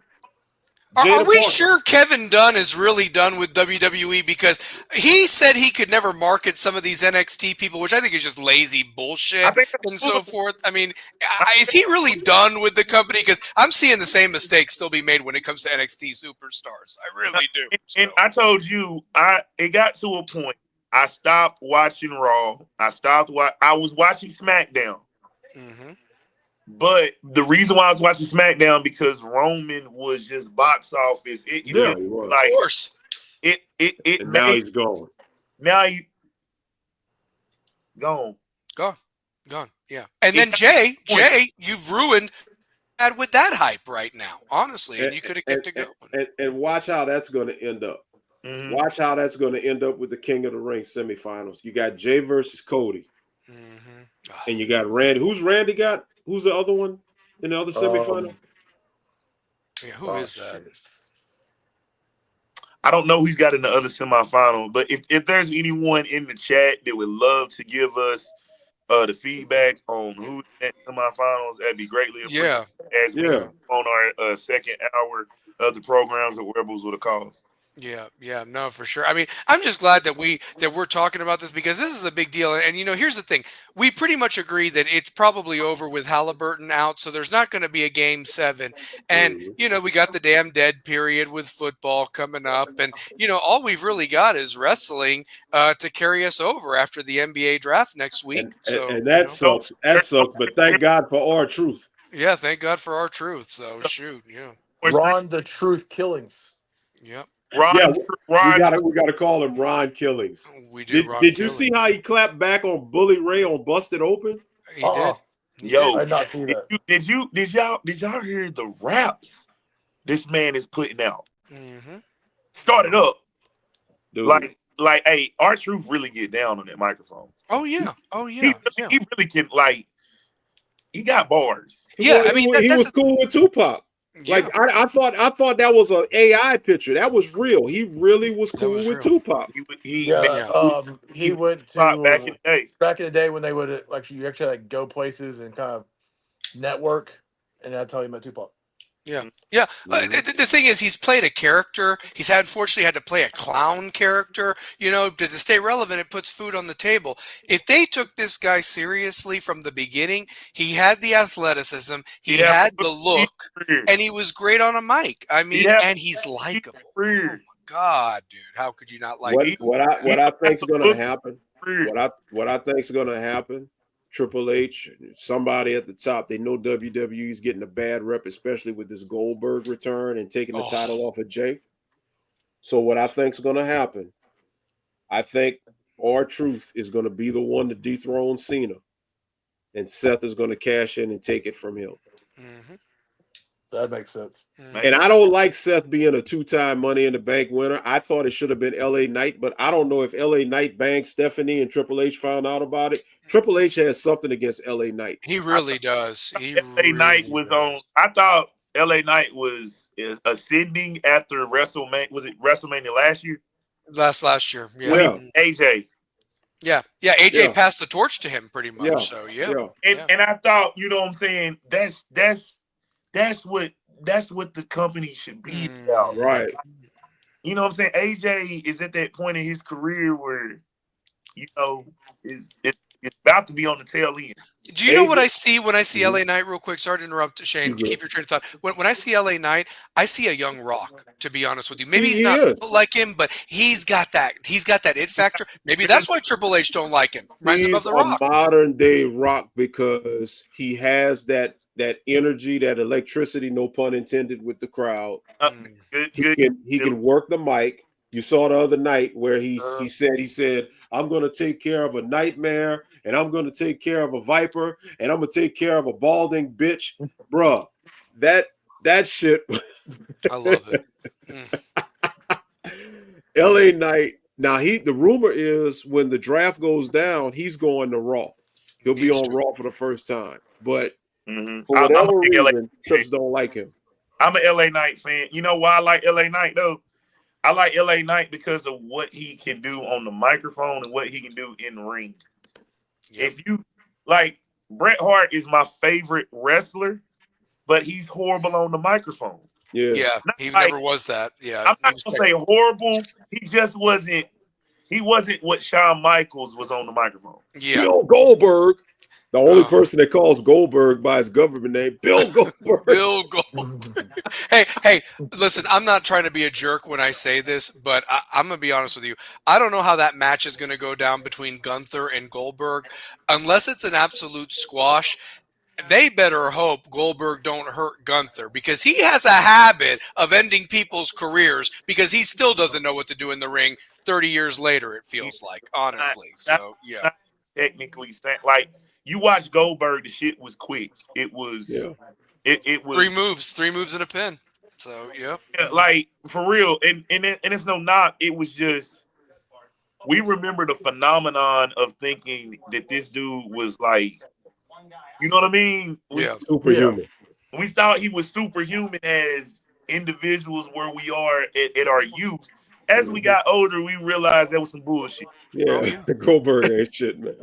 Are we sure Kevin Dunn is really done with WWE? Because he said he could never market some of these NXT people, which I think is just lazy bullshit and so forth. I mean, is he really done with the company? Because I'm seeing the same mistakes still be made when it comes to NXT superstars. I really do. And I told you, it got to a point. I stopped watching Raw. I was watching SmackDown. But the reason why I was watching SmackDown, because Roman was just box office. He was. Of course. It now he's gone. Now you gone. Gone. Yeah. And then Jey, you've ruined that with that hype right now, honestly, and you could have kept it going. And watch how that's going to end up. Mm-hmm. Watch how that's going to end up with the King of the Ring semifinals. You got Jey versus Cody. And you got Randy. Who's Randy got? Who's the other one in the other semifinal? Yeah, who is that? I don't know who's got in the other semifinal, but if there's anyone in the chat that would love to give us the feedback on who's in semifinals, that'd be greatly appreciated. As we go on our second hour of the programs of Rebels with a Cause. Yeah, no, for sure. I mean, I'm just glad that we're talking about this because this is a big deal. And here's the thing: we pretty much agree that it's probably over with Halliburton out, so there's not going to be a game 7. And we got the damn dead period with football coming up, and all we've really got is wrestling to carry us over after the NBA draft next week. And that sucks. That sucks. But thank God for R-Truth. Yeah, thank God for R-Truth. So shoot, Ron the Truth Killings. Yep. Ron, we gotta call him Ron Killings. We do. Did you see how he clapped back on Bully Ray on Busted Open? He did. Yo, I did not see that. Did y'all hear the raps this man is putting out? Mm-hmm. Start it up, dude. Like, hey, R-Truth really get down on that microphone. Oh yeah. He really can. Like, he got bars. Yeah, I mean, he was cool with Tupac. Yeah. Like I thought that was an AI picture. That was real. He really was cool with Tupac. He went to back in the day when they would you actually go places and kind of network, and I'd tell you about Tupac. Yeah. The thing is, he's played a character. He's unfortunately had to play a clown character. To stay relevant, it puts food on the table. If they took this guy seriously from the beginning, he had the athleticism, he had the look, and he was great on a mic. I mean, and he's likable. Oh my God, dude, how could you not like him? What I think's going to happen? What I think's going to happen? Triple H, somebody at the top, they know WWE's getting a bad rep, especially with this Goldberg return and taking the title off of Jey. So what I think's going to happen, I think R-Truth is going to be the one to dethrone Cena, and Seth is going to cash in and take it from him. Mm-hmm. That makes sense. And I don't like Seth being a 2-time Money in the Bank winner. I thought it should have been LA Knight, but I don't know if LA Knight banged Stephanie and Triple H found out about it. Triple H has something against LA Knight. He really does. Knight was on. I thought LA Knight was ascending after WrestleMania. Was it WrestleMania last year? Last year. Yeah. AJ. Yeah. AJ passed the torch to him pretty much. Yeah. So And I thought, what I'm saying, that's what the company should be about. Right. You know what I'm saying? AJ is at that point in his career where, it's about to be on the tail end. Do you know what I see when I see LA Knight real quick? Sorry to interrupt, Shane. Keep your train of thought. When I see LA Knight, I see a young Rock, to be honest with you. Maybe he's not like him, but he's got that it factor. Maybe that's why Triple H don't like him. Reminds him of the Rock. Modern day Rock because he has that energy, that electricity, no pun intended, with the crowd. He can work the mic. You saw the other night where he said, I'm going to take care of a nightmare, and I'm going to take care of a viper, and I'm going to take care of a balding bitch. Bruh, that shit. I love it. LA Knight. Now, the rumor is when the draft goes down, he's going to Raw. He'll be on Raw for the first time. But for whatever reason, Trips don't like him. I'm an LA Knight fan. You know why I like LA Knight, though? I like LA Knight because of what he can do on the microphone and what he can do in the ring. Yep. If you Bret Hart is my favorite wrestler, but he's horrible on the microphone. Yeah, he never was that. Yeah, I'm not gonna say horrible. He just wasn't. He wasn't what Shawn Michaels was on the microphone. Yeah, Bill Goldberg. The only person that calls Goldberg by his government name, Bill Goldberg. Bill Goldberg. Hey, listen, I'm not trying to be a jerk when I say this, but I'm going to be honest with you. I don't know how that match is going to go down between Gunther and Goldberg. Unless it's an absolute squash, They better hope Goldberg don't hurt Gunther, because he has a habit of ending people's careers because he still doesn't know what to do in the ring 30 years later, it feels like, honestly. So, yeah. Not technically, like, you watch Goldberg, the shit was quick. It was, Yeah. it was Three moves and a pin. So, yep. like, for real. And it's no knock. It was just, we remember the phenomenon of thinking that this dude was like, you know what I mean? Yeah. Superhuman. We thought he was superhuman as individuals where we are at our youth. As we got older, we realized that was some bullshit. Yeah, Oh, yeah. Goldberg ain't shit, man.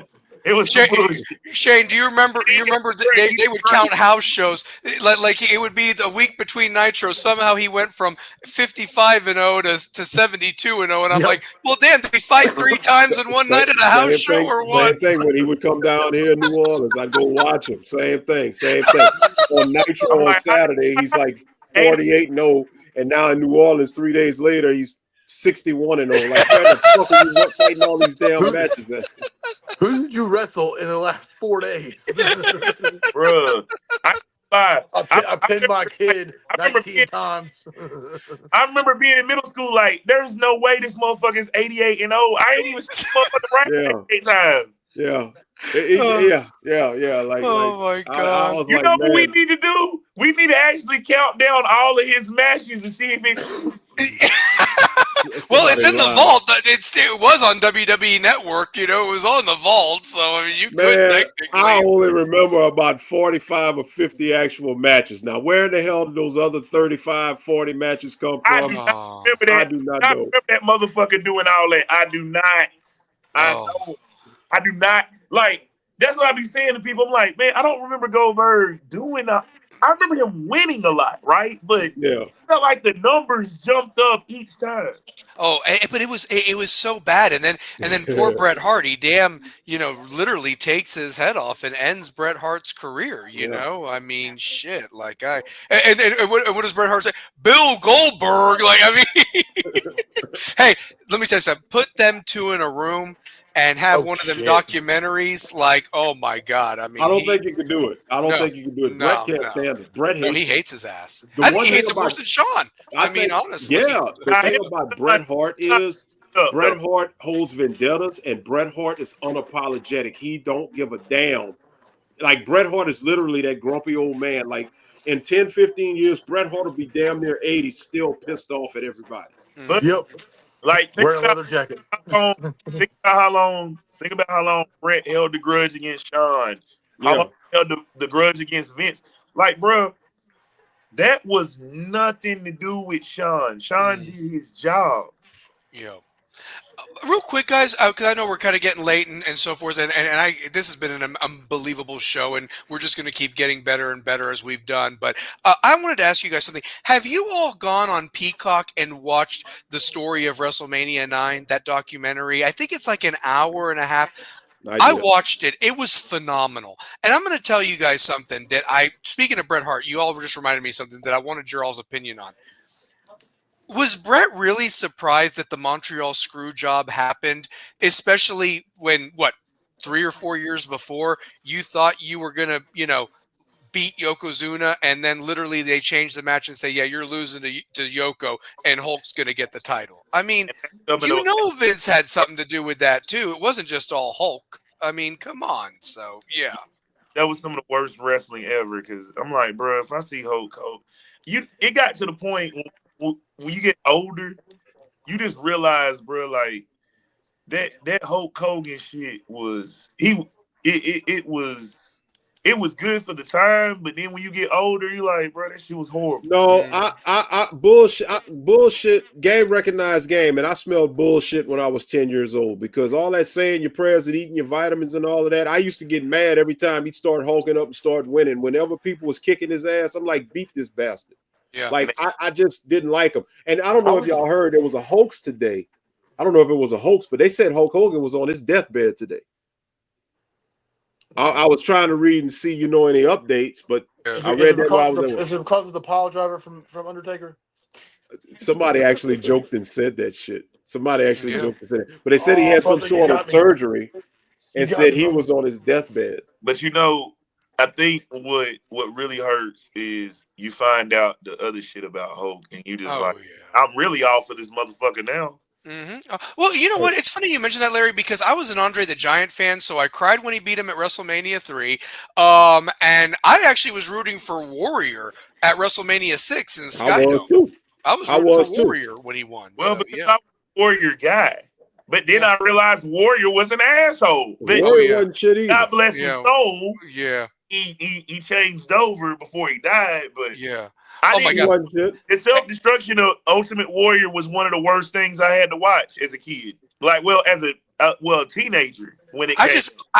It was some bullshit. Shane, do you remember? You remember they would count house shows like it would be the week between Nitro. Somehow he went from 55-0 to 72-0, and I'm like, well, damn, did he fight 3 times in one night at a house show or what? Same thing when he would come down here in New Orleans. I'd go watch him. Same thing. On Nitro on Saturday, he's like 48-0, and now in New Orleans 3 days later, he's 61-0. Like, where the fuck are you fighting all these damn matches at? Who did you wrestle in the last 4 days? Bruh. I pinned my kid 19 times. I remember being in middle school, like, there's no way this motherfucker is 88-0. I ain't even seen this motherfucker right 8 times. Yeah. Like, oh my God. I was you like, know man. what we need to do? We need to actually count down all of his matches to see if it. Well, it's in the vault. It was on WWE Network. You know, it was on the vault. So I mean, you could technically. I only remember about 45 or 50 actual matches. Now, where in the hell did those other 35, 40 matches come from? I do not remember that. I do not I know. remember that motherfucker doing all that. I do not. I do not. Like, that's what I be saying to people. I'm like, man, I don't remember Goldberg doing that. I remember him winning a lot, right? But yeah, I felt like the numbers jumped up each time. Oh, but it was so bad, and then poor Bret Hart, he literally takes his head off and ends Bret Hart's career. You know, I mean, shit. Like and what does Bret Hart say? Bill Goldberg. Like, I mean, hey, let me tell you something. Put them two in a room and have one of them documentaries, like, oh my God! I mean, I don't think you could do it. Think you can do it. Bret can't stand it. Bret hates he hates his ass. The I think he hates it worse than Sean. I mean, honestly. Yeah, the thing about Bret Hart is Bret Hart holds vendettas, and Bret Hart is unapologetic. He don't give a damn. Like, Bret Hart is literally that grumpy old man. Like, in 10, 15 years, Bret Hart will be damn near 80, still pissed off at everybody. But, yep. Like, wear a leather jacket. Think about how long Bret held the grudge against Sean. How long he held the grudge against Vince. Like, bro, that was nothing to do with Sean. Sean did his job. Yeah. Real quick, guys, because I know we're kind of getting late and so forth, and this has been an unbelievable show, and we're just going to keep getting better and better as we've done. But I wanted to ask you guys something. Have you all gone on Peacock and watched the story of WrestleMania 9, that documentary? I think it's like an hour and a half. I watched it. It was phenomenal. And I'm going to tell you guys something that speaking of Bret Hart, you all just reminded me of something that I wanted your all's opinion on. Was Bret really surprised that the Montreal screw job happened, especially when, 3 or 4 years before, you thought you were going to, beat Yokozuna, and then literally they changed the match and say, yeah, you're losing to Yoko, and Hulk's going to get the title. I mean, Vince had something to do with that, too. It wasn't just all Hulk. I mean, come on. So, yeah. That was some of the worst wrestling ever, because I'm like, bro, if I see Hulk, it got to the point when you get older, you just realize, bro, like, that Hulk Hogan shit was it was good for the time, but then when you get older, you're like, bro, that shit was horrible. No, I bullshit. Game recognized game, and I smelled bullshit when I was 10 years old, because all that saying your prayers and eating your vitamins and all of that, I used to get mad every time he'd start hulking up and start winning. Whenever people was kicking his ass, I'm like, beat this bastard. Yeah. Like, I just didn't like him. And I don't know if y'all heard, there was a hoax today. I don't know if it was a hoax, but they said Hulk Hogan was on his deathbed today. I was trying to read and see, any updates, but I read that while I was at work. Is it because of the pile driver from Undertaker? Somebody actually joked and said that shit. Somebody actually joked and said it. But they said he had some sort of surgery and said he was on his deathbed. But I think what really hurts is you find out the other shit about Hulk, and you just like, Oh yeah. I'm really all for this motherfucker now. Well, you know what? It's funny you mentioned that, Larry, because I was an Andre the Giant fan, so I cried when he beat him at WrestleMania 3. And I actually was rooting for Warrior at WrestleMania 6 in I was Skydome. too. I was I rooting for was too. Warrior when he won. Well, So because yeah, I was a Warrior guy, but then yeah. I realized Warrior was an asshole. But Oh Warrior yeah, wasn't shit either. God bless his yeah, soul, yeah, he changed over before he died. But yeah. I Oh my He didn't. God. wasn't shit. The self destruction of Ultimate Warrior was one of the worst things I had to watch as a kid. Like, well, as a teenager when it came.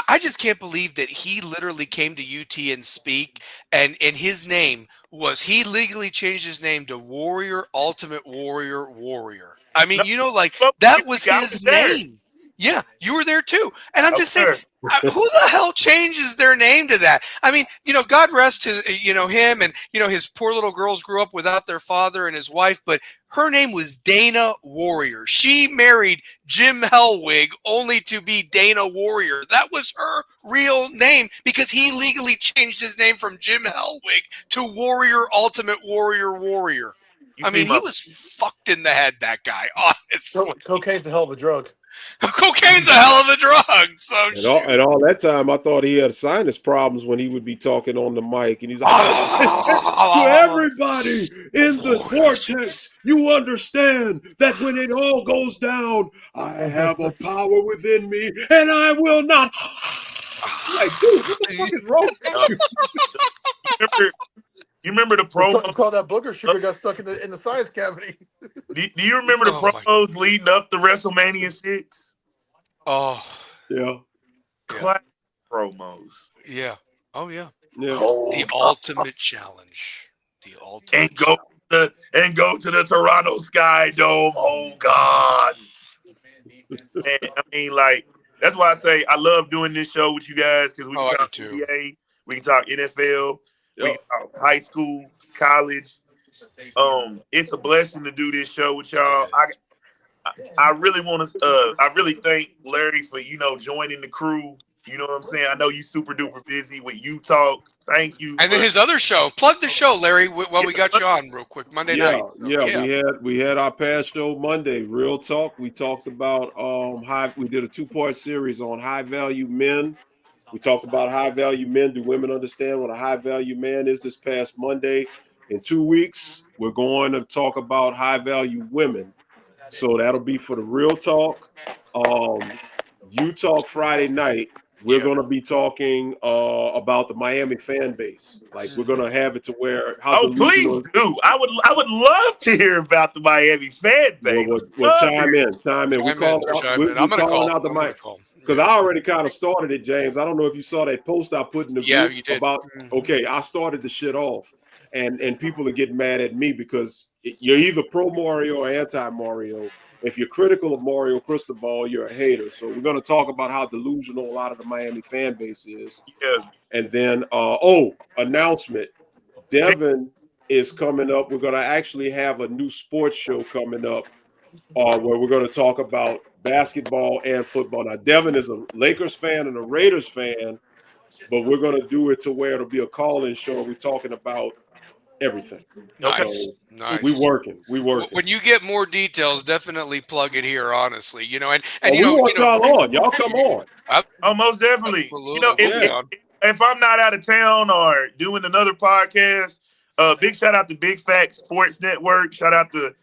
I just can't believe that he literally came to UT and speak, and his name was he legally changed his name to Warrior Ultimate Warrior Warrior. I No, mean, you know, like fuck that with was you. I was his there. name. Yeah, you were there too, and I'm I was just saying, there. who the hell changes their name to that? I mean, you know, God rest his, you know, him, and you know, his poor little girls grew up without their father and his wife, but her name was Dana Warrior. She married Jim Hellwig only to be Dana Warrior. That was her real name because he legally changed his name from Jim Hellwig to Warrior Ultimate Warrior Warrior. You I see mean, he my was fucked in the head, that guy, honestly. Cocaine's a hell of a drug. Cocaine's a hell of a drug, so And all, shoot. and all that time, I thought he had sinus problems when he would be talking on the mic. And he's like, to everybody in the vortex, you understand that when it all goes down, I have a power within me and I will not. Like, dude, what the fuck is wrong with you? remember you remember the promo? It's called that booger sugar got stuck in the sinus cavity. Do you remember the Oh my. promos leading up to WrestleMania 6? Oh, Yeah, yeah. Classic promos. Yeah. Oh, yeah. yeah. The Hold up ultimate challenge. The and ultimate go challenge. go to the Toronto Sky Dome. Oh God. And I mean, like, that's why I say I love doing this show with you guys because we can Oh, I do talk too. NBA, we can talk NFL, we Yep. can talk high school, college. It's a blessing to do this show with It y'all. is. I really want to. I really thank Larry for joining the crew. You know what I'm saying? I know you super duper busy with you talk. Thank you And then for his other show. Plug the show, Larry, while yeah, we got you on real quick. Monday Yeah, night. So, yeah, yeah. we had our past show Monday, Real Talk. We talked about we did a two-part series on high value men. We talked about high value men. Do women understand what a high value man is this past Monday? In 2 weeks, we're going to talk about high value women. So that'll be for the Real Talk. You Talk Friday night. We're Yeah. going to be talking about the Miami fan base. Like we're going Mhm. to have it to where how oh please delusional. do. I would love to hear about the Miami fan base. Well, Love to hear. chime in. We Chime in. call out, Chime in. we I'm going to calling call. out the I'm going mic to call. because Yeah. I already kind of started it, James. I don't know if you saw that post I put in the Yeah, group you did. about. Mhm. Okay, I started the shit off, and people are getting mad at me because you're either pro Mario or anti Mario. If you're critical of Mario Cristobal, you're a hater. So we're going to talk about how delusional a lot of the Miami fan base is, Yeah. and then announcement. Devin is coming up. We're going to actually have a new sports show coming up where we're going to talk about basketball and football. Now, Devin is a Lakers fan and a Raiders fan, but we're going to do it to where it'll be a call-in show. We're talking about everything. Okay. Nice. So we Nice. working. We working. When you get more details, definitely plug it here. Honestly, you know, and Oh, we want y'all on. Y'all come on. Oh, most definitely. Absolutely, we'll be Yeah. on. If I'm not out of town or doing another podcast, big shout out to Big Fact Sports Network. Shout out to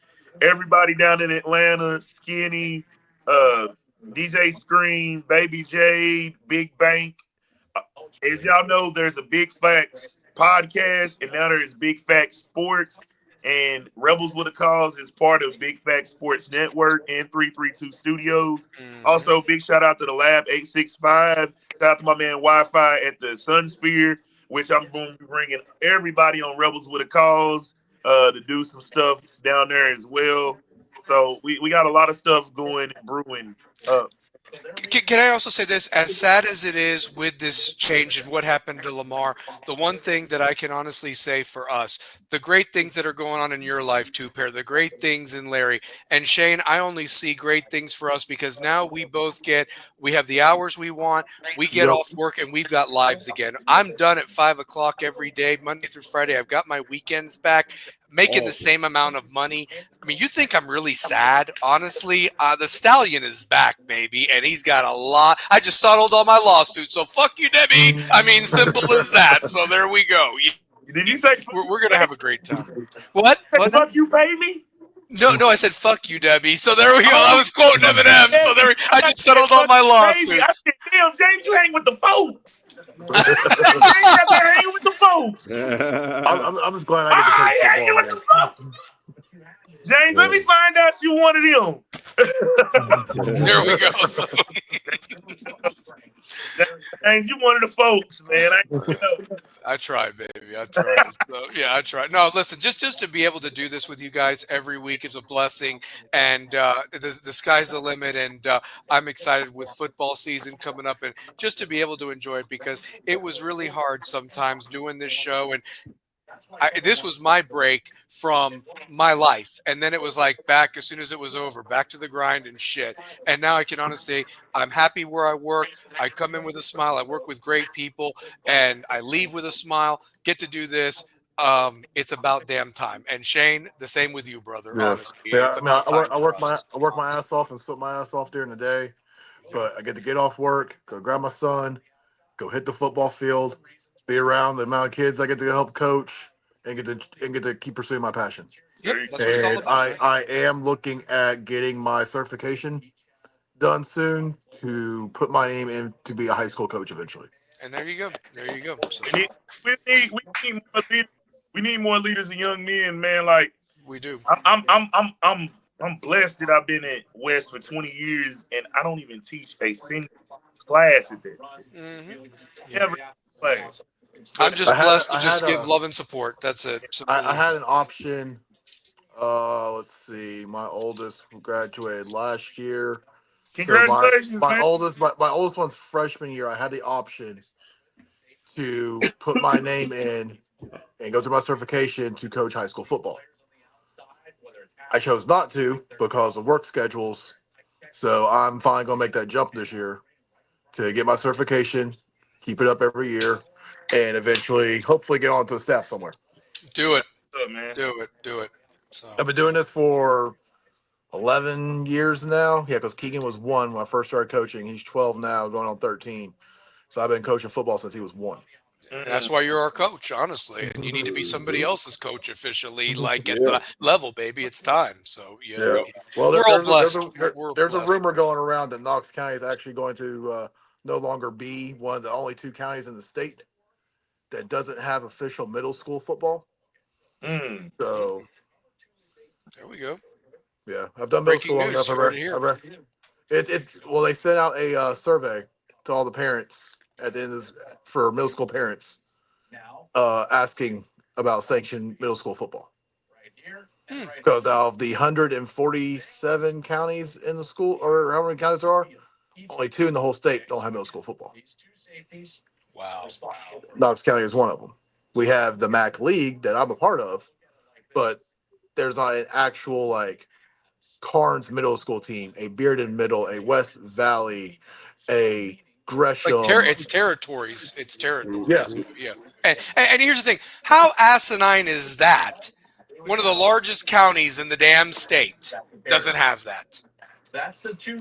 everybody down in Atlanta, Skinny, uh, DJ Scream, Baby Jade, Big Bank. As y'all know, there's a Big Facts podcast, and now there's Big Facts Sports. And Rebels with a Cause is part of Big Facts Sports Network and 332 Studios. Mhm. Also, big shout out to the Lab 865. Shout out to my man Wi-Fi at the Sun Sphere, which I'm going to be bringing everybody on Rebels with a Cause to do some stuff down there as well. So we got a lot of stuff going and brewing up. Can I also say this? As sad as it is with this change and what happened to Lamar, the one thing that I can honestly say for us, the great things that are going on in your life too, Pear, the great things in Larry and Shane, I only see great things for us because now we have the hours we want, we get Yep. off work and we've got lives again. I'm done at 5 o'clock every day, Monday through Friday. I've got my weekends back, making the same amount of money. I mean, you think I'm really sad? Honestly, the stallion is back, baby, and he's got a lot. I just settled all my lawsuits, so fuck you, Debbie. I mean, simple as that. So there we go. Did you say We're gonna have a great time. What? What? fuck you, baby? No, I said fuck you, Debbie. So there we go. I was quoting Eminem. Yeah, So there, I just settled all fuck my you, baby. I lawsuits. said, damn, James, you hang with the folks. James out there hanging with the folks. I'm just glad I get to coach I hanging with football the folks. James, let me find out you one of them. There we go. So, James, you one of the folks, man. I tried, baby. I tried. So, yeah, I tried. No, listen, just to be able to do this with you guys every week is a blessing, and the sky's the limit. And I'm excited with football season coming up, and just to be able to enjoy it because it was really hard sometimes doing this show, and this was my break from my life. And then it was like back as soon as it was over, back to the grind and shit. And now I can honestly say I'm happy where I work. I come in with a smile. I work with great people and I leave with a smile, get to do this. It's about damn time. And Shane, the same with you, brother. Yeah. Honestly, Yeah, it's I mean, about time for us. I work my ass off and sweat my ass off during the day, but I get to get off work, go grab my son, go hit the football field, be around the amount of kids I get to help coach, and get to keep pursuing my passion. Yep, that's what it's all And about. Right? I am looking at getting my certification done soon to put my name in to be a high school coach eventually. And there you go. There you go. So We need more leaders. We need more leaders and young men, man. Like we do. I'm blessed that I've been at West for 20 years and I don't even teach a single class at that school. Mm-hmm. Never class. I'm But just blessed to just give love and support. That's it. I had an option. Let's see. My oldest graduated last year. So congratulations, my man. my oldest one's freshman year. I had the option to put my name in and go through my certification to coach high school football. I chose not to because of work schedules. So I'm finally going to make that jump this year to get my certification, keep it up every year, and eventually, hopefully, get onto a staff somewhere. Do it. Up, man. Do it. So I've been doing this for 11 years now. Yeah, because Keegan was 1 when I first started coaching. He's 12 now, going on 13. So I've been coaching football since he was 1. and that's why you're our coach, honestly. And you need to be somebody else's coach officially, like at the level, baby. It's time. So Yeah. Well, we're all blessed. There's a rumor going around that Knox County is actually going to no longer be one of the only 2 counties in the state that doesn't have official middle school football. So there we go. yeah, I've done middle school long enough. Well, they sent out a survey to all the parents at the end for middle school parents, asking about sanctioned middle school football. Because out of the 147 counties in the school, or how many counties there are, only 2 in the whole state don't have middle school football. Wow. Knox County is one of them. We have the MAC League that I'm a part of, but there's not an actual like Carnes middle school team, a Bearden Middle, a West Valley, a Gresham. It's territories. It's territories. Yeah. And here's the thing: how asinine is that? One of the largest counties in the damn state doesn't have that.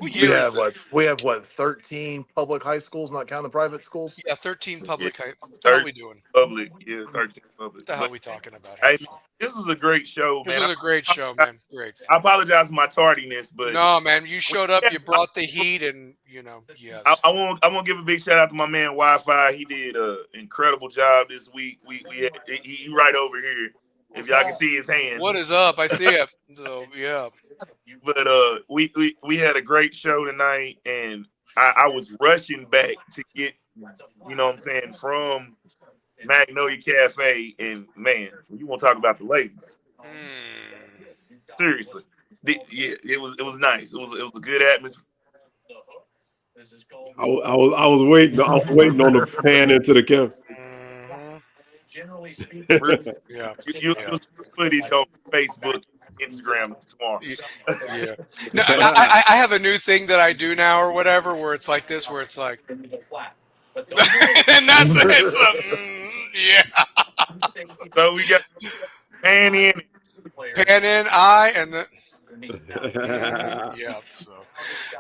We have 13 public high schools, not counting the private schools. Yeah, 13 public. What the hell are we doing? Public, yeah, 13 public. What the hell are we talking about? Hey, this was a great show, man. This was a great show, man. Great. I apologize for my tardiness, but no, man, you showed up, you brought the heat, and yes. I want to give a big shout out to my man Wi-Fi. He did an incredible job this week. He right over here. If y'all can see his hand. What is up? I see it. So yeah. But we had a great show tonight, and I was rushing back to get, you know what I'm saying, from Magnolia Cafe, and man, you want to talk about the ladies? Seriously, yeah, it was nice. It was a good atmosphere. I was waiting. I was waiting on the pan into the camera. Yeah. You'll see footage on Facebook, Instagram tomorrow. Yeah. No, I have a new thing that I do now or whatever where it's like this, where it's like, and that's it. So, yeah. So we got pan in. Pan in, eye, and the. Yeah. So,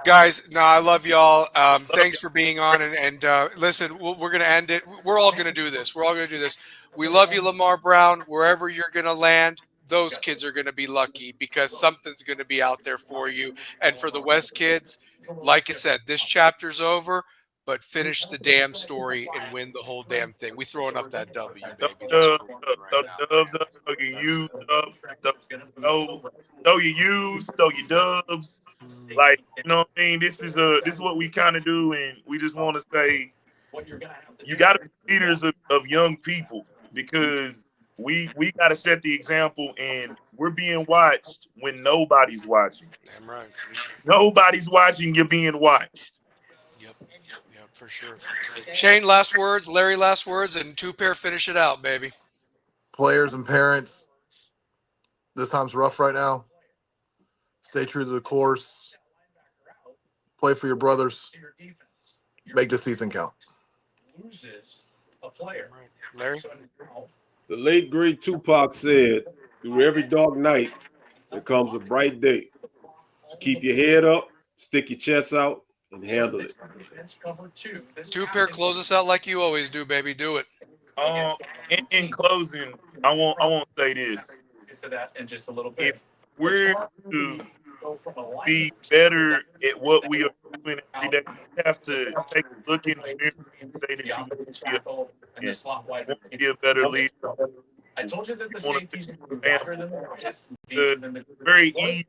guys, no, I love y'all. Thanks for being on. And listen, we're going to end it. We're all going to do this. We're all going to do this. We love you, Lamar Brown. Wherever you're going to land, those kids are going to be lucky because something's going to be out there for you. And for the West kids, like I said, this chapter's over, but finish the damn story and win the whole damn thing. We throwing up that W, baby. That's what we're doing right now. Dubs up, throw your U's up, throw your U's, throw your dubs. Like, you know what I mean? This is what we kind of do, and we just want to say you got to be leaders of young people because we got to set the example, and we're being watched when nobody's watching. Damn right. Nobody's watching. You're being watched. Yep, for sure. Shane, last words. Larry, last words, and two pair finish it out, baby. Players and parents, this time's rough right now. Stay true to the course. Play for your brothers. Make the season count. Larry? The late great Tupac said, through every dark night, there comes a bright day. So keep your head up, stick your chest out, and handle it. Two pair, close us out like you always do, baby. Do it. In closing, I won't say this. If we're to be better at what we are doing every day, you have to take a look in the mirror and say that you want to be a better leader. I told you that the safeties were better than the very easy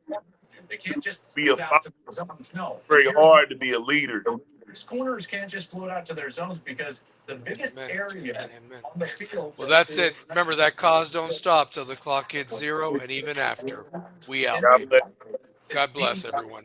They can't just to be a float out to their zones. No. very hard to be a leader. Corners can't just float out to their zones because the biggest area on the field. Well, that's it. Remember that cause don't stop till the clock hits 0 and even after. We out, God baby. bless. God bless everyone.